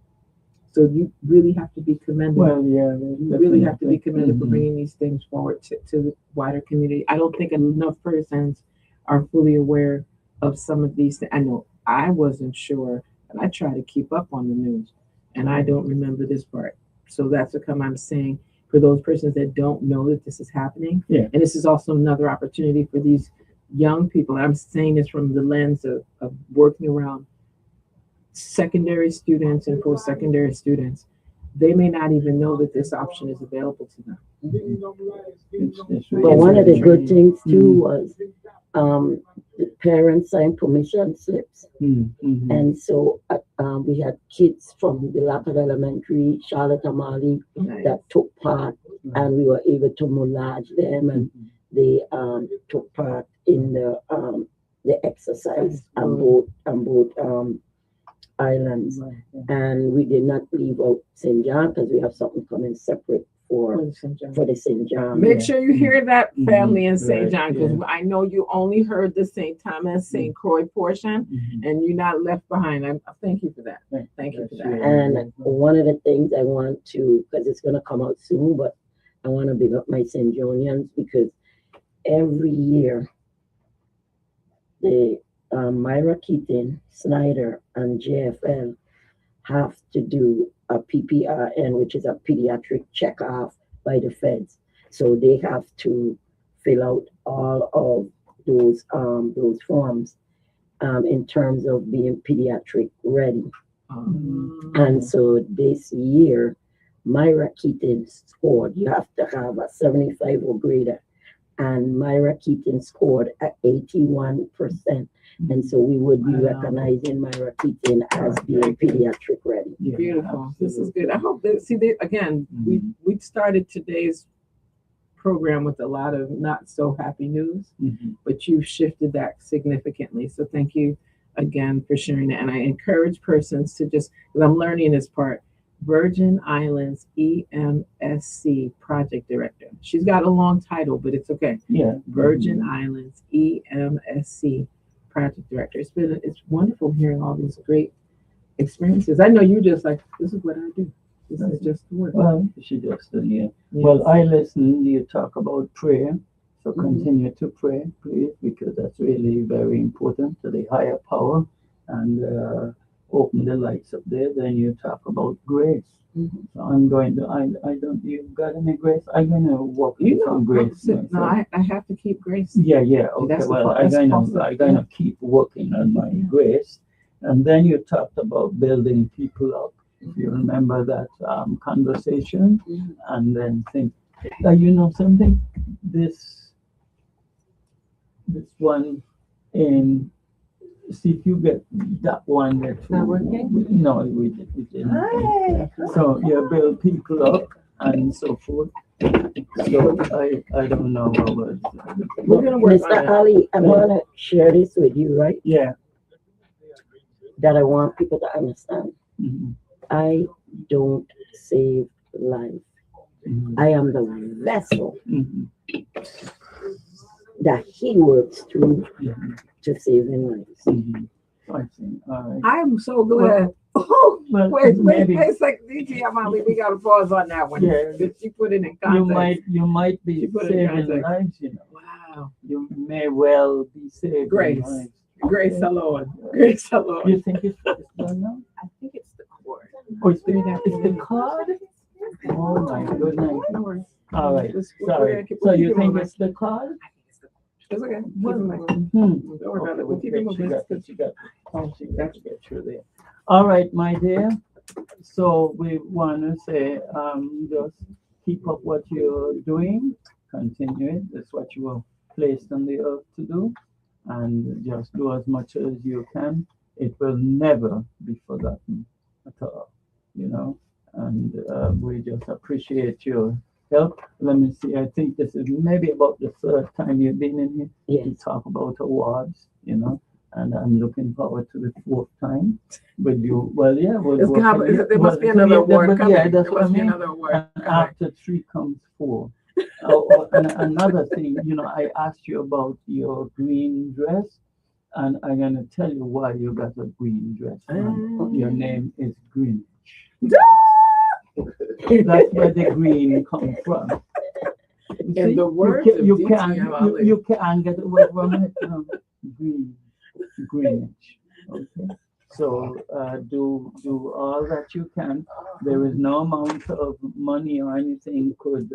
So you really have to be commended. Well, yeah, you really have to be commended for bringing these things forward to the wider community. I don't think enough persons are fully aware of some of these things. I know I wasn't sure, and I try to keep up on the news, and I don't remember this part. So that's what I'm saying for those persons that don't know that this is happening. Yeah. And this is also another opportunity for these young people. I'm saying this from the lens of working around secondary students and post-secondary students. They may not even know that this option is available to them. But one of the good things too was the parents signed permission slips. And so we had kids from the Lapid Elementary, Charlotte Amali, that took part, and we were able to moulage them, and they took part in the exercise on both islands. And we did not leave out St. John because we have something coming separate for the St. John. Make sure you hear that, family in St. John, because I know you only heard the St. Thomas, St. Croix portion, and you're not left behind. I thank you for that. Thank you for that. And one of the things I want to, because it's going to come out soon, but I want to big up my St. Johnians, because every year the Myra Keaton, Snyder, and JFL have to do a PPRN, which is a pediatric check-off by the feds. So they have to fill out all of those forms in terms of being pediatric ready. And so this year, Myra Keaton scored, you have to have a 75 or greater, and Myra Keaton scored at 81%. And so we would be recognizing Myra Keaton as being pediatric ready. Beautiful. This is good. I hope that, again, we started today's program with a lot of not so happy news, but you've shifted that significantly. So thank you again for sharing that. And I encourage persons to just, because I'm learning this part, Virgin Islands EMSC Project Director. She's got a long title, but it's okay. Yeah. Virgin Islands EMSC Project Director. It's wonderful hearing all these great experiences. I know you just like, this is what I do. This is just the work. Well, she just yeah. Yes. Well, I listen. You talk about prayer, so continue to pray, please, because that's really very important to the higher power, and open the lights up there. Then you talk about grace. So I'm going to. I don't. You got any grace? I'm gonna walk in some grace. No, I have to keep grace. Yeah. Okay. Well, I'm gonna keep working on my grace. And then you talked about building people up. If you remember that conversation, and then think, you know something, this this one in. See if you get that one that Not working? No, we didn't. So you build people up and so forth. So I don't know what was. We're gonna work on Mr. it. Ali, I want to share this with you, right? Yeah. That I want people to understand. Mhm. I don't save life. Mhm. I am the vessel Mhm. that he works through Mhm. to save lives. Mhm. I see. All right. I'm so glad. Oh, Well, wait maybe- a second, DJ Amali, we gotta pause on that one. Yeah. Did she put it in You context? might be You put it in saving context. lives, you know. Wow. You may well be saving Grace. lives. Grace the Lord. Grace the Lord. You think it's done now? I think it's the cord. Oh, it's the card? Oh my goodness. No worries. All right, We're sorry. gonna keep- So we'll you keep it think moving. it's the card? It's okay. Keep Well, it moving. hmm. Don't worry about it. We'll keep Okay, it moving. she got to get through there. All right, my dear. So we want to say, just keep up what you're doing, continue it. That's what you were placed on the earth to do, and just do as much as you can. It will never be forgotten at all, you know. And we just appreciate your help. Let me see. I think this is maybe about the third time you've been in here to Yes. talk about awards, you know. And I'm looking forward to the fourth time with you. Well, yeah, It's there must be another award coming. Yeah, that's There what I must be mean. another award And coming. after three comes four. And another thing, you know, I asked you about your green dress, and I'm gonna tell you why you got a green dress. Your name is Green. That's where the green comes from. You In see, the words of you DT can't Ali. you can't get away from it. Green, Greenwich. Okay. So do all that you can. There is no amount of money or anything could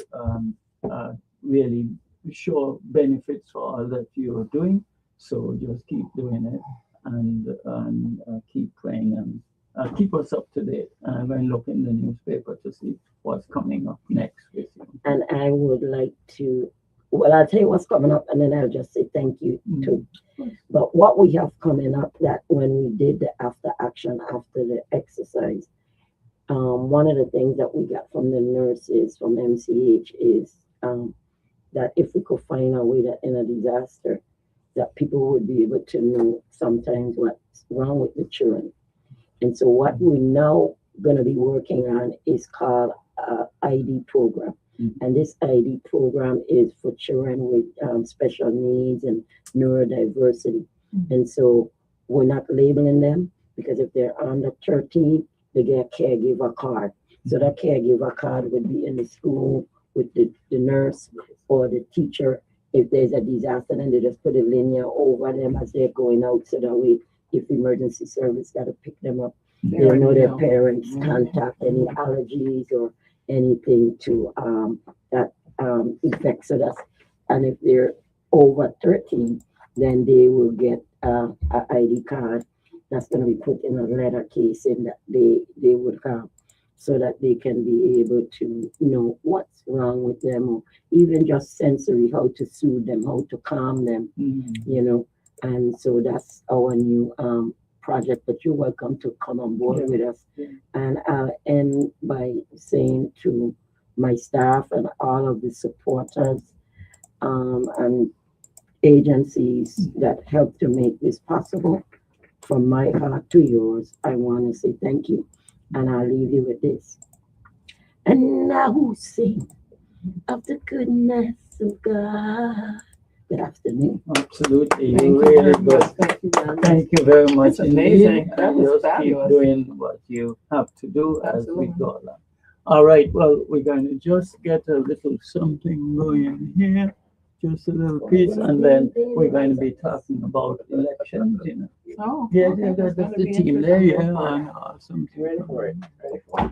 really show benefits for all that you're doing. So just keep doing it and keep praying and keep us up to date. And I'm going to look in the newspaper to see what's coming up next with you. And I would like to, well, I'll tell you what's coming up and then I'll just say thank you too. But what we have coming up, that when we did the after action, after the exercise, one of the things that we got from the nurses from MCH is that if we could find a way that in a disaster, that people would be able to know sometimes what's wrong with the children. And so what we're now going to be working on is called ID program. And this ID program is for children with special needs and neurodiversity. And so we're not labeling them, because if they're under 13, they get a caregiver card. So that caregiver card would be in the school with the nurse or the teacher. If there's a disaster, then they just put a linear over them as they're going out, so that way, if emergency service got to pick them up, they know their parents contact any allergies or anything to that affects us. And if they're over 13, then they will get a ID card that's going to be put in a letter case in that they would have, so that they can be able to know what's wrong with them, or even just sensory, how to soothe them, how to calm them, you know. And so that's our new project, but you're welcome to come on board with us. And I'll end by saying to my staff and all of the supporters and agencies that help to make this possible, from my heart to yours, I want to say thank you. And I'll leave you with this. And now who sing of the goodness of God. Good afternoon. Absolutely. Thank you Really very good. much. Thank you, man. Thank you very much. That's amazing. Indeed. That was Just fabulous. keep doing what you have to do as we Absolutely. go along. All right. Well, we're going to just get a little something going here, just a little piece, and then we're going to be talking about elections. You know. Oh, Yeah, okay. that's gonna the be team there. interesting. Yeah, and awesome. Ready for it. Ready for it.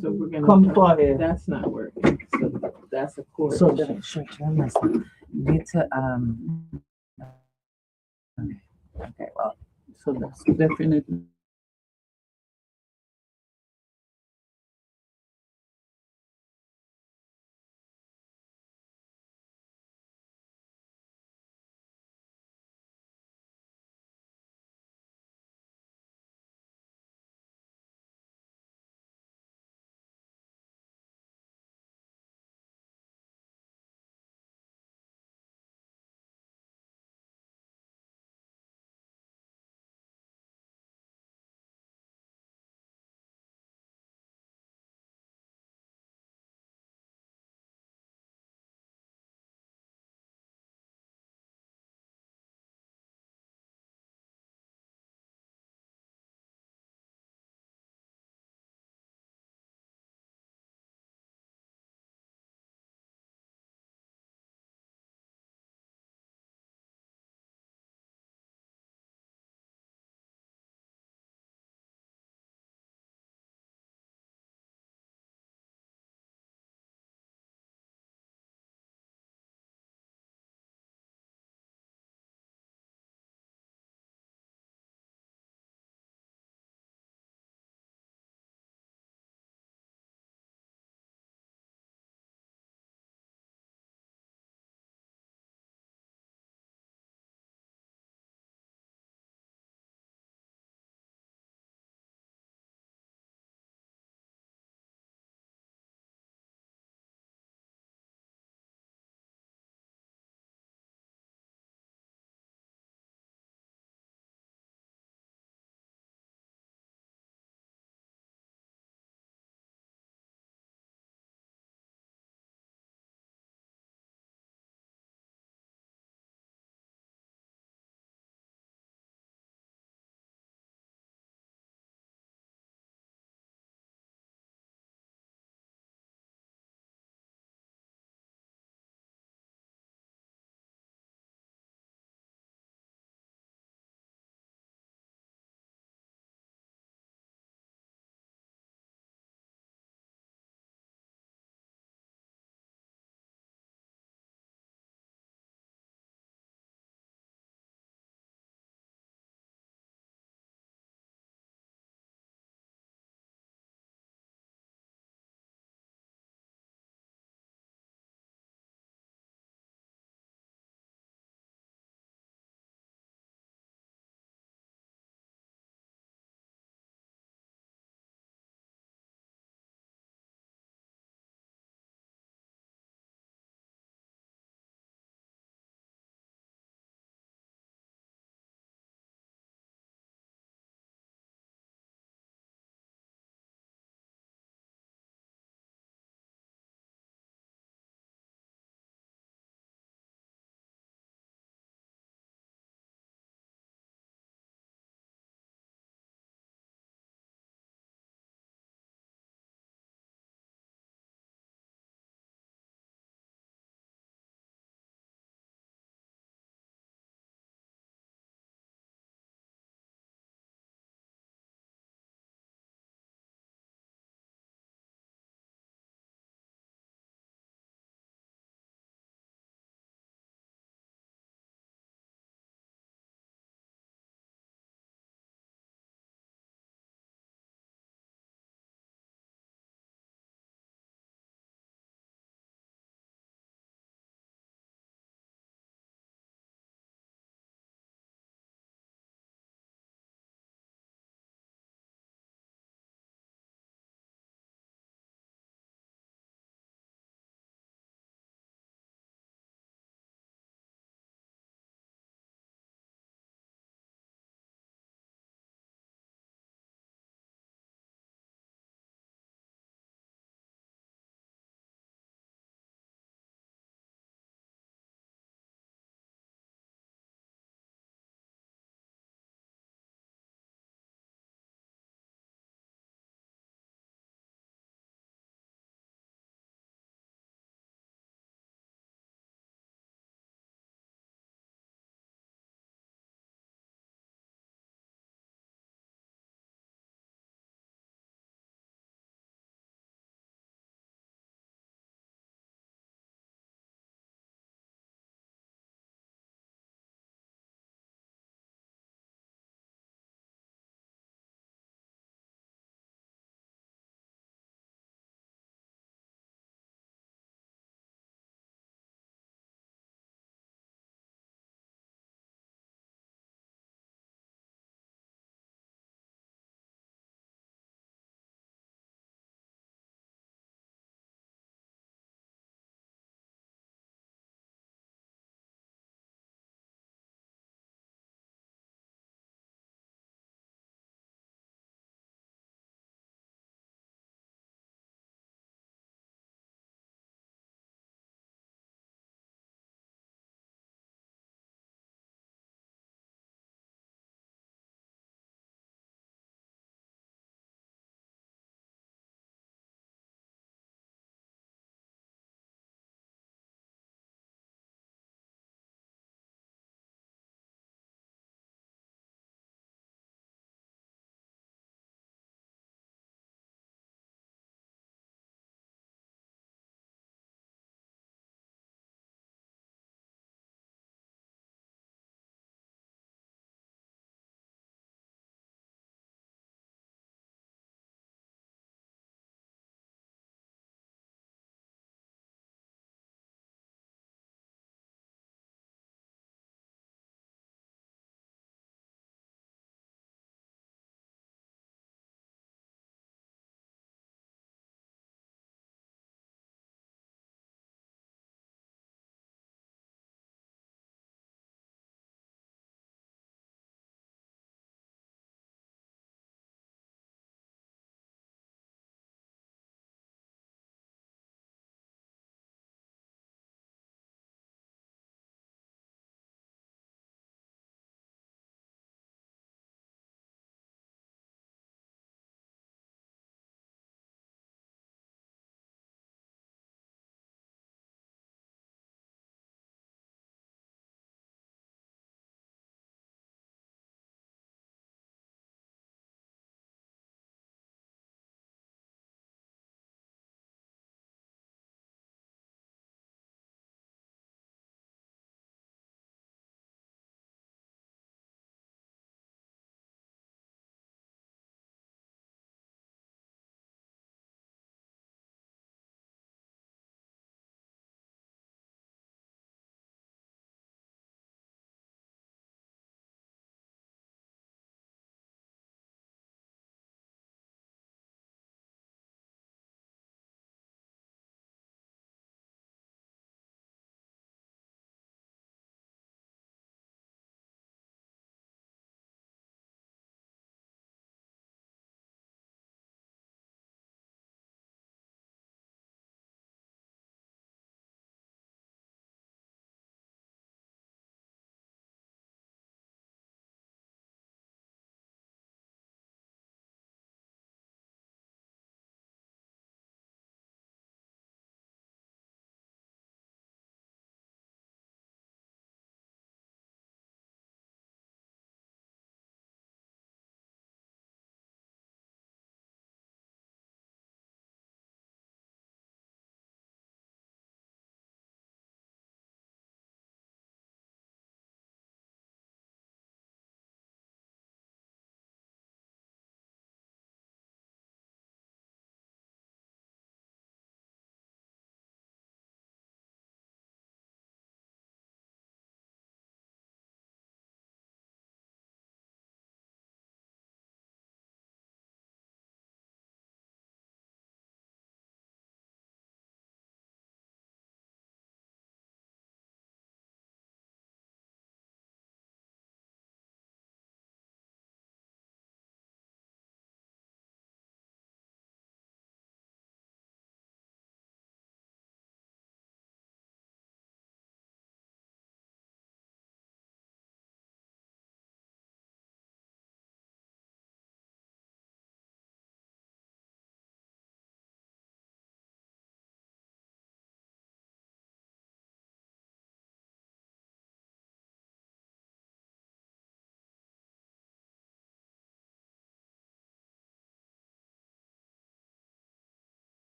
So we're gonna Come quiet. That's not working. So that's a cord. So Get to okay, well, so that's definitely